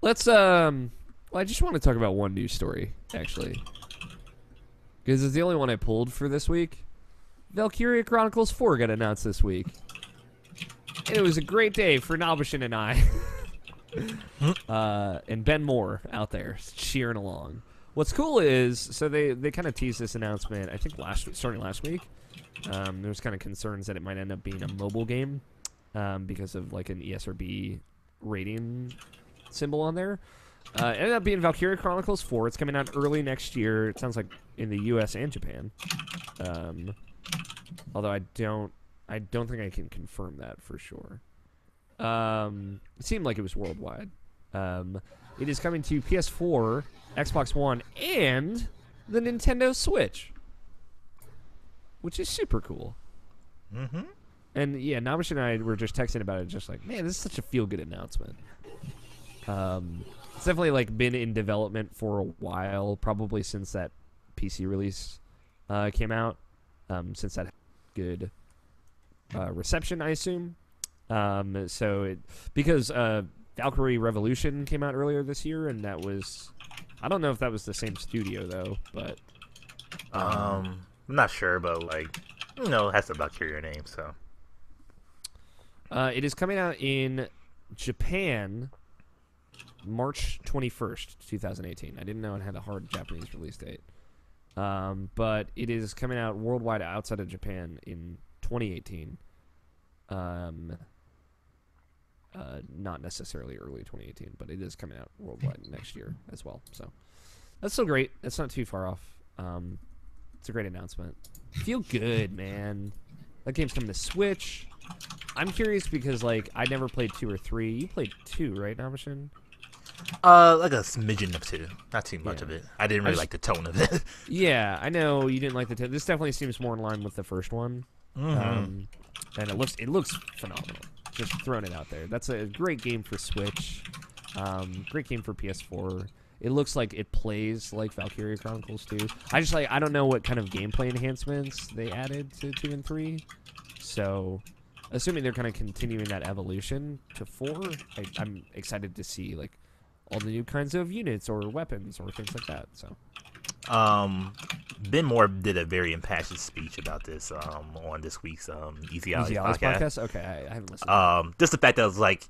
Let's well, I just want to talk about one news story, actually, because it's the only one I pulled for this week. Valkyria Chronicles 4 got announced this week. And it was a great day for Nobishin and I. And Ben Moore out there cheering along. What's cool is, so they kind of teased this announcement, I think starting last week. There was kind of concerns that it might end up being a mobile game because of like an ESRB rating symbol on there. It ended up being Valkyria Chronicles 4. It's coming out early next year. It sounds like in the US and Japan. Although I don't think I can confirm that for sure. It seemed like it was worldwide. It is coming to PS4, Xbox One, and the Nintendo Switch, which is super cool. Mm-hmm. And yeah, Namish and I were just texting about it, just like, man, this is such a feel-good announcement. It's definitely like been in development for a while, probably since that PC release came out. Since that had good reception, I assume. Because Valkyrie Revolution came out earlier this year, and that was, I don't know if that was the same studio though, but I'm not sure, but like, it has the Valkyria name, so. It is coming out in Japan March 21st, 2018. I didn't know it had a hard Japanese release date. But it is coming out worldwide outside of Japan in 2018. Not necessarily early 2018, but it is coming out worldwide next year as well. So that's still great. That's not too far off. It's a great announcement. Feel good, man. That game's coming to Switch. I'm curious because, like, I never played 2 or 3. You played 2, right, Namishin? Like a smidgen of 2. Not too much of it. I didn't really like the tone of it. Yeah, I know you didn't like the tone. This definitely seems more in line with the first one. Mm-hmm. And it looks phenomenal. Just throwing it out there. That's a great game for Switch. Great game for PS4. It looks like it plays like Valkyria Chronicles 2. I don't know what kind of gameplay enhancements they added to 2 and 3. So, assuming they're kind of continuing that evolution to 4, I'm excited to see like all the new kinds of units or weapons or things like that. So, Ben Moore did a very impassioned speech about this on this week's Easy Allies podcast. Okay, I haven't listened. Just the fact that it was like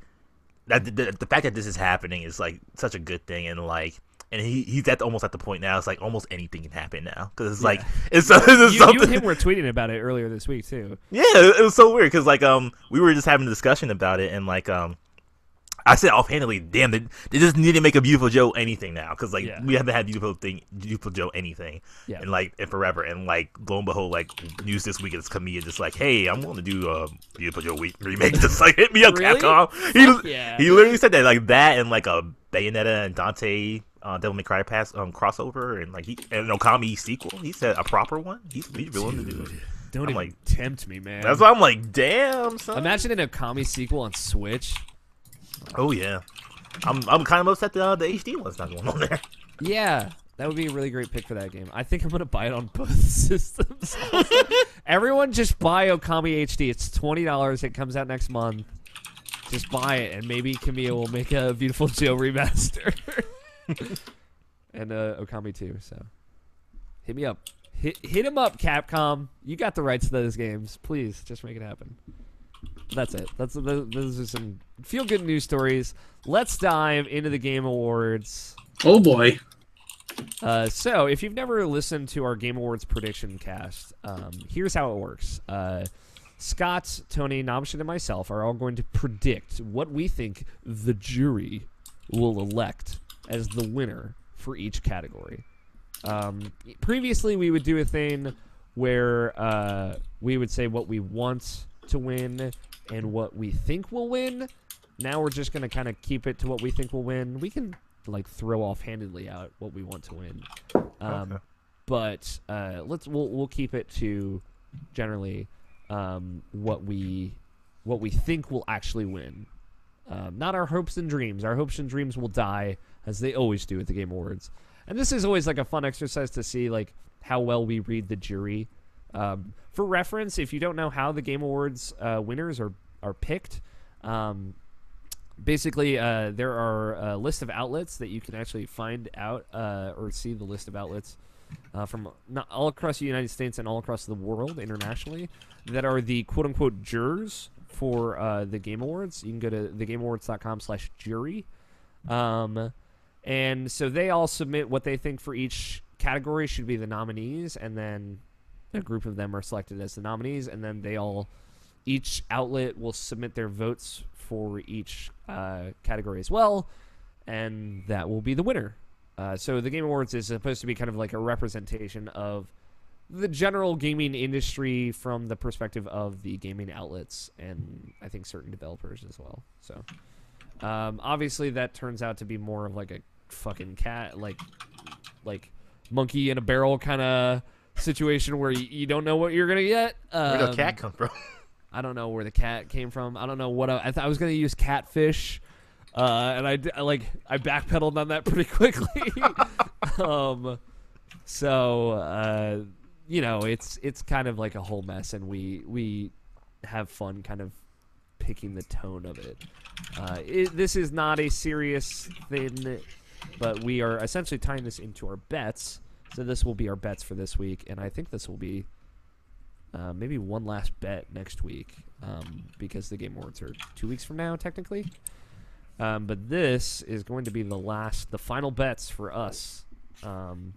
that the fact that this is happening is like such a good thing, and like. And he's almost at the point now. It's like almost anything can happen now because it's like it's something. You and him were tweeting about it earlier this week too. Yeah, it was so weird because like we were just having a discussion about it, and like I said offhandedly, damn, they just need to make a Beautiful Joe anything now because like we haven't had Beautiful Joe anything in forever, and like lo and behold, like news this week is Kamiya just like, hey, I'm going to do a Beautiful Joe remake. Just like hit me up, really? Capcom. He literally said that like that and like a Bayonetta and Dante. Devil May Cry crossover and like an Okami sequel. He said a proper one. He's willing to do it. Don't even like, tempt me, man. That's why I'm like, damn, son. Imagine an Okami sequel on Switch. Oh yeah, I'm kind of upset the HD one's not going on there. Yeah, that would be a really great pick for that game. I think I'm gonna buy it on both systems. Everyone, just buy Okami HD. It's $20. It comes out next month. Just buy it, and maybe Kamiya will make a Beautiful Joe remaster. And Okami 2, so hit me up. Hit him up, Capcom. You got the rights to those games. Please, just make it happen. That's it. Those are some feel-good news stories. Let's dive into the Game Awards. Oh, boy. So, if you've never listened to our Game Awards prediction cast, here's how it works. Scott, Tony, Nobshin, and myself are all going to predict what we think the jury will elect as the winner for each category. Previously, we would do a thing where we would say what we want to win and what we think will win. Now we're just going to kind of keep it to what we think will win. We can like throw offhandedly out what we want to win, Okay. but we'll keep it to generally what we think will actually win. Not our hopes and dreams. Our hopes and dreams will die, as they always do at the Game Awards. And this is always like a fun exercise to see like how well we read the jury. For reference, if you don't know how the Game Awards winners are picked, basically there are a list of outlets that you can actually find out or see the list of outlets from not all across the United States and all across the world internationally that are the quote-unquote jurors for the Game Awards. You can go to thegameawards.com/jury. And so they all submit what they think for each category should be the nominees, and then a group of them are selected as the nominees, and then each outlet will submit their votes for each category as well, and that will be the winner. So the Game Awards is supposed to be kind of like a representation of the general gaming industry from the perspective of the gaming outlets, and I think certain developers as well. So obviously that turns out to be more of like a fucking cat, like monkey in a barrel kind of situation where you don't know what you're gonna get. Where'd the cat come from? I don't know where the cat came from. I don't know what I thought I was gonna use catfish, and I backpedaled on that pretty quickly. So it's kind of like a whole mess, and we have fun kind of picking the tone of it. This is not a serious thing, but we are essentially tying this into our bets. So this will be our bets for this week, and I think this will be maybe one last bet next week, because the Game Awards are 2 weeks from now, technically. But this is going to be the final bets for us. And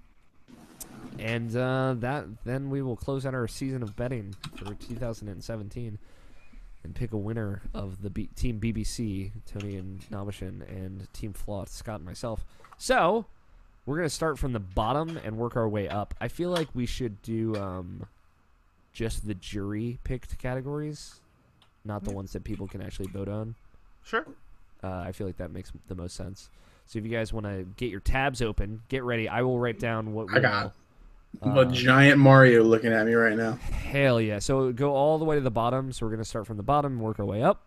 then we will close out our season of betting for 2017 and pick a winner of the Team BBC, Tony and Nabishin, and Team Floth, Scott and myself. So we're going to start from the bottom and work our way up. I feel like we should do just the jury-picked categories, not the ones that people can actually vote on. Sure. I feel like that makes the most sense. So if you guys want to get your tabs open, get ready. I will write down what we I got a giant Mario looking at me right now. Hell yeah. So go all the way to the bottom. So we're going to start from the bottom and work our way up,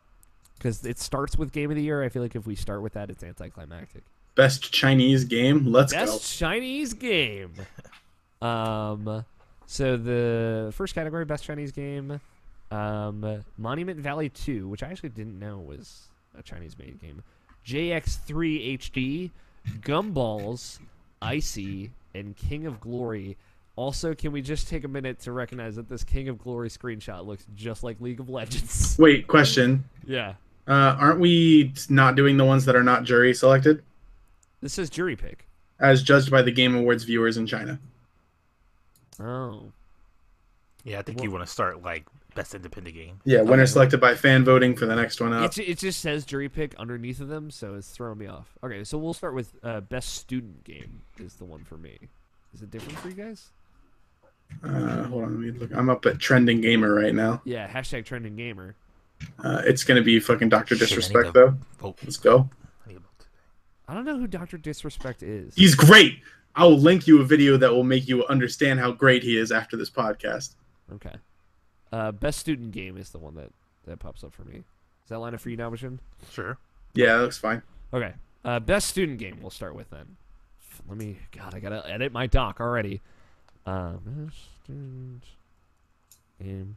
because it starts with Game of the Year. I feel like if we start with that, it's anticlimactic. Best Chinese game? Let's go. Best Chinese game. So the first category, Best Chinese Game, Monument Valley 2, which I actually didn't know was a Chinese-made game. JX3 HD, Gumballs, Icy, and King of Glory. Also, can we just take a minute to recognize that this King of Glory screenshot looks just like League of Legends? Wait, question. Yeah. Aren't we not doing the ones that are not jury selected? This says jury pick. As judged by the Game Awards viewers in China. Oh. Yeah, I think you want to start like best independent game. Yeah, winner selected by fan voting for the next one up. It just says jury pick underneath of them, so it's throwing me off. Okay, so we'll start with best student game is the one for me. Is it different for you guys? Hold on, let me look. I'm up at Trending Gamer right now. Yeah, hashtag Trending Gamer. It's gonna be fucking Dr. Disrespect though. Let's go. I don't know who Dr. Disrespect is. He's great. I will link you a video that will make you understand how great he is after this podcast. Okay. Best student game is the one that pops up for me. Does that line up for you now, Mishin? Sure. Yeah, that looks fine. Okay. Best student game we'll start with then. I gotta edit my doc already. Best student game.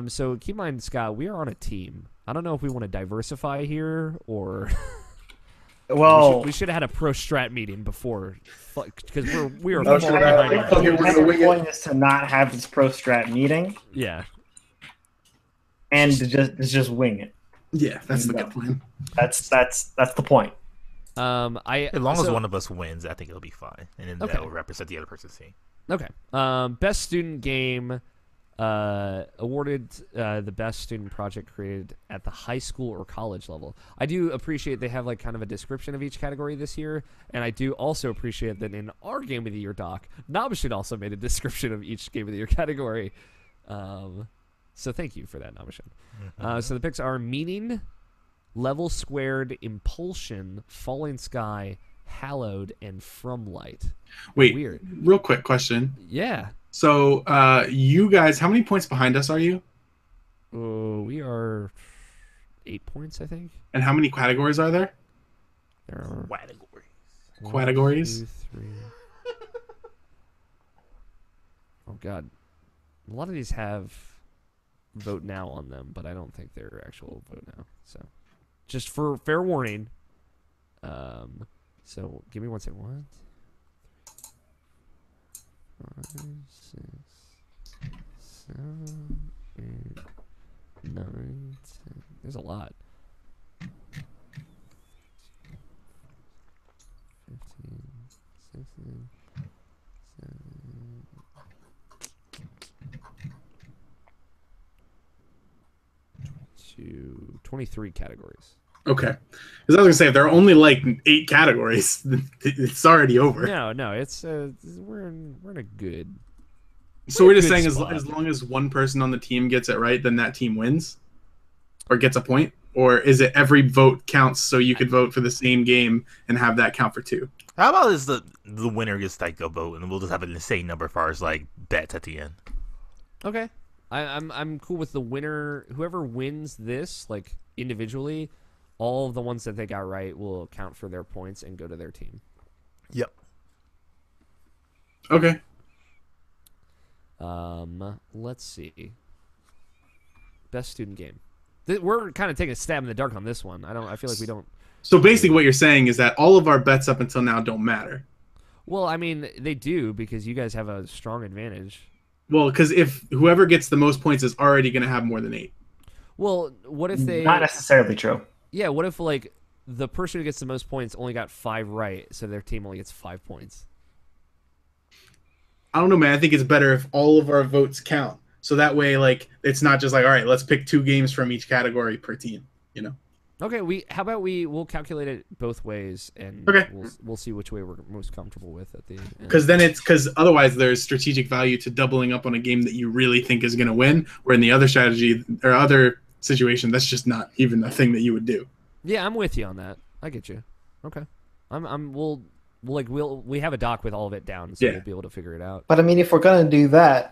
So keep in mind, Scott, we are on a team. I don't know if we want to diversify here or... Well, we should have had a pro strat meeting before, because we are No, far should behind. I- okay, we're gonna wing the it. point is to not have this pro strat meeting Yeah, and to just wing it. Yeah, that's the good plan. That's the point. as long as one of us wins, I think it'll be fine, and then Okay. that will represent the other person's team. Okay. Best student game awarded the best student project created at the high school or college level. I do appreciate they have like kind of a description of each category this year, and I do also appreciate that in our Game of the Year doc, Nabishin also made a description of each Game of the Year category. So thank you for that, Nabishin. So the picks are Meaning, Level Squared, Impulsion, Falling Sky, Hallowed, and From Light. Wait, Weird. real quick question. Yeah. So, you guys, how many points behind us are you? We are 8 points, I think. And how many categories are there? There are Categories. Categories? 1, 2, 3. Oh God, a lot of these have vote now on them, but I don't think they're actual vote now. So, just for fair warning. So give me 1 second. 1, 2, 3, 4, 5, 6, 7, 8, 9, 10, There's a lot. 15, 16, 23 categories. Okay. Because I was gonna say if there are only like 8 categories, it's already over. No, it's we're in a good. So we're just good saying spot. as long as one person on the team gets it right, then that team wins, or gets a point, or is it every vote counts? So you could vote for the same game and have that count for 2. How about is the winner gets like a vote, and we'll just have an insane number as far as like bets at the end. Okay, I'm cool with the winner. Whoever wins this, like individually, all of the ones that they got right will count for their points and go to their team. Yep. Okay. Let's see. Best student game. We're kind of taking a stab in the dark on this one. I feel like we don't. So basically, what you're saying is that all of our bets up until now don't matter. Well, I mean, they do because you guys have a strong advantage. Well, because if whoever gets the most points is already going to have more than 8. Well, what if they? Not necessarily true. Yeah, what if like the person who gets the most points only got 5 right, so their team only gets 5 points? I don't know, man. I think it's better if all of our votes count. So that way, like, it's not just like, all right, let's pick 2 games from each category per team, you know? Okay, how about we'll calculate it both ways, and Okay. we'll see which way we're most comfortable with at the end. Because otherwise there's strategic value to doubling up on a game that you really think is going to win, where in the other strategy or other situation, that's just not even a thing that you would do. Yeah, I'm with you on that. I get you. Okay. We have a doc with all of it down, so Yeah. we'll be able to figure it out. But I mean, if we're gonna do that,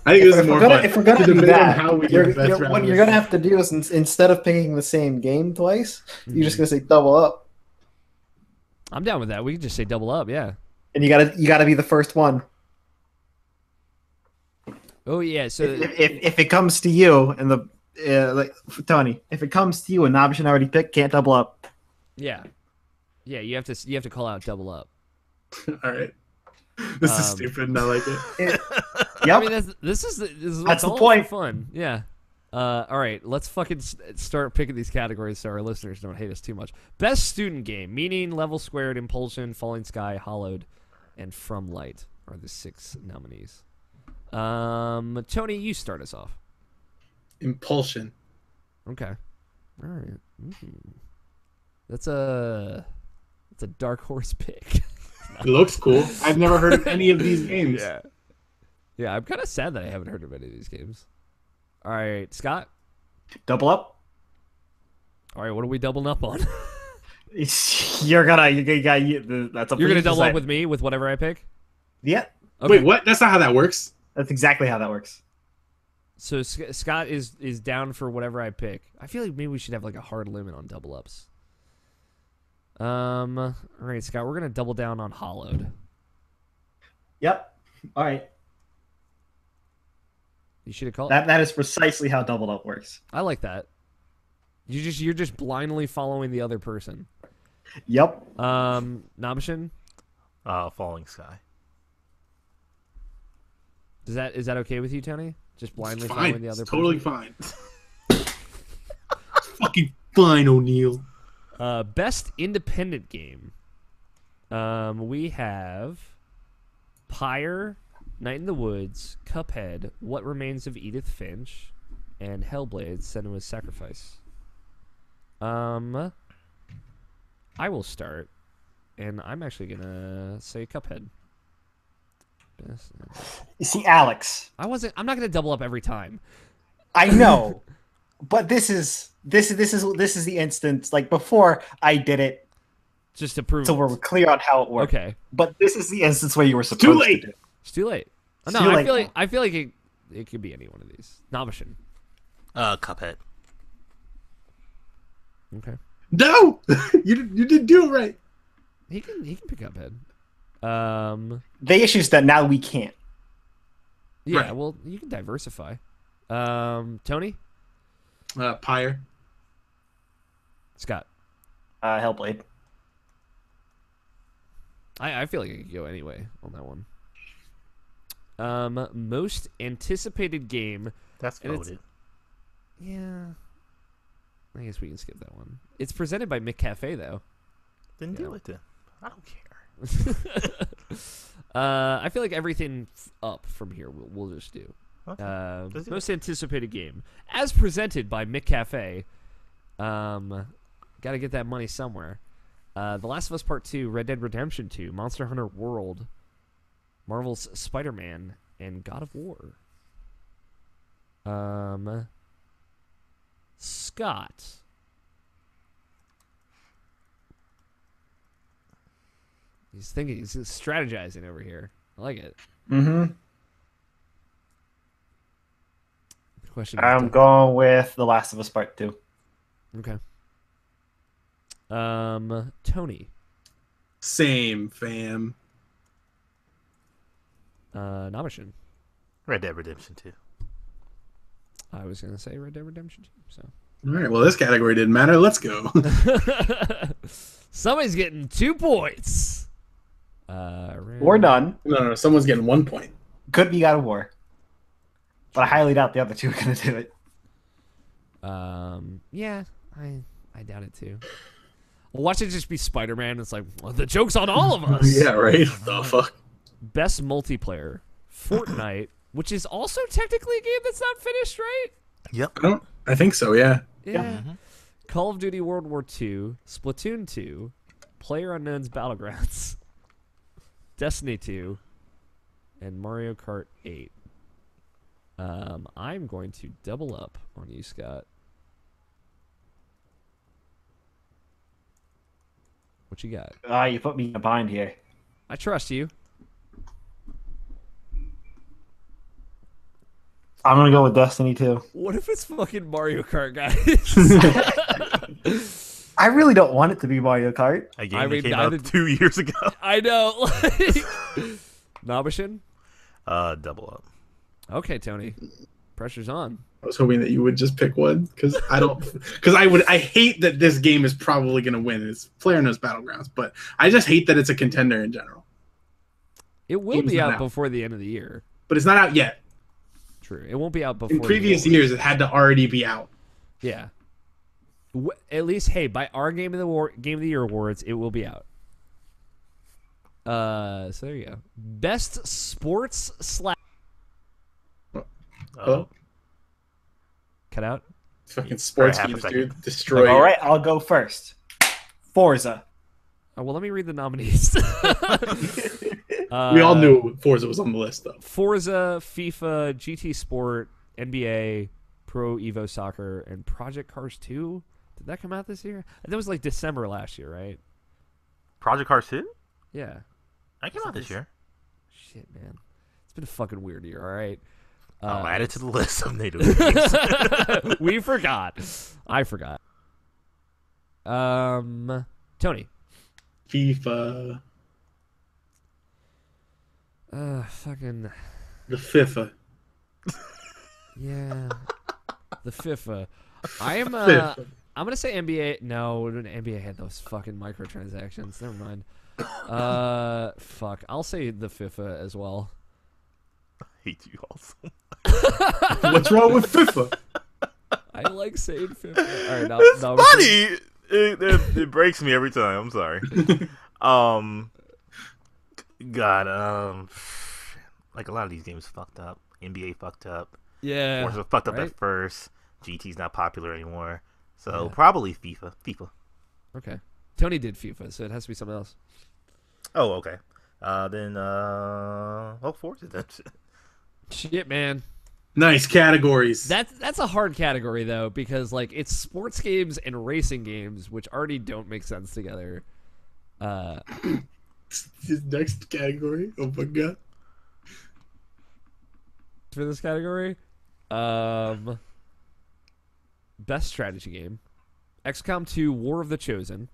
I think this is more fun. if we're gonna To do debate on that, how we you're, get best you're, what you're gonna have to do is instead of picking the same game twice, you're just gonna say double up, I'm down with that. We can just say double up, yeah. and you gotta be the first one. Oh yeah, so If it comes to you and the like Tony, if it comes to you and Nabishan already picked, can't double up. yeah, you have to call out double up. All right. This is stupid, and I like it. Yep. I mean, this is That's the all point. for fun. Yeah. All right, let's fucking start picking these categories so our listeners don't hate us too much. Best student game: Meaning, Level Squared, Impulsion, Falling Sky, Hollowed, and From Light are the 6 nominees. Tony, you start us off. Impulsion. Okay. All right. That's a dark horse pick. It looks cool. I've never heard of any of these games. Yeah, I'm kind of sad that I haven't heard of any of these games. All right, Scott. Double up. All right, what are we doubling up on? You're gonna that's up. You're for gonna you to double decide. up with me with whatever I pick. Yeah, Okay. Wait, what? That's not how that works. that's exactly how that works. So Scott is down for whatever I pick. I feel like maybe we should have like a hard limit on double ups. All right, Scott, we're gonna double down on Hollowed. Yep. All right. You should have called. That is precisely how double up works. I like that. You're just blindly following the other person. Yep. Nabishin, Falling Sky. is that okay with you, Tony? Just blindly It's following fine. the other It's person. totally fine. It's fucking fine, O'Neill. Best independent game. We have Pyre, Night in the Woods, Cuphead, What Remains of Edith Finch, and Hellblade: Senua's Sacrifice. I will start, and I'm actually gonna say Cuphead. You see, Alex, I'm not gonna double up every time. I know, but this is the instance. Like before, I did it, Just to prove. so we're clear on how it works. Okay. But this is the instance where you were supposed Too late. to do it. It's too late. It's No, too I late. feel like it could be any one of these. Nabishin. Cuphead. Okay. No, you didn't do it right. He can pick Cuphead. The issue is that now we can't. Yeah. Right. Well, you can diversify. Tony, Pyre. Scott. Hellblade. I feel like I could go anyway on that one. Most anticipated game. That's And it's- voted. Yeah. I guess we can skip that one. It's presented by McCafe, though. Then Yeah. deal with it. I don't care. I feel like everything up from here we'll just do. Okay. Let's do Most anticipated game, as presented by McCafe. Got to get that money somewhere. The Last of Us Part 2, Red Dead Redemption 2, Monster Hunter World, Marvel's Spider-Man, and God of War. Scott. He's thinking, he's strategizing over here. I like it. Mm-hmm. The question is I'm done. going with The Last of Us Part 2. Okay. Tony. Same, fam. Nabishin. Red Dead Redemption 2. I was going to say Red Dead Redemption 2, so. All right, well, this category didn't matter. Let's go. Somebody's getting 2 points. Or none. No, someone's getting 1 point. Could be God of War. But I highly doubt the other two are going to do it. Yeah, I doubt it too. Well, watch it just be Spider-Man. It's like, well, the joke's on all of us. Yeah, right? The fuck? Best multiplayer, Fortnite, which is also technically a game that's not finished, right? Yep. I think so, yeah. Yeah. Mm-hmm. Call of Duty World War II, Splatoon 2, PlayerUnknown's Battlegrounds, Destiny 2, and Mario Kart 8. I'm going to double up on you, Scott. What you got? You put me in a bind here. I trust you. I'm going to go with Destiny 2. What if it's fucking Mario Kart, guys? I really don't want it to be Mario Kart. A game I that mean, came neither out 2 years ago. I know. Nabishin? Double up. Okay, Tony. Pressure's on. I was hoping that you would just pick one because I hate that this game is probably going to win. It's PlayerUnknown's Battlegrounds, but I just hate that it's a contender in general. It will Game's be not out out. before the end of the year. But it's not out yet. True. It won't be out before In previous the awards. years, it had to already be out. Yeah. At least, hey, by our Game of the Year awards, it will be out. So there you go. Best sports slash. Oh, Cut out. fucking sports half a games, second. dude. Destroy All you. right, I'll go first. Forza. Oh, well, let me read the nominees. We all knew Forza was on the list, though. Forza, FIFA, GT Sport, NBA, Pro Evo Soccer, and Project Cars 2. Did that come out this year? That was like December last year, right? Project Cars 2? Yeah. That came out this year. Shit, man. It's been a fucking weird year, all right? I'll add it to the list of native games. We forgot. I forgot. Tony. FIFA, Fucking... the FIFA. Yeah. The FIFA. I am, FIFA. I'm gonna say NBA. No, NBA had those fucking microtransactions. Never mind. Fuck. I'll say the FIFA as well. I hate you also. What's wrong with FIFA? I like saying FIFA. All right, now, Funny! It breaks me every time. I'm sorry. God, like a lot of these games fucked up. NBA fucked up. Yeah. Forza fucked up right? at first. GT's not popular anymore. So Yeah. probably FIFA. Okay. Tony did FIFA, so it has to be something else. Oh, okay. Then Forza then. Shit, man. Nice categories. That's a hard category though, because like it's sports games and racing games, which already don't make sense together. His next category. Oh my god. For this category, best strategy game, XCOM 2: War of the Chosen,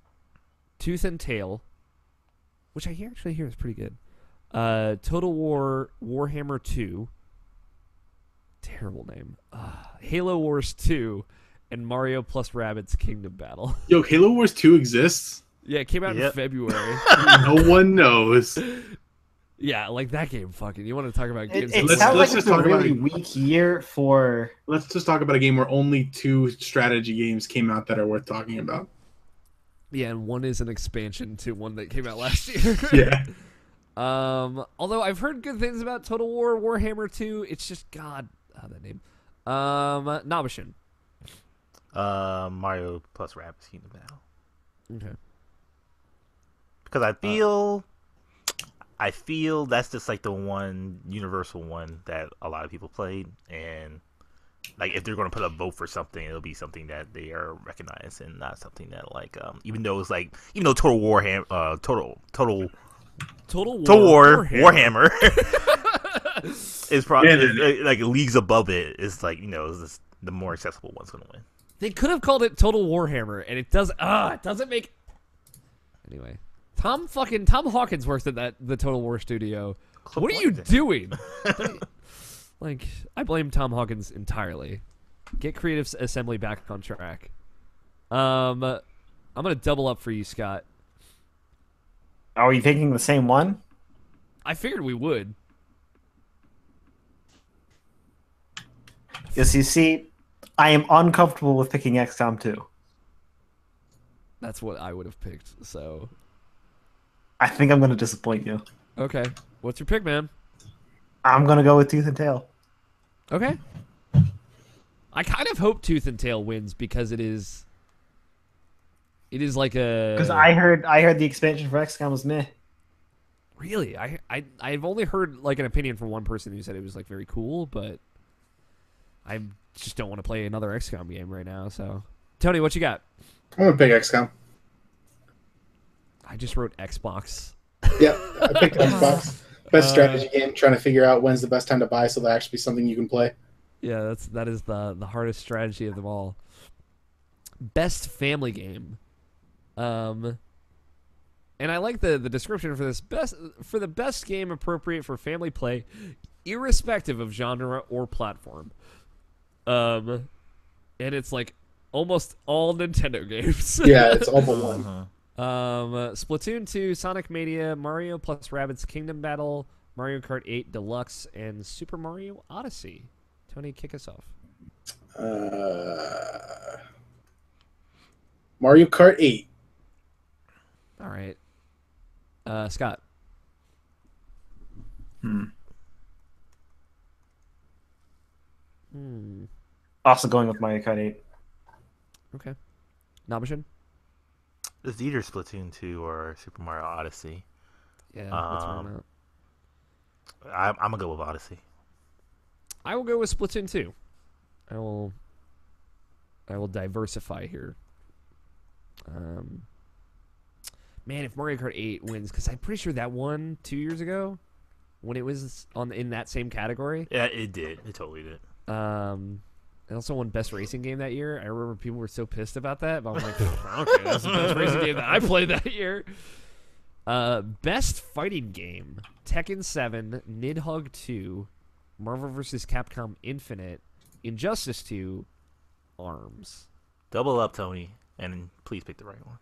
Tooth and Tail, which I actually hear is pretty good. Total War Warhammer 2. Terrible name. Halo Wars 2 and Mario plus Rabbids Kingdom Battle. Yo, Halo Wars 2 exists? Yeah, it came out in Yep. February. No one knows. Yeah, like that game. Fucking. You want to talk about games? It Let's sounds like just it's a talk about really it. weak year for. Let's just talk about a game where only 2 strategy games came out that are worth talking about. Yeah, and one is an expansion to one that came out last year. Yeah. Although I've heard good things about Total War Warhammer 2, it's just God. Oh, that name. Nabashin. Mario plus Rabbids Kingdom Battle. Okay. Because I feel that's just like the one universal one that a lot of people played, and like if they're going to put a vote for something, it'll be something that they are recognized and not something that like even though Total War Warhammer is probably like leagues above it. It's like it's the more accessible one's going to win. They could have called it Total Warhammer, and it doesn't make. Anyway, Tom Hawkins works at the Total War studio. What are you doing? Like, I blame Tom Hawkins entirely. Get Creative Assembly back on track. I'm gonna double up for you, Scott. Are we thinking the same one? I figured we would. Yes, you see, I am uncomfortable with picking XCOM 2. That's what I would have picked. So, I think I'm going to disappoint you. okay, what's your pick, man? I'm going to go with Tooth and Tail. Okay. I kind of hope Tooth and Tail wins because it is like a. Because I heard the expansion for XCOM was meh. Really, I've only heard like an opinion from one person who said it was like very cool, but I just don't want to play another XCOM game right now. So, Tony, what you got? I'm gonna pick XCOM. I just wrote Xbox. Yeah, I picked Xbox. Best strategy game. Trying to figure out when's the best time to buy, so that actually be something you can play. Yeah, that is the hardest strategy of them all. Best family game. And I like the description for this for the best game appropriate for family play, irrespective of genre or platform. And it's like almost all Nintendo games. Yeah, it's all but one. Splatoon 2, Sonic Mania, Mario plus Rabbids Kingdom Battle, Mario Kart 8 Deluxe, and Super Mario Odyssey. Tony, kick us off. Mario Kart 8. All right. Scott. Also going with Mario Kart 8. Okay. Nabashin? It's either Splatoon 2 or Super Mario Odyssey. Yeah, let's run out. I'm gonna go with Odyssey. I will go with Splatoon 2. I will diversify here. Man, if Mario Kart 8 wins, because I'm pretty sure that won 2 years ago when it was in that same category. Yeah, it did. It totally did. It also won Best Racing Game that year. I remember people were so pissed about that, but I'm like, okay, that's the best racing game that I played that year. Best Fighting Game: Tekken 7, Nidhogg 2, Marvel vs. Capcom Infinite, Injustice 2, ARMS. Double up, Tony, and please pick the right one.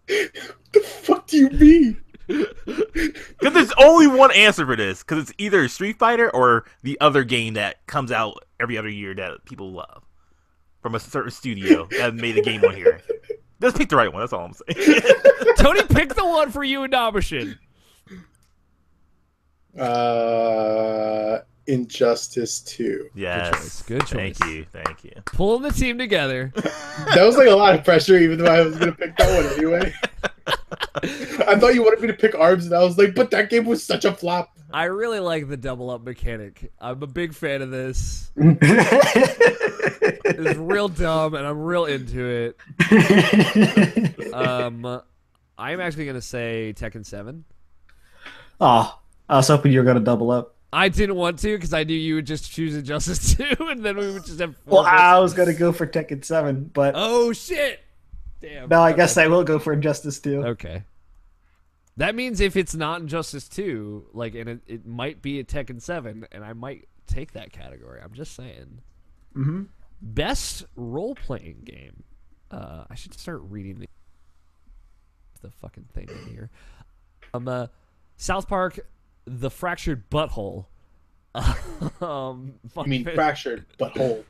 The fuck do you mean? Because there's only one answer for this. Because it's either Street Fighter or the other game that comes out every other year that people love from a certain studio that made a game on here. Just pick the right one. That's all I'm saying. Tony, pick the one for you and Nabashin. Injustice 2. Yes. Good choice. Thank you. Pulling the team together. That was like a lot of pressure, even though I was gonna pick that one anyway. I thought you wanted me to pick ARMS, and I was like, but that game was such a flop. I really like the double up mechanic. I'm a big fan of this. It's real dumb, and I'm real into it. I'm actually gonna say Tekken 7. Oh, I was hoping you were going to double up. I didn't want to because I knew you would just choose Injustice 2, and then we would just have 4 Well, I was going to go for Tekken 7, but oh shit! Damn. no, I guess I will go for Injustice 2. Okay. That means if it's not Injustice 2, like, and it might be a Tekken 7, and I might take that category. I'm just saying. Mm-hmm. Best role-playing game. I should start reading the fucking thing in here. South Park, The Fractured Butthole. You mean fractured but whole?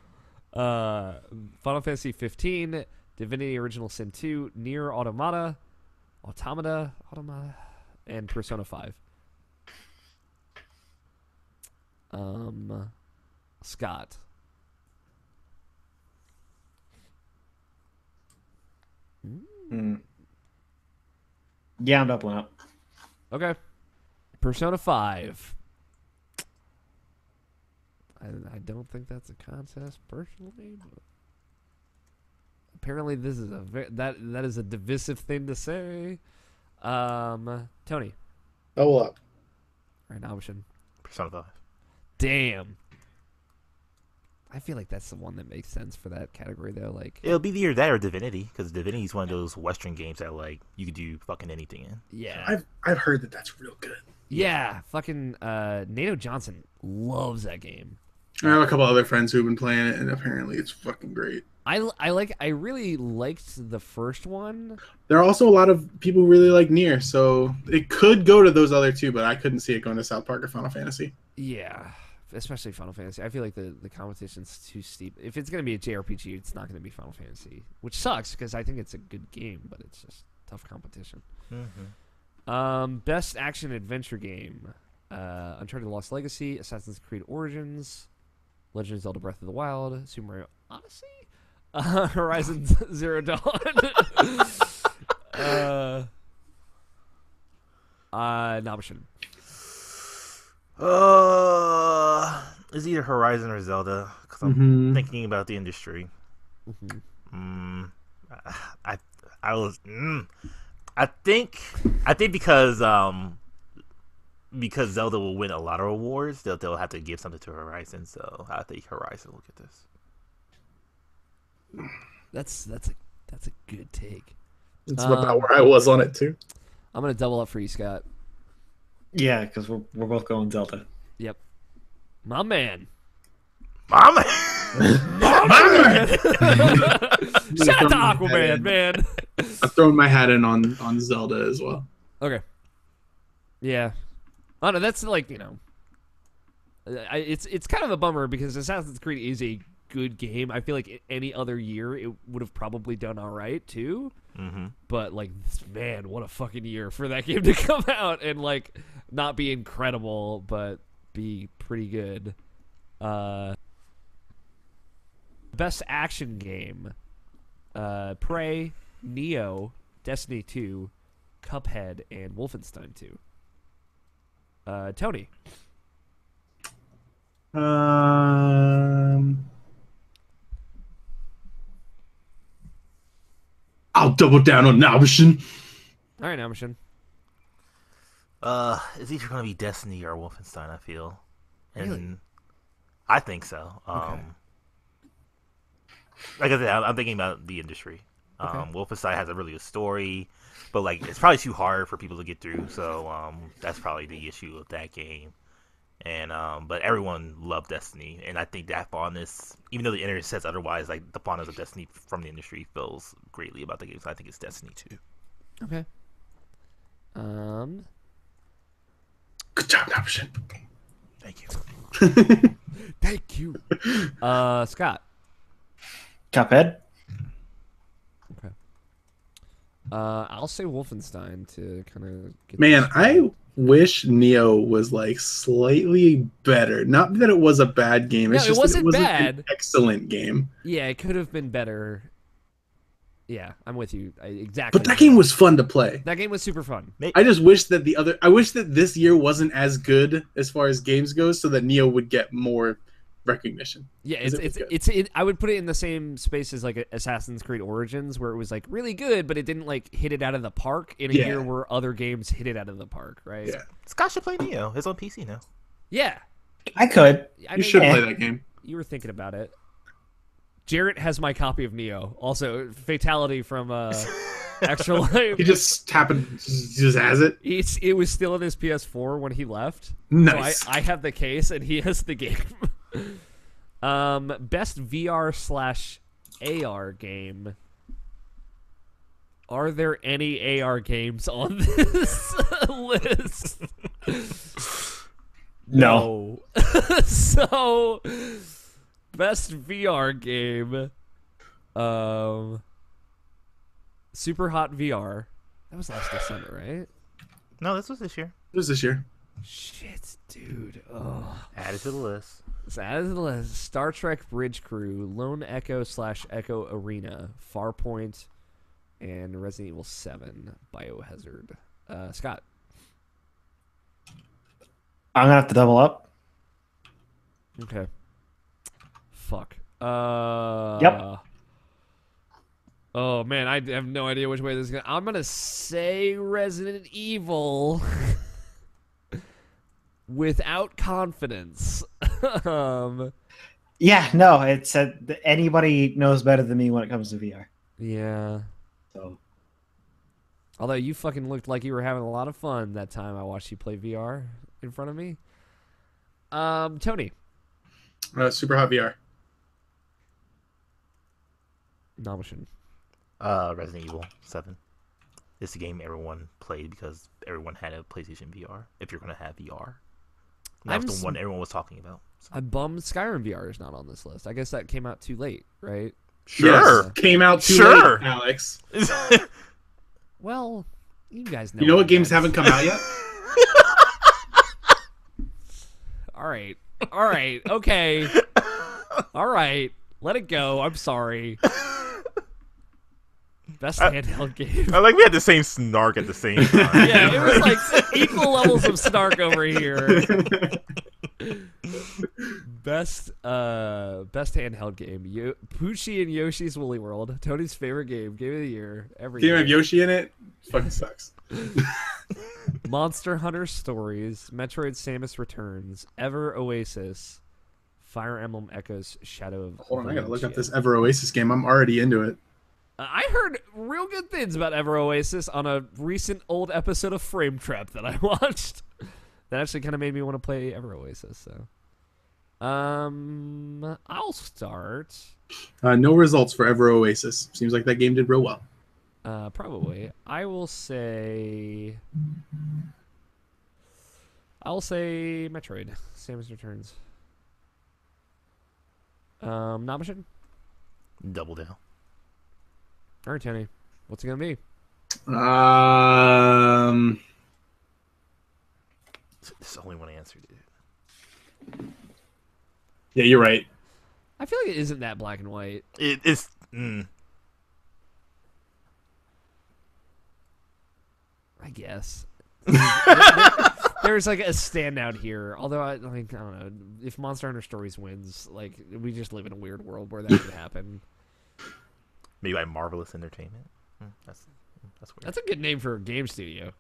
Final Fantasy 15, Divinity Original Sin 2, Nier Automata, and Persona 5. Scott. Yeah, I'm doubling up. Okay. Persona 5. I don't think that's a contest personally, but apparently this is that is a divisive thing to say. Tony. Double up. All right, Nabishin. Persona 5. Damn. I feel like that's the one that makes sense for that category, though. Like, It'll be either that or Divinity, because Divinity is one of those Western games that like you could do fucking anything in. yeah, I've heard that that's real good. yeah. Fucking Nato Johnson loves that game. I have a couple other friends who've been playing it, and apparently it's fucking great. I really liked the first one. There are also a lot of people who really like Nier, so it could go to those other two, but I couldn't see it going to South Park or Final Fantasy. Yeah, especially Final Fantasy. I feel like the competition's too steep. If it's gonna be a JRPG, it's not gonna be Final Fantasy, which sucks because I think it's a good game, but it's just tough competition. Mm-hmm. Best action adventure game: Uncharted: Lost Legacy, Assassin's Creed Origins, Legend of Zelda: Breath of the Wild, Super Mario Odyssey, Horizon Zero Dawn. Nabishin. It's either Horizon or Zelda, because I'm thinking about the industry. I think because Zelda will win a lot of awards, they'll have to give something to Horizon. So I think Horizon will get this. That's a good take. It's about where I was on it too. I'm gonna double up for you, Scott. Yeah, because we're both going Zelda. Yep. My man. Mama. Shout out to Aquaman, man. I'm throwing my hat in on Zelda as well. Okay. Yeah. Oh no, that's like, it's kind of a bummer because Assassin's Creed is a good game. I feel like any other year it would have probably done all right too. Mm-hmm. But like, man, what a fucking year for that game to come out and like not be incredible, but be pretty good. Best action game: Prey, Neo, Destiny 2, Cuphead, and Wolfenstein 2. Tony. I'll double down on Nabishin. All right, Nabishin. It's either going to be Destiny or Wolfenstein, I feel. And Really? I think so. Okay. Like I said, I'm thinking about the industry. Okay. Wolfenstein has a really good story, but like it's probably too hard for people to get through. So that's probably the issue of that game. And but everyone loved Destiny, and I think that fondness, even though the internet says otherwise, like the fondness of Destiny from the industry feels greatly about the game. So I think it's Destiny 2. Okay. Good job, Nabishin. Thank you. Thank you. Scott. Cuphead. Okay. I'll say Wolfenstein to kind of get Man, this I wish Neo was like slightly better. Not that it was a bad game. It's No, it just wasn't that it wasn't bad. an excellent game. Yeah, it could have been better. Yeah, I'm with you. Exactly. But that game was fun to play. That game was super fun. I just wish that I wish that this year wasn't as good as far as games goes, so that Neo would get more recognition. Yeah, 'Cause it was good. I would put it in the same space as like Assassin's Creed Origins, where it was like really good, but it didn't like hit it out of the park in a Yeah. year where other games hit it out of the park, right? Yeah. Scott should play Neo. It's on PC now. Yeah. I could. I You should play that game. You were thinking about it. Jarrett has my copy of Neo. Also, fatality from Extra Life. He just just has it. It was still in his PS4 when he left. Nice. So I have the case and he has the game. Best VR/AR game. Are there any AR games on this list? No. So, best VR game. Super Hot VR. That was last December, right? No, this was this year. It was this year. Shit, dude. Oh. Add it to the list. So added to the list: Star Trek Bridge Crew, Lone Echo / Echo Arena, Farpoint, and Resident Evil 7 Biohazard. Scott. I'm gonna have to double up. Okay. Fuck. Yep. Oh man, I have no idea which way this is going. I'm gonna say Resident Evil without confidence. Yeah, no, it's anybody knows better than me when it comes to VR. Yeah. So Although you fucking looked like you were having a lot of fun that time I watched you play VR in front of me. Tony. Super Hot VR. Nomination. Resident Evil 7. It's a game everyone played because everyone had a PlayStation VR. If you're gonna have VR, that's the one everyone was talking about. So. I'm bummed Skyrim VR is not on this list. I guess that came out too late, right? Sure. Yes, came out too Sure. late, Alex. Well, you guys know. You know what games haven't come out yet? All right. Okay. All right. Let it go. I'm sorry. Best handheld game. I like we had the same snark at the same time. Yeah, it was like equal levels of snark over here. Best handheld game. Poochie and Yoshi's Woolly World. Tony's favorite game of the year. Every Game year. have Yoshi in it? Fucking sucks. Monster Hunter Stories, Metroid Samus Returns, Ever Oasis, Fire Emblem Echoes, Shadow of Hold on, I gotta look up Valentia. this Ever Oasis game. I'm already into it. I heard real good things about Ever Oasis on a recent old episode of Frame Trap that I watched. That actually kind of made me want to play Ever Oasis. So, I'll start. No results for Ever Oasis. Seems like that game did real well. Probably. I'll say Metroid. Samus Returns. Nomination? Double down. All right, Tony. What's it gonna be? It's the only one answer, dude. Yeah, you're right. I feel like it isn't that black and white. It's. I guess. There's like a standout here. Although I don't know if Monster Hunter Stories wins. Like we just live in a weird world where that could happen. Maybe like Marvelous Entertainment. That's weird. That's a good name for a game studio.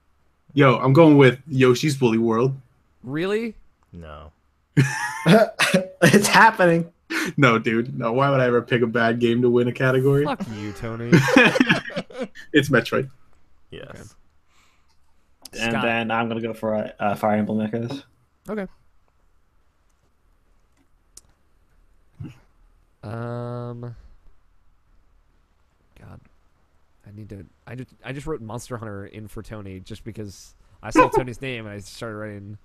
Yo, I'm going with Yoshi's Woolly World. Really? No. it's happening. No, dude. No, why would I ever pick a bad game to win a category? Fuck you, Tony. It's Metroid. Yes. Okay. And Scott. then I'm gonna go for Fire Emblem Echoes. Okay. God, I just wrote Monster Hunter in for Tony just because I saw Tony's name and I started writing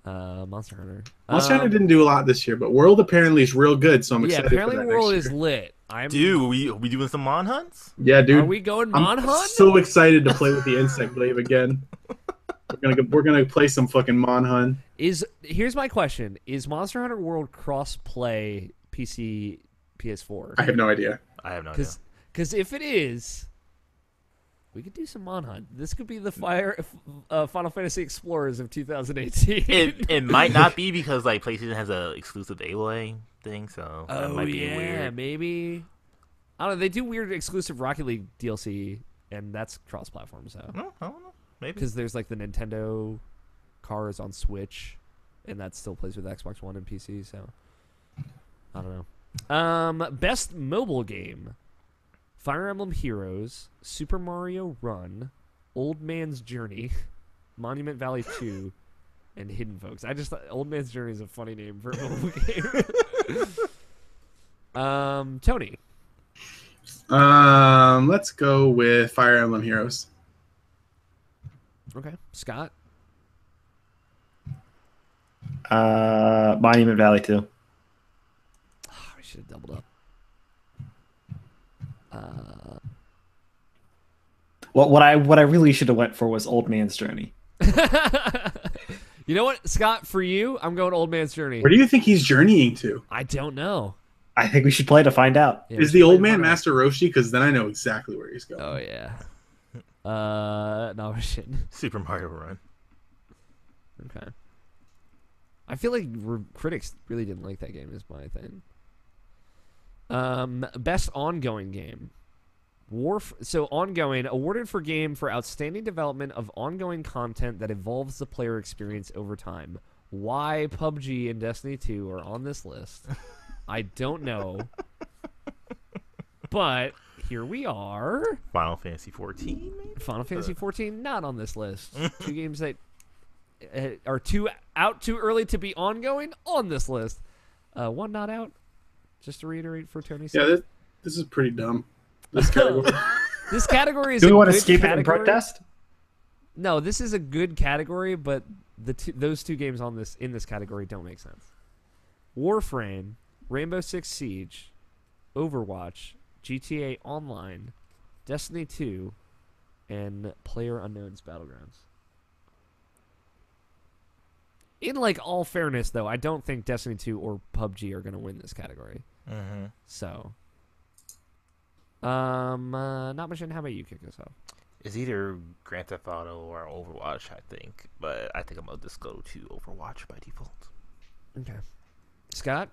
Monster Hunter. Monster Hunter didn't do a lot this year, but World apparently is real good, so I'm Yeah, excited apparently for that World next is year. lit. Dude, we doing some Mon Hunts? Yeah, dude. Are we going I'm Mon Hunt? so excited to play with the Insect Glaive again. We're gonna play some fucking Mon Hunt. Here's my question: is Monster Hunter World cross-play PC, PS4? I have no idea. I have no idea. Because if it is, we could do some Mon Hunt. This could be the Final Fantasy Explorers of 2018. It might not be because like PlayStation has a exclusive Aloy thing, so that might be weird. Maybe. I don't know. They do weird exclusive Rocket League DLC, and that's cross-platform. So No, I don't know. Maybe. because there's like the Nintendo cars on Switch, and that still plays with Xbox One and PC. So I don't know. Best mobile game: Fire Emblem Heroes, Super Mario Run, Old Man's Journey, Monument Valley 2, and Hidden Folks. I just thought Old Man's Journey is a funny name for a mobile game. Tony. Let's go with Fire Emblem Heroes. Okay, Scott. Monument Valley 2. Oh, we should have doubled up. What I really should have went for was Old Man's Journey. You know what, Scott? For you, I'm going Old Man's Journey. Where do you think he's journeying to? I don't know. I think we should play to find out. Yeah, Is the old man Master Roshi? Because then I know exactly where he's going. Oh yeah. No shit. Super Mario Run. Okay. I feel like critics really didn't like that game. Is my thing. Best ongoing game. So ongoing, awarded for game for outstanding development of ongoing content that evolves the player experience over time. Why PUBG and Destiny 2 are on this list, I don't know. But here we are. Final Fantasy 14, maybe? Final Fantasy 14 not on this list. Two games that are too early to be ongoing on this list. One not out. Just to reiterate for Tony's sake. Yeah, this is pretty dumb. This category. This category is. Do we want to good skip it and category. protest? No, this is a good category, but those two games in this category don't make sense. Warframe, Rainbow Six Siege, Overwatch, GTA Online, Destiny 2, and PlayerUnknown's Battlegrounds. In like all fairness, though, I don't think Destiny 2 or PUBG are going to win this category. Mm-hmm. So, not much. How about you kick us off? It's either Grand Theft Auto or Overwatch, I think. But I think I'm going to just go to Overwatch by default. Okay. Scott?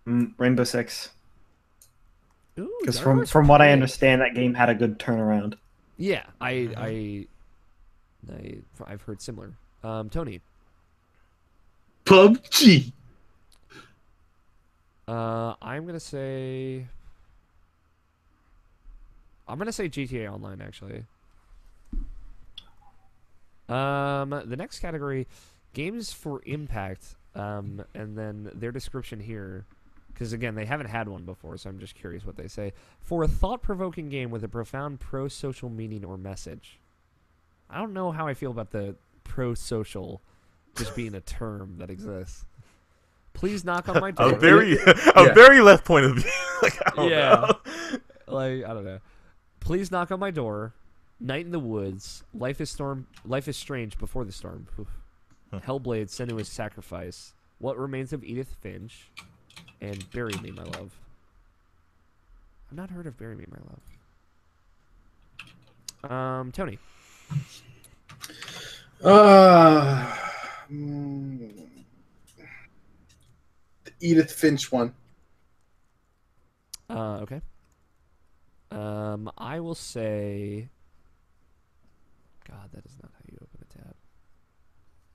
Rainbow Six. Because Dark from what I Horse understand, that game had a good turnaround. Yeah, I've heard similar. Tony? PUBG. I'm gonna say GTA Online actually. The next category, games for impact. And then their description here, because again they haven't had one before, so I'm just curious what they say. For a thought-provoking game with a profound pro-social meaning or message. I don't know how I feel about the pro-social just being a term that exists. Please knock on my door. A very left point of view. Like, I don't know. Like, I don't know. Please knock on my door. Night in the woods. Life is strange before the storm. Hellblade, Senua's Sacrifice. What Remains of Edith Finch. And Bury Me, My Love. I've not heard of Bury Me, My Love. Tony. Edith Finch one. Okay. I will say. God, that is not how you open a tab.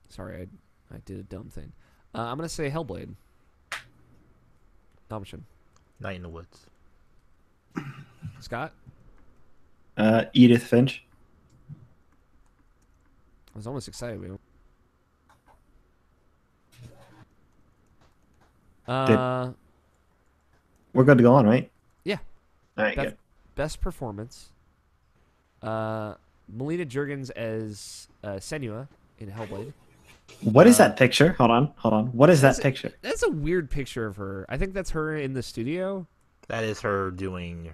Sorry, I did a dumb thing. I'm gonna say Hellblade. Option. Night in the Woods. Scott. Edith Finch. I was almost excited. We're good to go on, right? Yeah. All right, good. Best performance. Melina Juergens as Senua in Hellblade. What is that picture? Hold on. What is that picture? That's a weird picture of her. I think that's her in the studio. That is her doing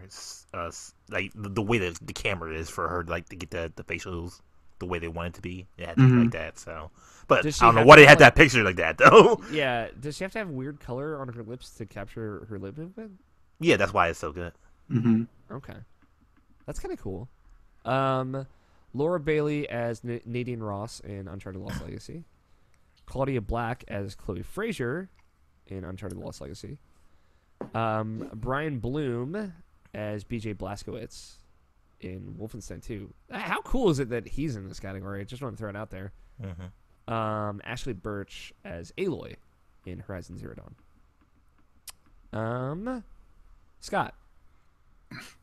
like the way that the camera is for her, like to get the facials the way they want it to be. It had to be like that. So, but I don't know what it had that picture like that though. Yeah. Does she have to have weird color on her lips to capture her lip movement? Yeah, that's why it's so good. Mm-hmm. Okay, that's kind of cool. Laura Bailey as Nadine Ross in Uncharted Lost Legacy. Claudia Black as Chloe Frazier in Uncharted Lost Legacy. Brian Bloom as BJ Blazkowicz in Wolfenstein 2. How cool is it that he's in this category? I just want to throw it out there. Mm-hmm. Ashley Birch as Aloy in Horizon Zero Dawn. Scott.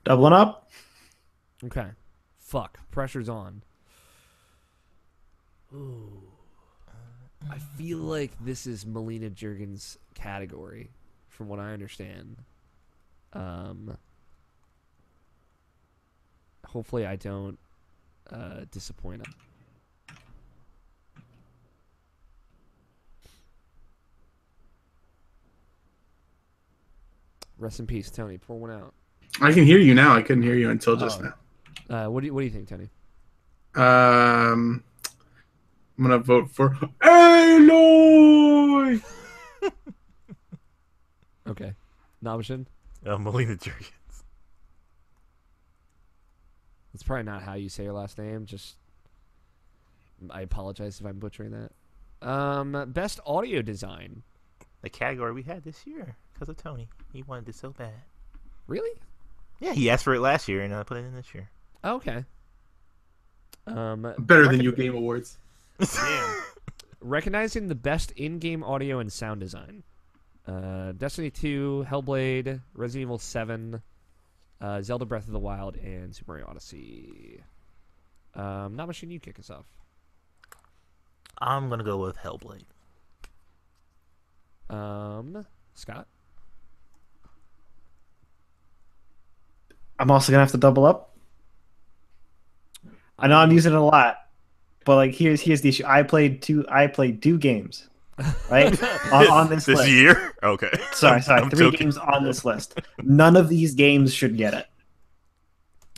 Doubling up. Okay. Fuck. Pressure's on. Ooh. I feel like this is Melina Juergens' category. from what I understand. Hopefully I don't disappoint him. Rest in peace, Tony. Pour one out. I can hear you now. I couldn't hear you until just now. What do you think, Tony? I'm gonna vote for Aloy. Okay. Nomination? Melina Jurgens. It's probably not how you say your last name. Just, I apologize if I'm butchering that. Best audio design. The category we had this year because of Tony. He wanted it so bad. Really? Yeah, he asked for it last year and I put it in this year. Okay. Better than you Game Awards. Damn. Recognizing the best in-game audio and sound design. Destiny 2, Hellblade, Resident Evil 7, Zelda Breath of the Wild, and Super Mario Odyssey. Not Machine, you kick us off. I'm going to go with Hellblade. Scott? I'm also gonna have to double up. I know I'm using it a lot, but like here's the issue. I played two games, right? on this list. year? Okay. Sorry, I'm three joking. games on this list. None of these games should get it.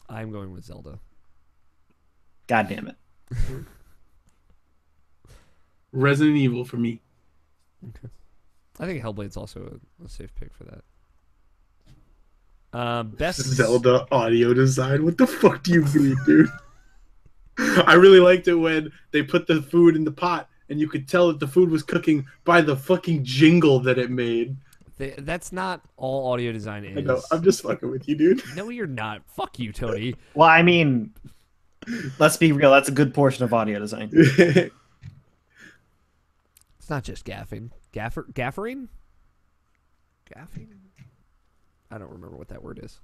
I'm going with Zelda. God damn it. Resident Evil for me. Okay. I think Hellblade's also a safe pick for that. Best Zelda audio design. What the fuck do you mean, dude? I really liked it when they put the food in the pot and you could tell that the food was cooking by the fucking jingle that it made. That's not all audio design is. I know. I'm just fucking with you, dude. No, you're not. Fuck you, Tony. Well, I mean, let's be real. That's a good portion of audio design. It's not just gaffing. Gaffering? Gaffing? I don't remember what that word is.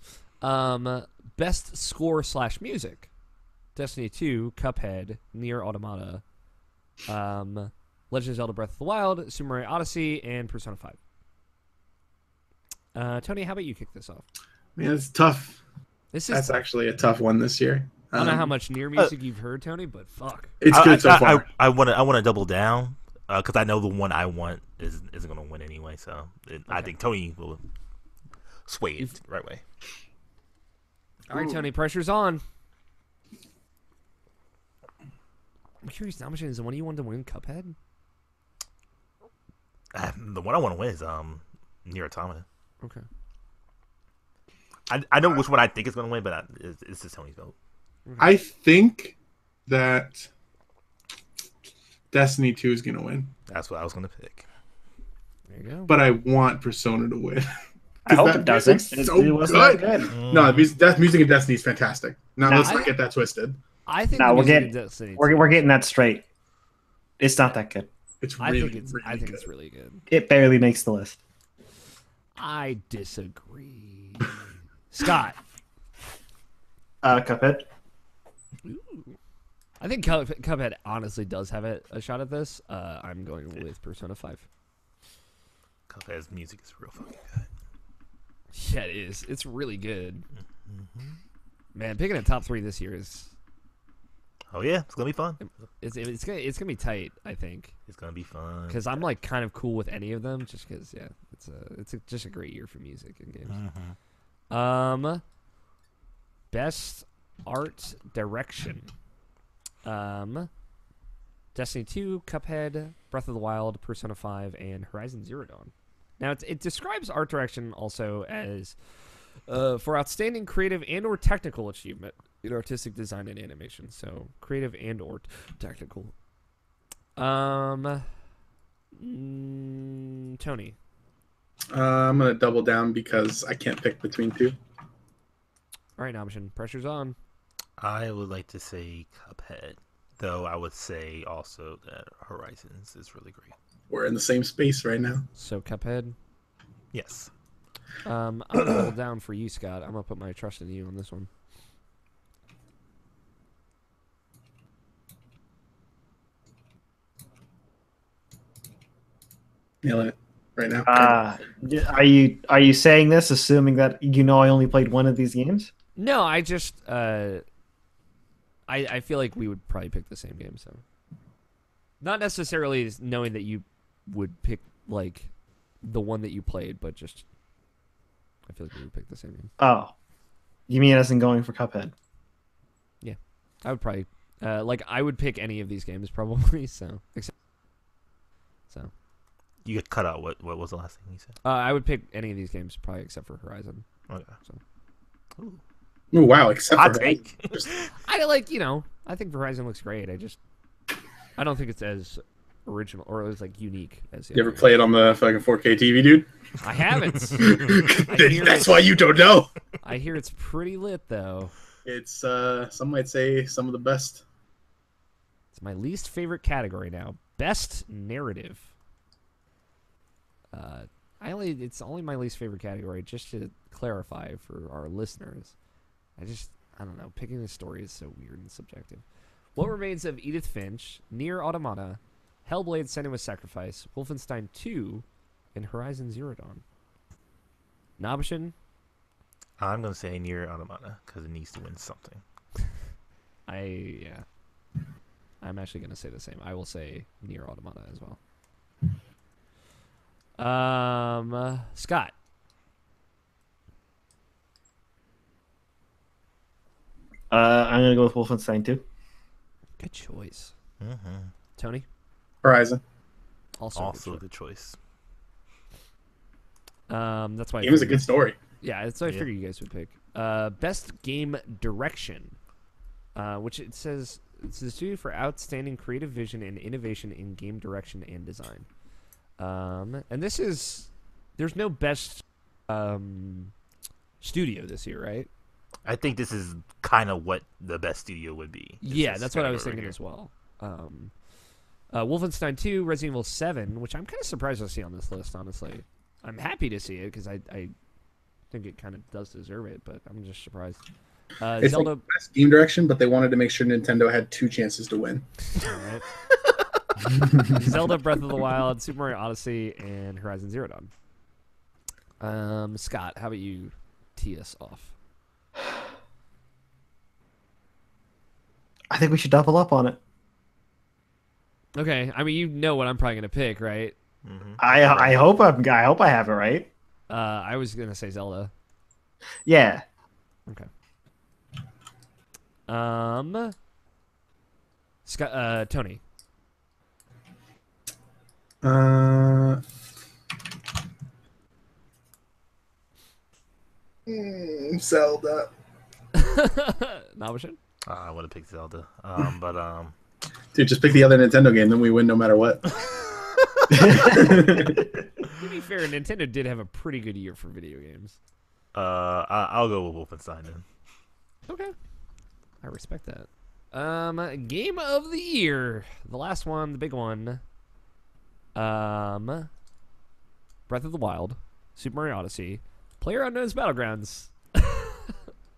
Best score / music. Destiny 2, Cuphead, Nier Automata, Legend of Zelda Breath of the Wild, Super Mario Odyssey, and Persona 5. Tony, how about you kick this off? Man, it's tough. That's actually a tough one this year. I don't know how much Nier music you've heard, Tony, but fuck. It's good so far. I want to double down because I know the one I want isn't going to win anyway. So I think Tony will sway it the right way. All right, Tony, pressure's on. I'm curious, how much is the one you want to win, Cuphead? The one I want to win is Nier Automata. Okay. I know which one I think is going to win, but it's just Tony's vote. I think that Destiny 2 is going to win. That's what I was going to pick. There you go. But I want Persona to win. I hope it doesn't. It wasn't that good. No, music in Destiny is fantastic. Now, let's not get that twisted. I think we're getting that straight. It's not that good. It's I really, think it's really I think good. it's really good. It barely makes the list. I disagree. Scott. Cuphead. Ooh. I think Cuphead honestly does have a shot at this. I'm going with Persona 5. Cuphead's music is real fucking good. Yeah, it is. It's really good. Mm-hmm. Man, picking a top 3 this year is... Oh yeah, it's gonna be fun. It's gonna be tight. I think it's gonna be fun because I'm like kind of cool with any of them, just because it's just a great year for music and games. Mm-hmm. Best art direction. Destiny 2, Cuphead, Breath of the Wild, Persona 5, and Horizon Zero Dawn. Now it describes art direction also as for outstanding creative and/or technical achievement in artistic design and animation. So creative and/or technical. Tony. I'm gonna double down because I can't pick between two. All right, Nomishin, pressure's on. I would like to say Cuphead, though I would say also that Horizons is really great. We're in the same space right now. So Cuphead. Yes. I'm gonna double down for you, Scott. I'm gonna put my trust in you on this one. Nail it. right now. Are you saying this assuming that I only played one of these games? No, I just I feel like we would probably pick the same game. So, not necessarily knowing that you would pick like the one that you played, but just I feel like we would pick the same game. Oh, you mean as in going for Cuphead? Yeah, I would probably I would pick any of these games probably. So. You get cut out. What was the last thing you said? I would pick any of these games probably except for Horizon. Okay. So. Oh wow! Except Hot for take. I I think Horizon looks great. I don't think it's as original or as like unique as. You ever play it on the fucking 4K TV, dude? I haven't. That's why you don't know. I hear it's pretty lit though. It's some might say some of the best. It's my least favorite category now. Best narrative. It's only my least favorite category, just to clarify for our listeners. I don't know, picking the story is so weird and subjective. What Remains of Edith Finch, Nier Automata, Hellblade: Senua's Sacrifice, Wolfenstein 2, and Horizon Zero Dawn. Nabishin? I'm gonna say Nier Automata because it needs to win something. I'm actually gonna say the same. I will say Nier Automata as well. Scott. I'm gonna go with Wolfenstein 2. Good choice. Mm-hmm. Tony? Horizon. Also a good choice. That's why Game is a good story. Yeah, that's what I figured you guys would pick. Best game direction, which it says it's the studio for outstanding creative vision and innovation in game direction and design. And there's no best studio this year, right? I think this is kind of what the best studio would be. Yeah, that's what I was thinking as well. Wolfenstein 2, Resident Evil 7, which I'm kind of surprised to see on this list, honestly. I'm happy to see it because I think it kind of does deserve it, but I'm just surprised. It's Zelda like best game direction, but they wanted to make sure Nintendo had 2 chances to win. All right. Zelda Breath of the Wild, Super Mario Odyssey, and Horizon Zero Dawn. Scott, how about you tee us off? I think we should double up on it. Okay, I mean you know what I'm probably gonna pick, right? Mm-hmm. I hope I have it right. I was gonna say Zelda. Yeah. Okay. Scott, Tony. Zelda. Nabishin? I would have picked Zelda, but Dude, just pick the other Nintendo game, then we win no matter what. To be fair, Nintendo did have a pretty good year for video games. I'll go with Wolfenstein then. Okay. I respect that. Game of the year. The last one, the big one. Breath of the Wild, Super Mario Odyssey, PlayerUnknown's Battlegrounds,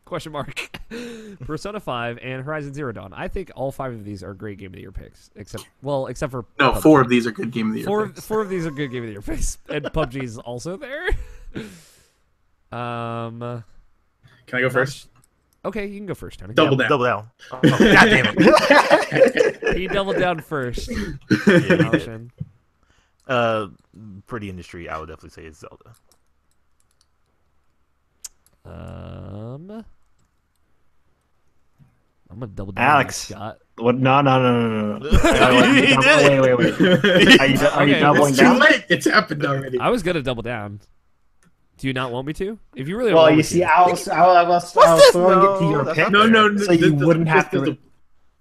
question mark, Persona 5, and Horizon Zero Dawn. I think all 5 of these are great Game of the Year picks, except for No, PUBG. 4 of these are good Game of the Year picks. 4 of these are good Game of the Year picks, and PUBG is also there. Can I go first? Okay, you can go first, Tony. Double down. Double down. Oh, God damn it. He doubled down first. Pretty industry, I would definitely say it's Zelda. I'm gonna double down. Alex. Scott. What? No. Wait. Are you Okay, doubling It's too down? late. It's happened already. I was gonna double down. Do you not want me to? If you really Well, want you me see, to. I was throwing it to your that's pick, not No, so you wouldn't have this is to.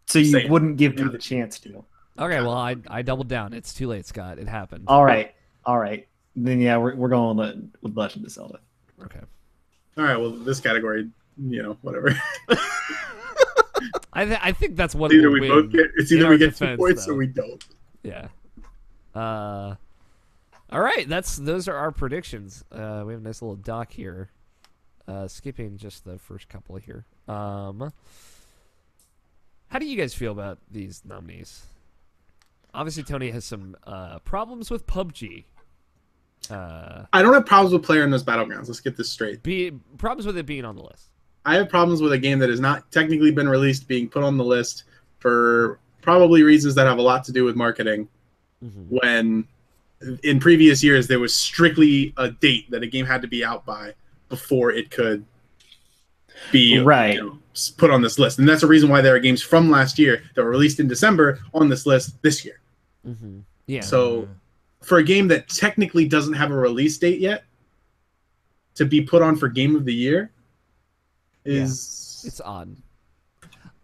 So you Say it. wouldn't give me the chance to. Okay, well, I doubled down. It's too late, Scott. It happened. All right. Then yeah, we're going with Legend of Zelda. Okay. All right, well, this category, whatever. I think that's what Either will we win both get, it's in either our we get 2 defense, points though. or we don't. Yeah. All right. Those are our predictions. We have a nice little doc here. Skipping just the first couple here. How do you guys feel about these nominees? Obviously, Tony has some problems with PUBG. I don't have problems with PlayerUnknown's Battlegrounds. Let's get this straight. Problems with it being on the list. I have problems with a game that has not technically been released being put on the list for probably reasons that have a lot to do with marketing. When in previous years there was strictly a date that a game had to be out by before it could be put on this list. And that's the reason why there are games from last year that were released in December on this list this year. Yeah. So for a game that technically doesn't have a release date yet to be put on for Game of the Year is it's odd.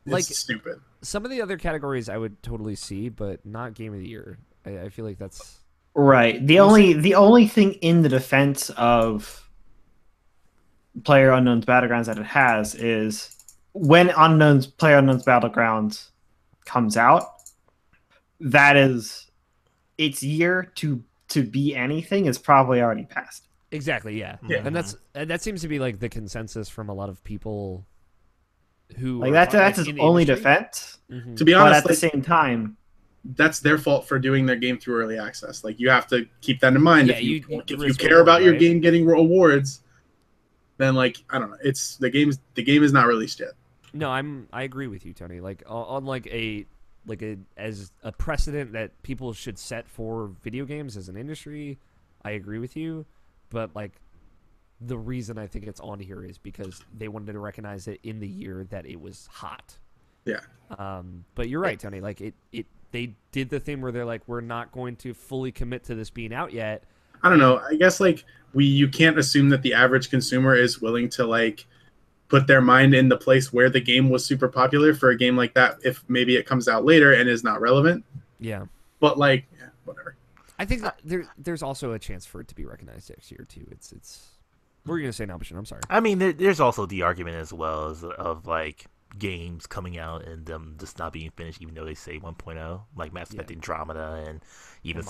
It's stupid. Some of the other categories I would totally see, but not Game of the Year. I feel like that's right. The only thing in the defense of PlayerUnknown's Battlegrounds that it has is when PlayerUnknown's Battlegrounds comes out, that is its year to be anything is probably already passed. Exactly, yeah. And that seems to be like the consensus from a lot of people who that's his only defense. To be honest, but at the same time, that's their fault for doing their game through early access. Like, you have to keep that in mind. Yeah, if you care about your game getting awards, then like I don't know, it's the game is not released yet. No, I agree with you, Tony. Like on as a precedent that people should set for video games as an industry, I agree with you. But like the reason I think it's on here is because they wanted to recognize it in the year that it was hot. Yeah. But you're right, Tony. Like they did the thing where they're like, we're not going to fully commit to this being out yet. I don't know. I guess like you can't assume that the average consumer is willing to like put their mind in the place where the game was super popular for a game like that if maybe it comes out later and is not relevant. Yeah. But like, yeah, whatever. I think that there's also a chance for it to be recognized next year too. It's what were you gonna say now, Bashir? I'm sorry. I mean, there's also the argument as well of like games coming out and them just not being finished, even though they say 1.0, like Mass Effect Andromeda and even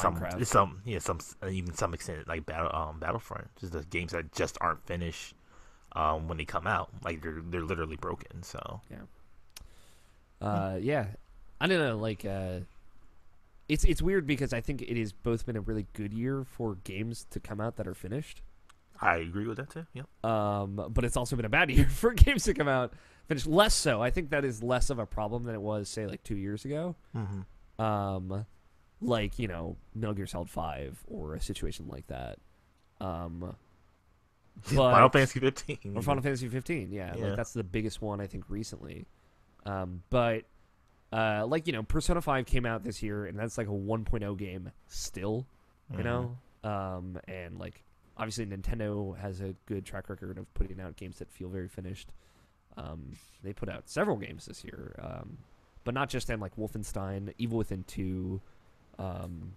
even some extent like Battlefront, just the games that just aren't finished when they come out, like they're literally broken. So yeah, I don't know, like it's weird because I think it has both been a really good year for games to come out that are finished. I agree with that too. Yeah. But it's also been a bad year for games to come out finished. Less so. I think that is less of a problem than it was, say, like 2 years ago. Like, you know, Metal Gear Solid 5 or a situation like that. Final Fantasy 15. Or Final Fantasy 15, yeah. Like that's the biggest one I think recently. But like, you know, Persona 5 came out this year, and that's like a 1.0 game still, you know? And like, obviously Nintendo has a good track record of putting out games that feel very finished. They put out several games this year, but not just them, like Wolfenstein, Evil Within 2, and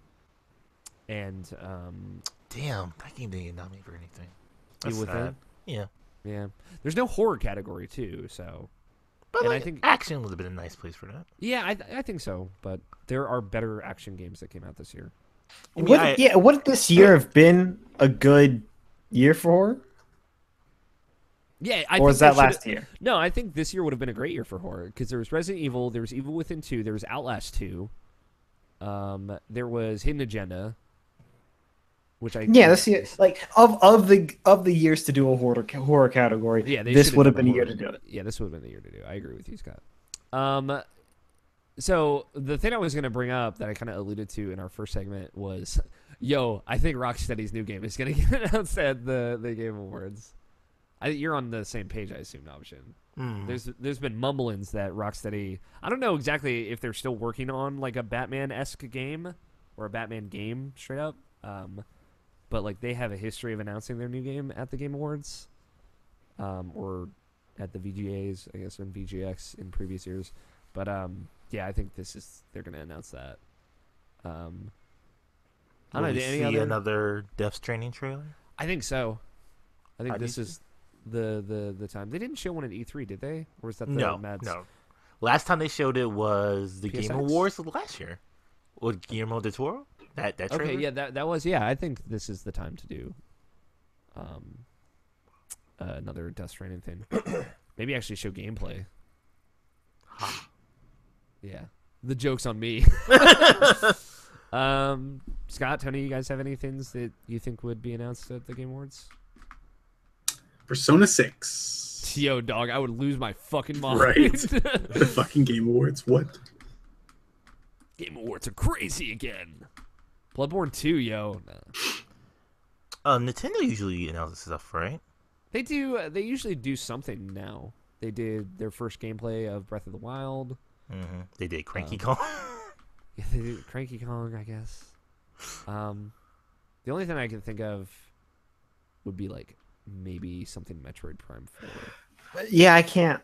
damn, that game didn't nominate for anything. Evil Within? Yeah. There's no horror category too, so. But and like, I think action would have been a nice place for that. Yeah, I think so. But there are better action games that came out this year. Would this year have been a good year for horror? Yeah, or was that last year? No, I think this year would have been a great year for horror because there was Resident Evil, there was Evil Within 2, there was Outlast 2, there was Hidden Agenda, which this year, like of the years to do a horror category. Yeah, this would have been the year to do it. Yeah, this would have been the year to do it. I agree with you, Scott. So the thing I was going to bring up that I kind of alluded to in our first segment was, I think Rocksteady's new game is going to get announced at the Game Awards. You're on the same page, I assume, Nobshin. There's been mumblings that Rocksteady, I don't know exactly if they're still working on like a Batman-esque game or a Batman game straight up, but like they have a history of announcing their new game at the Game Awards, or at the VGAs, I guess, and VGX in previous years. But yeah, I think they're going to announce that. I don't know. Will we see another Death Stranding trailer? I think so. I think this is the time. They didn't show one at E3, did they? Or was that the Mads? No. Last time they showed it was the PSX? Game Awards last year with Guillermo del Toro. That trailer? Okay, yeah, that was, yeah. I think this is the time to do another Death Stranding thing. Maybe actually show gameplay. Yeah, the joke's on me. Scott, Tony, you guys have any things that you think would be announced at the Game Awards? Persona 6. Yo, dog, I would lose my fucking mind. Right. The fucking Game Awards. What? Game Awards are crazy again. Bloodborne 2, yo. Nintendo usually announces stuff, right? They do. They usually do something now. They did their first gameplay of Breath of the Wild. Mm-hmm. They did Cranky Kong. Yeah, they did Cranky Kong, I guess. The only thing I can think of would be like maybe something Metroid Prime 4. Yeah, I can't.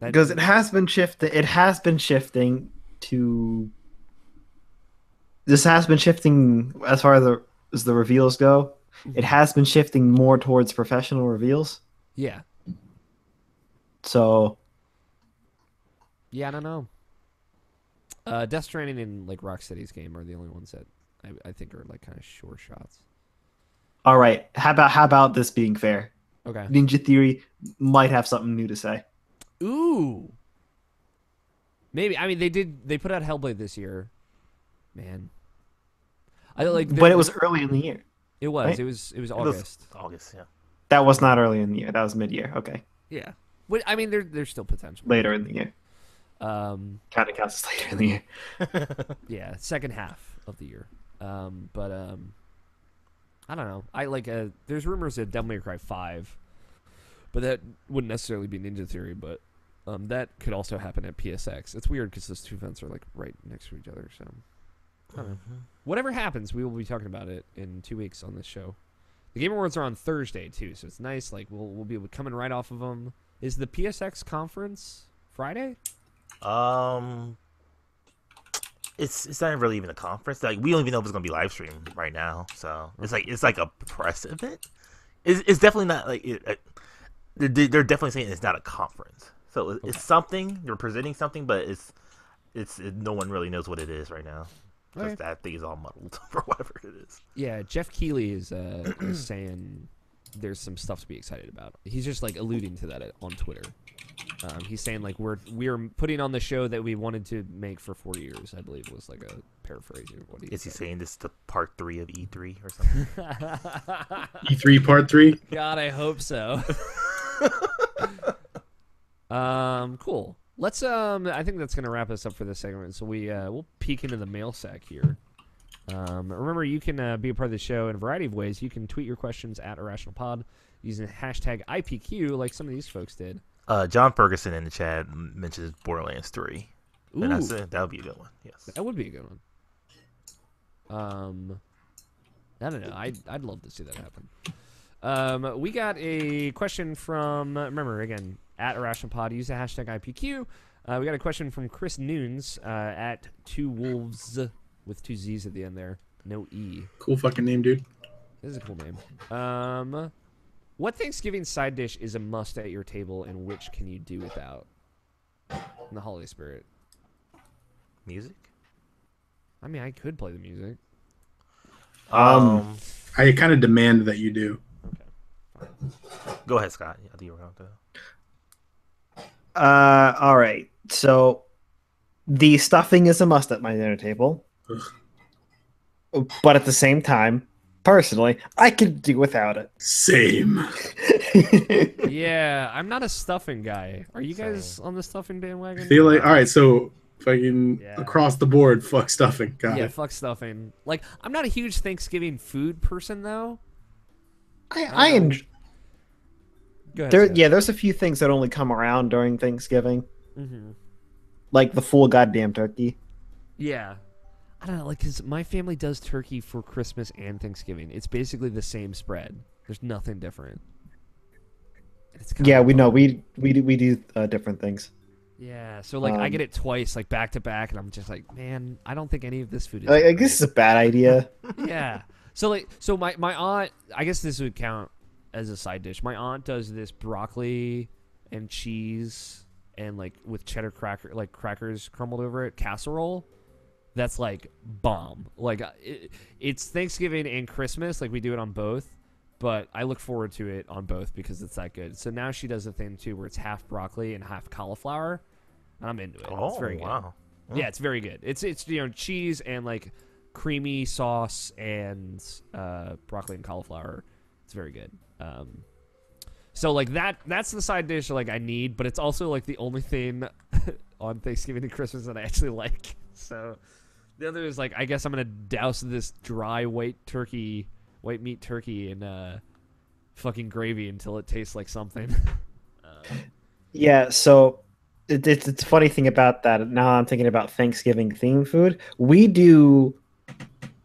Because it has been shifting. It has been shifting to. This has been shifting as far as the reveals go. It has been shifting more towards professional reveals. Yeah. So. Yeah, I don't know. Death Stranding and like Rocksteady's game are the only ones that I think are like kind of sure shots. All right. How about this being fair? Okay. Ninja Theory might have something new to say. Ooh. Maybe. I mean, they put out Hellblade this year. Man. I like. But it was early in the year. It was. Right? It was August. August, yeah. That was not early in the year. That was mid-year. Okay. Yeah. But, I mean, there's still potential. Later in the year. Kind of counts as later in the year. Yeah, second half of the year. But I don't know. I like. There's rumors that Devil May Cry 5, but that wouldn't necessarily be Ninja Theory. But that could also happen at PSX. It's weird because those two events are like right next to each other. So I don't know. Whatever happens, we will be talking about it in 2 weeks on this show. The Game Awards are on Thursday too, so it's nice. Like we'll be coming right off of them. Is the PSX conference Friday? It's not really even a conference. Like we don't even know if it's gonna be live streamed right now. So it's like a press event. It's definitely not like they're definitely saying it's not a conference. So it's something they're presenting something, but it's no one really knows what it is right now because that thing is all muddled for whatever it is. Yeah, Jeff Keighley is saying there's some stuff to be excited about. He's just like alluding to that on Twitter. He's saying like we're putting on the show that we wanted to make for 4 years. I believe was like a paraphrasing of what he is said. he saying this is the part 3 of E3 or something? E3 part 3. God, I hope so. Cool. Let's I think that's gonna wrap us up for this segment. So we'll peek into the mail sack here. Remember, you can be a part of the show in a variety of ways. You can tweet your questions at IrrationalPod using hashtag IPQ like some of these folks did. John Ferguson in the chat mentions Borderlands 3. Ooh. And that would be a good one. Yes. That would be a good one. I don't know. I'd love to see that happen. We got a question from, remember, again, at IrrationalPod. Use the hashtag IPQ. We got a question from Chris Noons at 2wolves with 2 Z's at the end there. No E. Cool fucking name, dude. This is a cool name. What Thanksgiving side dish is a must at your table, and which can you do without? In the holiday spirit. Music? I mean, I could play the music. I kind of demand that you do. Okay. Go ahead, Scott. I think you were going to. All right. So the stuffing is a must at my dinner table. Ugh. But at the same time, personally, I could do without it. Same. Yeah, I'm not a stuffing guy. Are you guys on the stuffing bandwagon? I feel like, all right, so fucking across the board, fuck stuffing. Got it. Fuck stuffing. Like, I'm not a huge Thanksgiving food person, though. I enjoy. Go ahead, There's a few things that only come around during Thanksgiving. Mm-hmm. Like the full goddamn turkey. Yeah. I don't know, like, because my family does turkey for Christmas and Thanksgiving. It's basically the same spread. There's nothing different. We know. We do different things. Yeah, so, like, I get it twice, like, back to back, and I'm just like, man, I don't think any of this food is Like, this is a bad idea. Yeah. So, like, my aunt, I guess this would count as a side dish. My aunt does this broccoli and cheese and, like, with cheddar crackers crumbled over it, casserole. That's like bomb. Like it's Thanksgiving and Christmas. Like we do it on both, but I look forward to it on both because it's that good. So now she does a thing too where it's half broccoli and half cauliflower, and I'm into it. Oh, it's very good. Wow. Yeah, it's very good. It's cheese and like creamy sauce and broccoli and cauliflower. It's very good. So like that's the side dish like I need, but it's also like the only thing on Thanksgiving and Christmas that I actually like. So the other is like I guess I'm gonna douse this dry white meat turkey in fucking gravy until it tastes like something. Yeah, so it's a funny thing about that. Now I'm thinking about Thanksgiving themed food.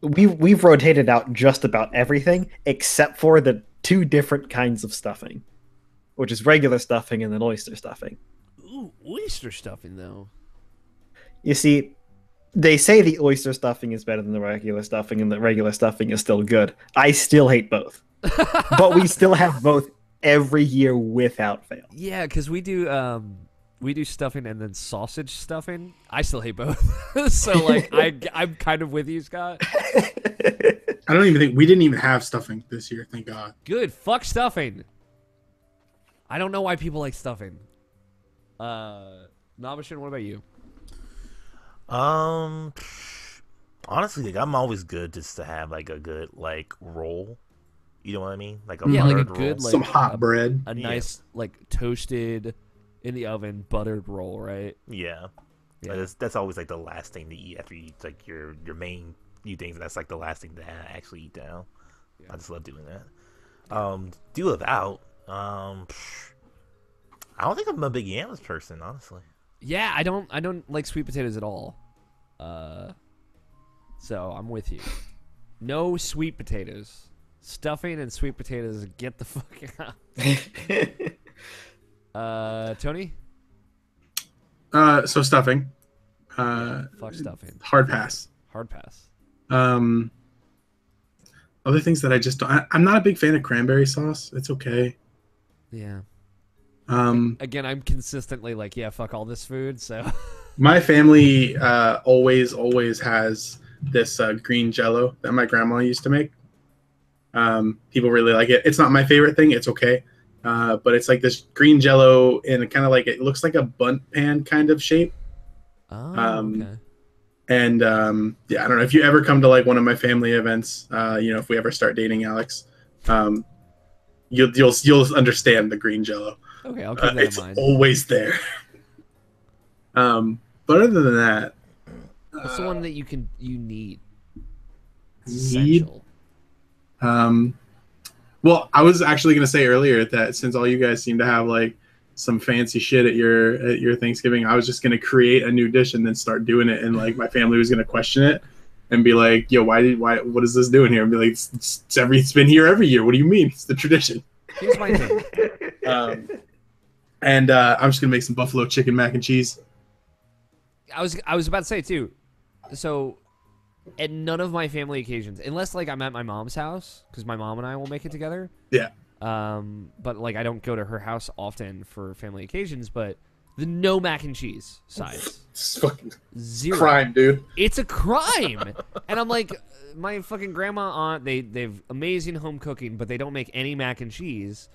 We've rotated out just about everything except for the two different kinds of stuffing, which is regular stuffing and then oyster stuffing. Ooh, oyster stuffing though. You see, they say the oyster stuffing is better than the regular stuffing, and the regular stuffing is still good. I still hate both, but we still have both every year without fail. Yeah, because we do stuffing and then sausage stuffing. I still hate both. So like I'm kind of with you, Scott. I don't even think we didn't even have stuffing this year. Thank God. Good. Fuck stuffing. I don't know why people like stuffing. Nabishin, what about you? Honestly, like I'm always good just to have like a good like roll. You know what I mean? Like a like a buttered good roll. like Some hot bread. a nice like toasted in the oven buttered roll, right? Yeah. Yeah. Like, that's always like the last thing to eat after you eat like your main few things. That's like the last thing to actually eat down. Yeah. I just love doing that. Do without. I don't think I'm a big yams person, honestly. Yeah, I don't like sweet potatoes at all. So I'm with you. No sweet potatoes. Stuffing and sweet potatoes, get the fuck out. Tony? So stuffing. Fuck stuffing. Hard pass. Hard pass. Other things that I just don't. I'm not a big fan of cranberry sauce. It's okay. Yeah. Again, I'm consistently like, yeah, fuck all this food. So my family always has this green Jello that my grandma used to make. People really like it. It's not my favorite thing. It's okay, but it's like this green Jello in kind of like it looks like a bunt pan kind of shape. okay. And yeah, I don't know if you ever come to like one of my family events. If we ever start dating Alex, you'll understand the green Jello. Okay, I'll keep that It's in mind. always there. But other than that, What's the one that you need? It's Need? essential. Well, I was actually going to say earlier that since all you guys seem to have like some fancy shit at your Thanksgiving, I was just going to create a new dish and then start doing it, and like my family was going to question it and be like, "Yo, why? What is this doing here?" And be like, "It's been here every year. What do you mean? It's the tradition." Here's my thing. And I'm just gonna make some buffalo chicken mac and cheese. I was about to say too. So, at none of my family occasions, unless like I'm at my mom's house, because my mom and I will make it together. Yeah. But like I don't go to her house often for family occasions. But the no mac and cheese sides, It's fucking zero crime, dude. It's a crime, and I'm like, my fucking grandma, aunt, they've amazing home cooking, but they don't make any mac and cheese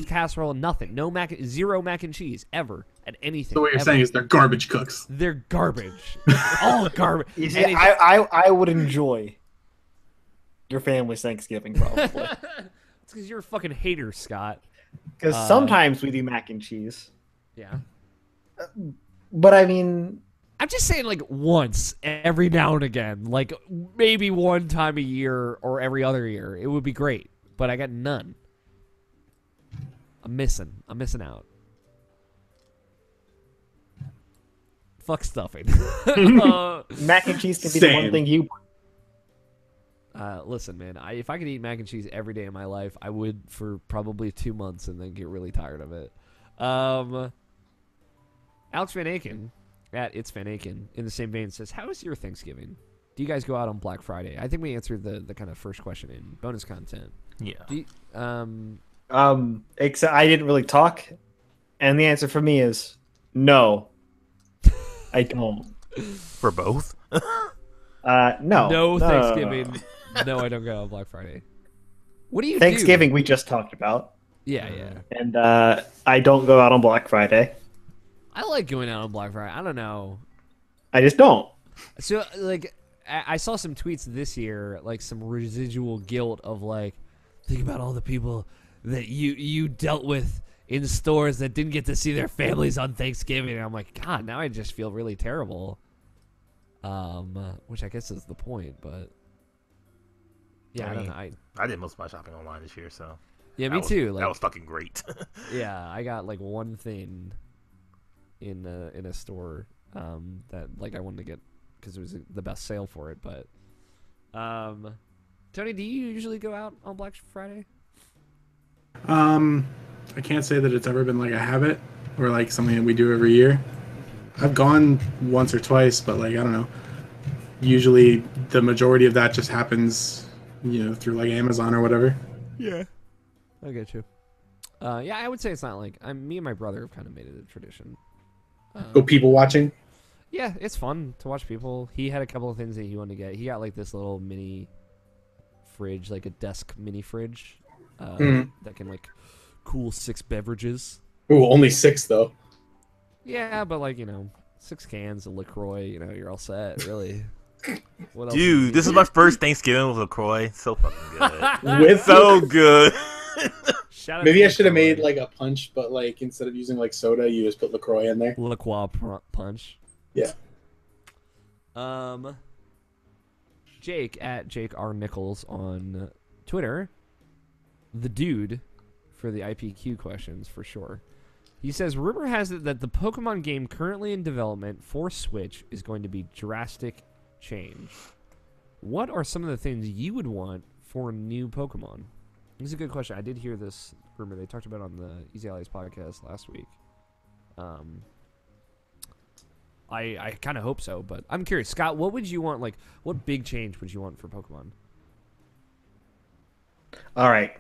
casserole, nothing, zero mac and cheese ever at anything. So what you're ever. saying is they're garbage cooks. They're garbage, all garbage. You see, I would enjoy your family's Thanksgiving probably, It's because you're a fucking hater, Scott. because sometimes we do mac and cheese. Yeah. But I mean, I'm just saying, like, once every now and again, like maybe one time a year or every other year, it would be great. But I got none. I'm missing out. Fuck stuffing. mac and cheese can be the one Same. thing you. Listen, man, if I could eat mac and cheese every day of my life, I would for probably 2 months and then get really tired of it. Alex Van Aken, at It's Van Aken, in the same vein, says, how is your Thanksgiving? Do you guys go out on Black Friday? I think we answered the kind of first question in bonus content. Yeah. Do you, Except I didn't really talk, and the answer for me is no. I don't. For both? No Thanksgiving. No, I don't go on Black Friday. What do you Thanksgiving we just talked about, Yeah. and I don't go out on Black Friday. I like going out on Black Friday. I don't know. I just don't. So, like, I saw some tweets this year, like some residual guilt of like, think about all the people that you dealt with in stores that didn't get to see their families on Thanksgiving. And I'm like, God, now I just feel really terrible. Which I guess is the point, but yeah, I don't know. I did most of my shopping online this year, so Yeah, me too. Like, that was fucking great. yeah, I got like one thing in a store that like I wanted to get because it was the best sale for it. But Tony, do you usually go out on Black Friday? I can't say that it's ever been like a habit or like something that we do every year. I've gone once or twice, but like I don't know. Usually, the majority of that just happens, through like Amazon or whatever. Yeah, I get you. Yeah, I would say it's not like me and my brother have kind of made it a tradition. Go people watching. Yeah, it's fun to watch people. He had a couple of things that he wanted to get. He got like this little mini fridge, like a desk mini fridge that can like cool 6 beverages. Ooh, only 6 though. Yeah, but like 6 cans of LaCroix, you're all set, really. What else Dude, this is my first Thanksgiving with LaCroix. So fucking good. With so good. Maybe I should have made like a punch, but like instead of using like soda, you just put LaCroix in there. LaCroix punch. Yeah. Jake at Jake R Nichols on Twitter, the dude for the IPQ questions for sure. He says, rumor has it that the Pokemon game currently in development for Switch is going to be drastic change. What are some of the things you would want for new Pokemon? This is a good question. I did hear this rumor. They talked about it on the Easy Allies podcast last week. I kind of hope so, but I'm curious. Scott, what would you want? Like, what big change would you want for Pokemon? All right.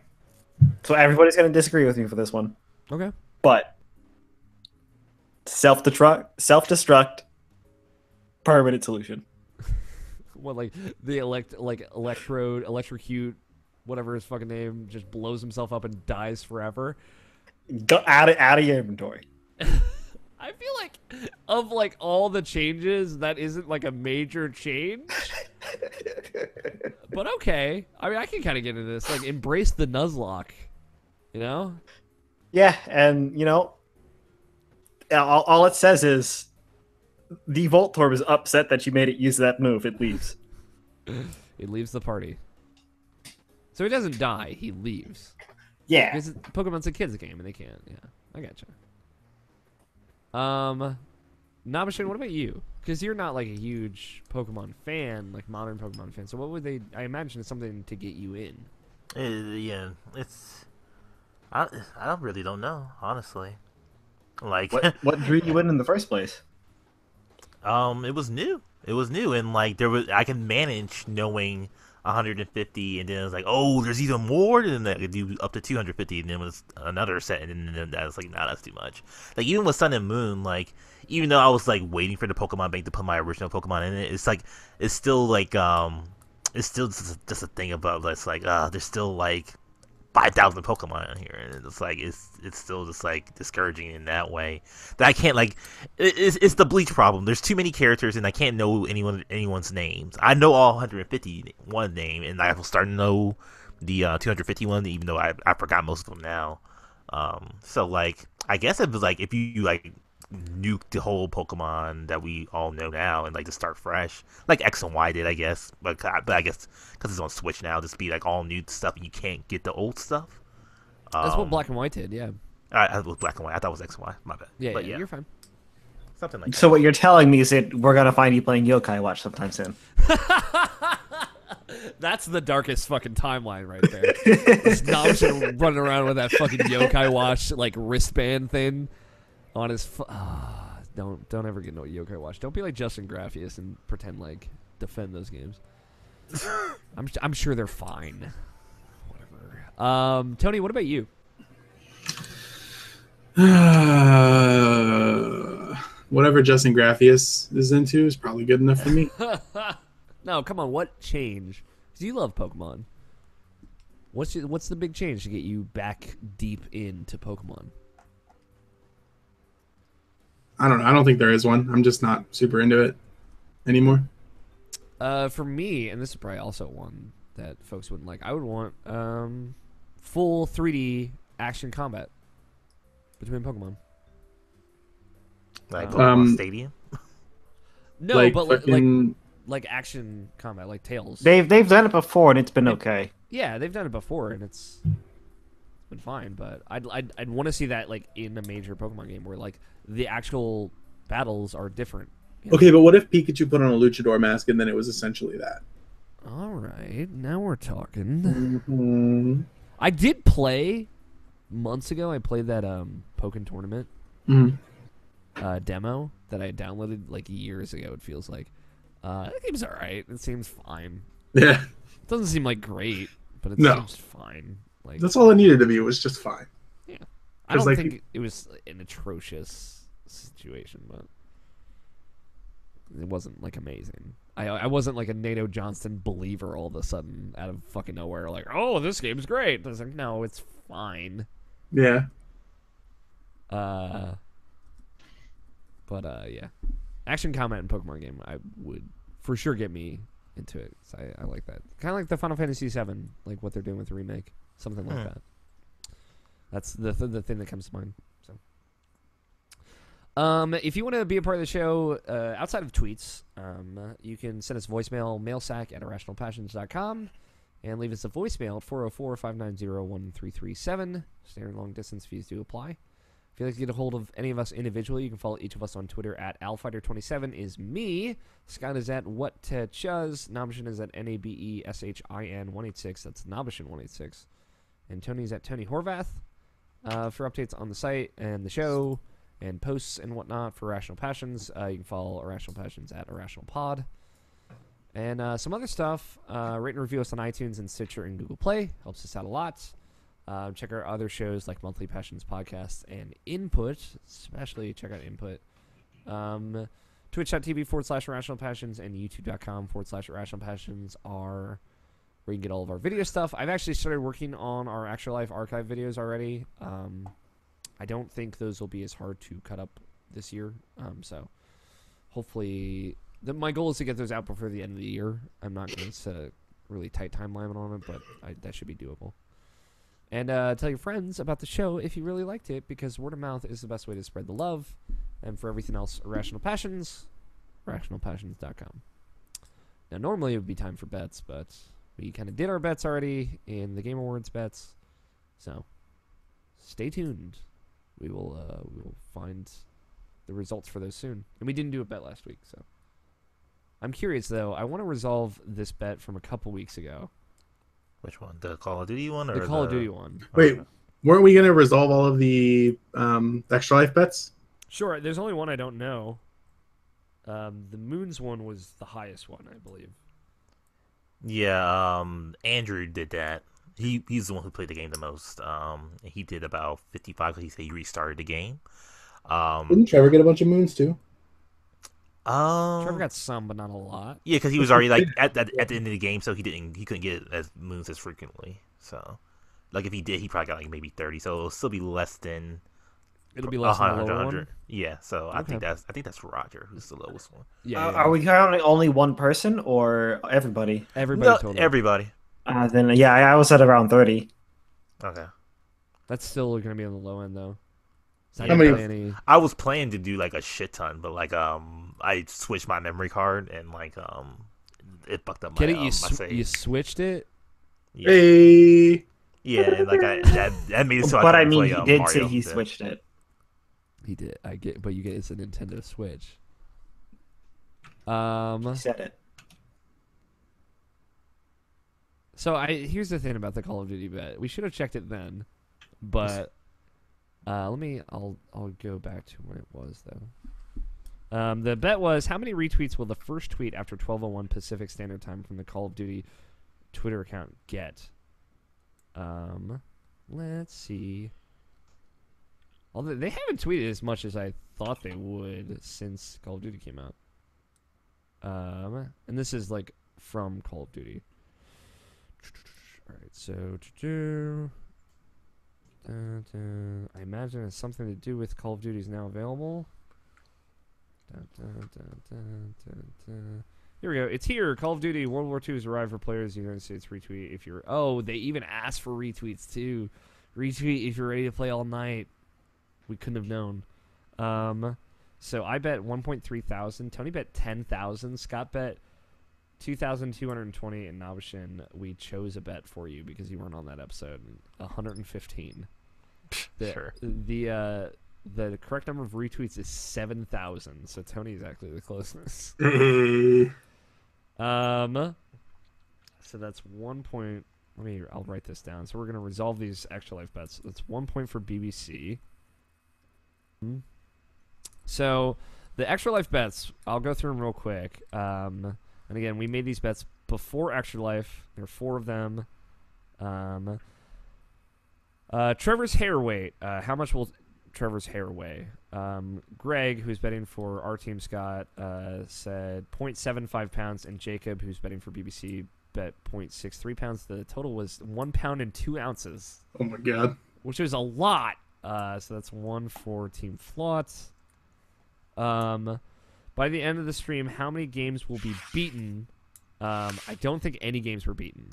So everybody's going to disagree with me for this one. Okay. But self-destruct, permanent solution. What, like the electrocute, whatever his fucking name, just blows himself up and dies forever? Go add it out of your inventory. I feel like of like all the changes, that isn't like a major change. But okay. I mean, I can kind of get into this. Like, embrace the Nuzlocke. Yeah, and all it says is the Voltorb is upset that you made it use that move. It leaves. It leaves the party. So he doesn't die. He leaves. Yeah. Because Pokemon's a kid's game and they can't. Yeah, I gotcha. Nabashin, what about you? Because you're not like a huge Pokemon fan, like modern Pokemon fan. So what would they? I imagine it's something to get you in. Yeah, it's. I really don't know, honestly. Like, what drew you in the first place? It was new. It was new, and like I can manage knowing 150, and then it was like, oh, there's even more than that. I could do up to 250, and then it was another set, and then that was like, nah, that's too much. Like, even with Sun and Moon, like, even though I was like waiting for the Pokemon Bank to put my original Pokemon in it, it's like, it's still like, it's still just a thing about it's like, there's still like 5,000 Pokemon in here, and it's like it's still just like discouraging in that way that I can't like. It's the Bleach problem. There's too many characters, and I can't know anyone's names. I know all 151 name, and I will start to know the 251, even though I forgot most of them now. So like, I guess it was like if you like nuke the whole Pokemon that we all know now and like to start fresh, like X and Y did, I guess. But I guess because it's on Switch now, just be like all new stuff and you can't get the old stuff. That's what Black and White did, yeah. I was Black and White. I thought it was X and Y. My bad. Yeah, but yeah, you're fine. Something like that. So what you're telling me is that we're gonna find you playing Yokai Watch sometime soon. That's the darkest fucking timeline right there. This Nabashin running around with that fucking Yokai Watch like wristband thing on his. Don't ever get no Yokai Watch. Don't be like Justin Graffius and pretend like defend those games. I'm sure they're fine. Whatever. Tony, what about you? Whatever Justin Graffius is into is probably good enough for me. No, come on. What change? Because you love Pokemon. What's the big change to get you back deep into Pokemon? I don't know. I don't think there is one. I'm just not super into it. anymore? For me, and this is probably also one that folks wouldn't like, I would want full 3D action combat between Pokemon. Like Pokemon Stadium. No, like but fucking... like action combat, like Tails. They've done it before and it's been okay. Yeah, they've done it before and it's been fine. But I'd want to see that like in a major Pokemon game where like the actual battles are different. You know? Okay, but what if Pikachu put on a luchador mask and then it was essentially that? All right, now we're talking. Mm-hmm. I did play months ago. I played that Pokken Tournament demo that I downloaded like years ago. It feels like that game's all right. It seems fine. Yeah, It doesn't seem like great, but it No. seems fine. Like that's all it needed to be. It was just fine. yeah, I don't like- think it was an atrocious situation, but it wasn't like amazing. I wasn't like a Nato Johnston believer all of a sudden out of fucking nowhere. Like, oh, this game's great. I was like, no, it's fine. Yeah. But yeah, action combat in Pokemon game, I would for sure get me into it. So I like that. Kind of like the Final Fantasy VII, like what they're doing with the remake, something like that. That's the thing that comes to mind. So, if you want to be a part of the show outside of tweets, you can send us voicemail, mailsack@irrationalpassions.com, and leave us a voicemail at 404-590-1337. Standard long distance fees do apply. If you'd like to get a hold of any of us individually, you can follow each of us on Twitter at AlFighter27 is me. Scott is at WhatTechuz. Nobishin is at NABESHIN186. That's Nobishin186. And Tony's at Tony Horvath. For updates on the site and the show and posts and whatnot for Irrational Passions, you can follow Irrational Passions at IrrationalPod. And some other stuff, rate and review us on iTunes and Stitcher and Google Play. Helps us out a lot. Check our other shows like Monthly Passions Podcast and Input. Especially check out Input. Twitch.tv/Irrational Passions and YouTube.com/Irrational Passions are where you can get all of our video stuff. I've actually started working on our Actual Life archive videos already. I don't think those will be as hard to cut up this year. So hopefully, my goal is to get those out before the end of the year. I'm not going to set a really tight timeline on it, but that should be doable. And tell your friends about the show if you really liked it, because word of mouth is the best way to spread the love. And for everything else, Irrational Passions, irrationalpassions.com. Now, normally it would be time for bets, but we kind of did our bets already in the Game Awards bets. So, stay tuned. We will find the results for those soon. And we didn't do a bet last week, so. I'm curious, though. I want to resolve this bet from a couple weeks ago. Which one? The Call of Duty one? Or The Call of Duty one. Wait, weren't we going to resolve all of the Extra Life bets? Sure, there's only one I don't know. The Moons one was the highest one, I believe. Yeah, Andrew did that. He's the one who played the game the most. He did about 55 because he said he restarted the game. Didn't Trevor get a bunch of moons too? Trevor got some, but not a lot. Yeah, because he was already like at the end of the game, so he couldn't get as moons as frequently. So, like if he did, he probably got like maybe 30. So it'll still be less than. It'll be less than the lower 100. one. Yeah, so I think that's Roger who's the lowest one. Yeah. Are we counting only one person or everybody? Everybody total. Everybody. Then yeah, I was at around 30. Okay. That's still going to be on the low end, though. So How many- I was planning to do like a shit ton, but like I switched my memory card and like it fucked up my, my save. You switched it? Yeah. Hey. Yeah, and like that made it so But I I couldn't mean, play, he did Mario say he instead. switched it. He did. I get, but you get it's a Nintendo Switch. He said it. So here's the thing about the Call of Duty bet. We should have checked it then, but I'll go back to when it was though. The bet was how many retweets will the first tweet after 12:01 Pacific Standard Time from the Call of Duty Twitter account get? Let's see. Although they haven't tweeted as much as I thought they would since Call of Duty came out. And this is like from Call of Duty. All right, so I imagine it's something to do with Call of Duty is now available. Here we go. It's here. Call of Duty World War II has arrived for players. The United States retweet if you're. Oh, they even asked for retweets too. Retweet if you're ready to play all night. We couldn't have known. So I bet 1.3 thousand. Tony bet 10,000. Scott bet 2,220. And Nabishin, we chose a bet for you because you weren't on that episode. 115. Sure. The correct number of retweets is 7,000. So Tony is actually the closest. So that's 1 point. I'll write this down. So we're gonna resolve these extra life bets. That's 1 point for BBC. So the extra life bets, I'll go through them real quick. And again, we made these bets before extra life. There are 4 of them. Trevor's hair weight. How much will Trevor's hair weigh? Greg, who's betting for our team, Scott, said 0.75 pounds, and Jacob, who's betting for BBC, bet 0.63 pounds. The total was 1 pound and 2 ounces. Oh my god. Which is a lot. So that's 1 for Team Flot. By the end of the stream, how many games will be beaten? I don't think any games were beaten.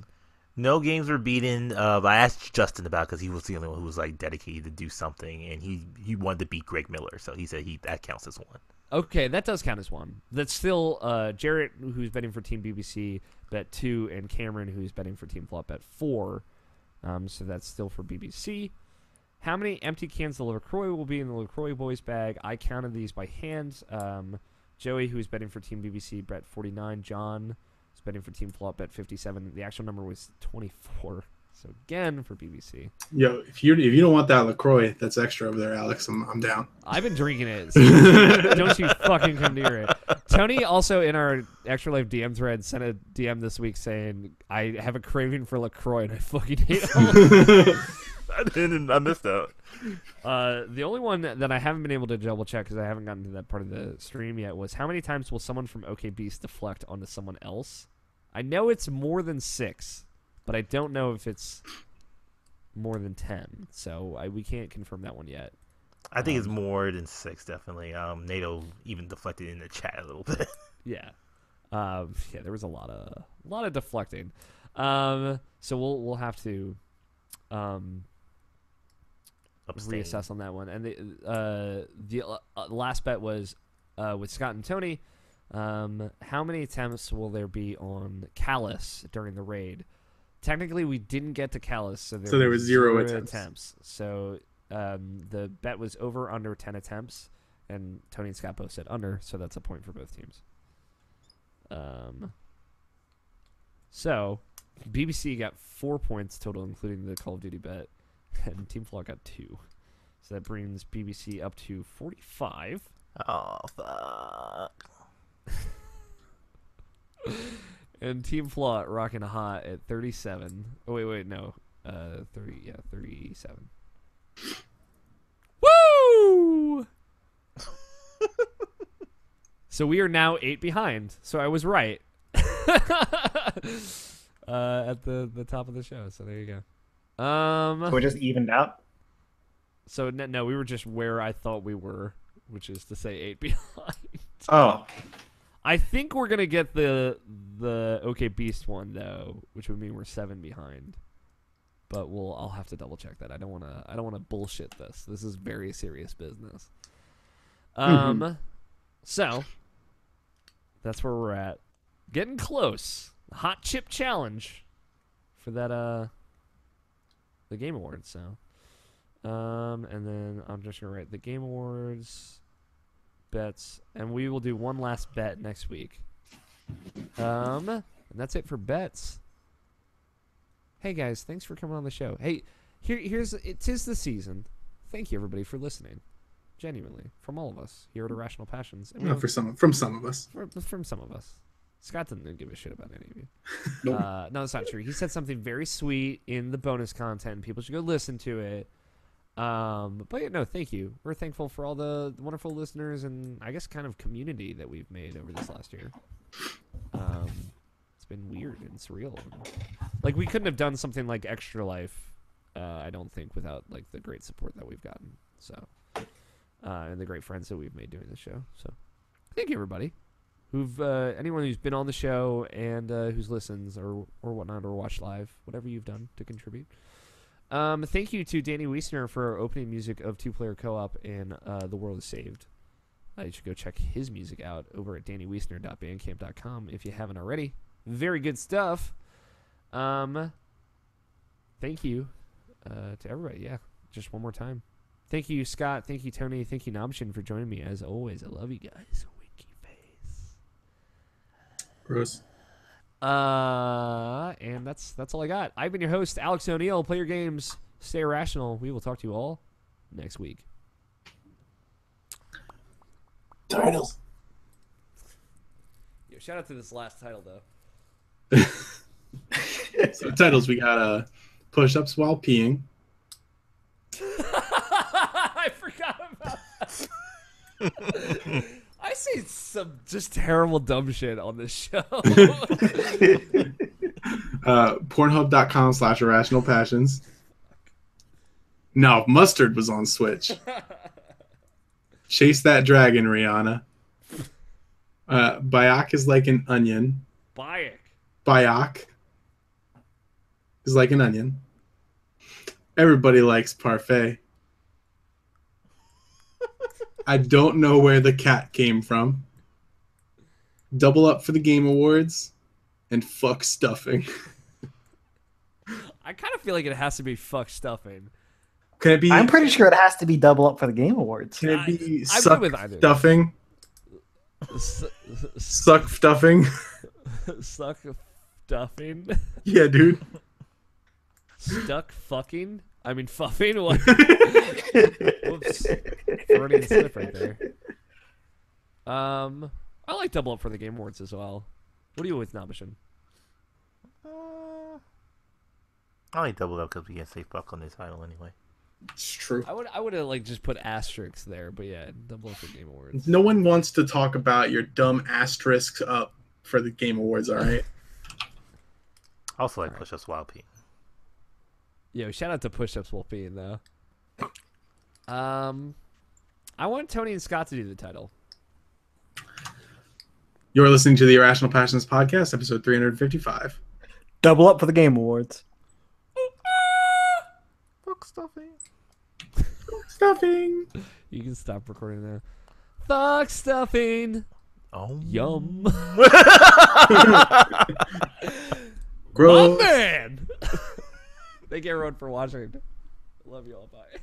No games were beaten. I asked Justin about because he was the only one who was like dedicated to do something, and he wanted to beat Greg Miller, so he said that counts as 1. Okay, that does count as 1. That's still Jarrett, who's betting for Team BBC, bet 2, and Cameron, who's betting for Team Flop, bet 4. So that's still for BBC. How many empty cans of LaCroix will be in the LaCroix boys bag? I counted these by hand. Joey, who's betting for Team BBC, bet 49. John, who's betting for Team Flop, bet 57. The actual number was 24. So again for BBC. Yo, if you don't want that LaCroix that's extra over there, Alex, I'm down. I've been drinking it. So don't you fucking come near it. Tony also in our Extra Life DM thread sent a DM this week saying, I have a craving for LaCroix and I fucking hate it. I missed out. The only one that I haven't been able to double check because I haven't gotten to that part of the stream yet was how many times will someone from OK Beast deflect onto someone else? I know it's more than 6. But I don't know if it's more than 10, so we can't confirm that one yet. I think it's more than 6, definitely. NATO even deflected in the chat a little bit. Yeah, there was a lot of deflecting. So we'll have to reassess on that one. And the last bet was with Scott and Tony. How many attempts will there be on Callus during the raid? Technically, we didn't get to Callus, so there was 0 attempts. So the bet was over under 10 attempts, and Tony and Scott both said under, so that's a point for both teams. So BBC got 4 points total, including the Call of Duty bet, and Team Flock got 2. So that brings BBC up to 45. Oh, fuck. And Team Flot rocking hot at 37. Oh, wait, no. 37. Woo! So we are now 8 behind. So I was right. At the top of the show. So there you go. We're just evened out. So no, we were just where I thought we were, which is to say 8 behind. Oh. I think we're gonna get the OK Beast one though, which would mean we're 7 behind. But I'll have to double check that. I don't wanna bullshit this. This is very serious business. So that's where we're at. Getting close. Hot chip challenge for that the Game Awards. So and then I'm just gonna write the Game Awards bets, and we will do one last bet next week. And that's it for bets. Hey guys, thanks for coming on the show. Hey, it is the season. Thank you everybody for listening. Genuinely, from all of us here at Irrational Passions. No, from some of us. From some of us. Scott didn't give a shit about any of you. Nope. No, that's not true. He said something very sweet in the bonus content. People should go listen to it. But yeah, no, thank you. We're thankful for all the wonderful listeners and I guess kind of community that we've made over this last year. It's been weird and surreal. Like we couldn't have done something like Extra Life, I don't think, without like the great support that we've gotten. So, and the great friends that we've made doing the show. So, thank you, everybody. Anyone who's been on the show and who's listens or whatnot or watched live, whatever you've done to contribute. Thank you to Danny Wiesner for opening music of Two-Player Co-op and The World is Saved. You should go check his music out over at dannywiesner.bandcamp.com if you haven't already. Very good stuff. Thank you to everybody. Yeah, just one more time. Thank you, Scott. Thank you, Tony. Thank you, Nobshin, for joining me. As always, I love you guys. Winky face. Bruce. And that's all I got. I've been your host, Alex O'Neill. Play your games. Stay irrational. We will talk to you all next week. Titles. Yo, shout out to this last title, though. So titles, we got push-ups while peeing. I forgot about that. I say some just terrible dumb shit on this show. Pornhub.com/irrationalpassions. No, Mustard was on Switch. Chase that dragon, Rihanna. Bayek is like an onion. Bayek is like an onion. Everybody likes parfait. I don't know where the cat came from. Double up for the Game Awards. And fuck stuffing. I kind of feel like it has to be fuck stuffing. Can it be? I'm pretty sure it has to be double up for the Game Awards. Can it be I'm suck good with either. stuffing? Suck stuffing? Suck stuffing? Yeah, dude. Stuck fucking? I mean, fuffing? What? Whoops. Freudian slip right there. I like double up for the Game Awards as well. What are you with, Nabishin? I like double up because we can't say fuck on this title anyway. It's true. I would have like just put asterisks there, but yeah, double up for Game Awards. No one wants to talk about your dumb asterisks up for the Game Awards, all right? Also, like push ups while peeing. Yo, shout out to push-ups while peeing though. I want Tony and Scott to do the title. You're listening to the Irrational Passions Podcast, episode 355. Double up for the Game Awards. Fuck stuffing. Stuffing. You can stop recording now. Fuck stuffing. Oh. Yum. Gross. My man. Thank you everyone for watching. Love you all. Bye.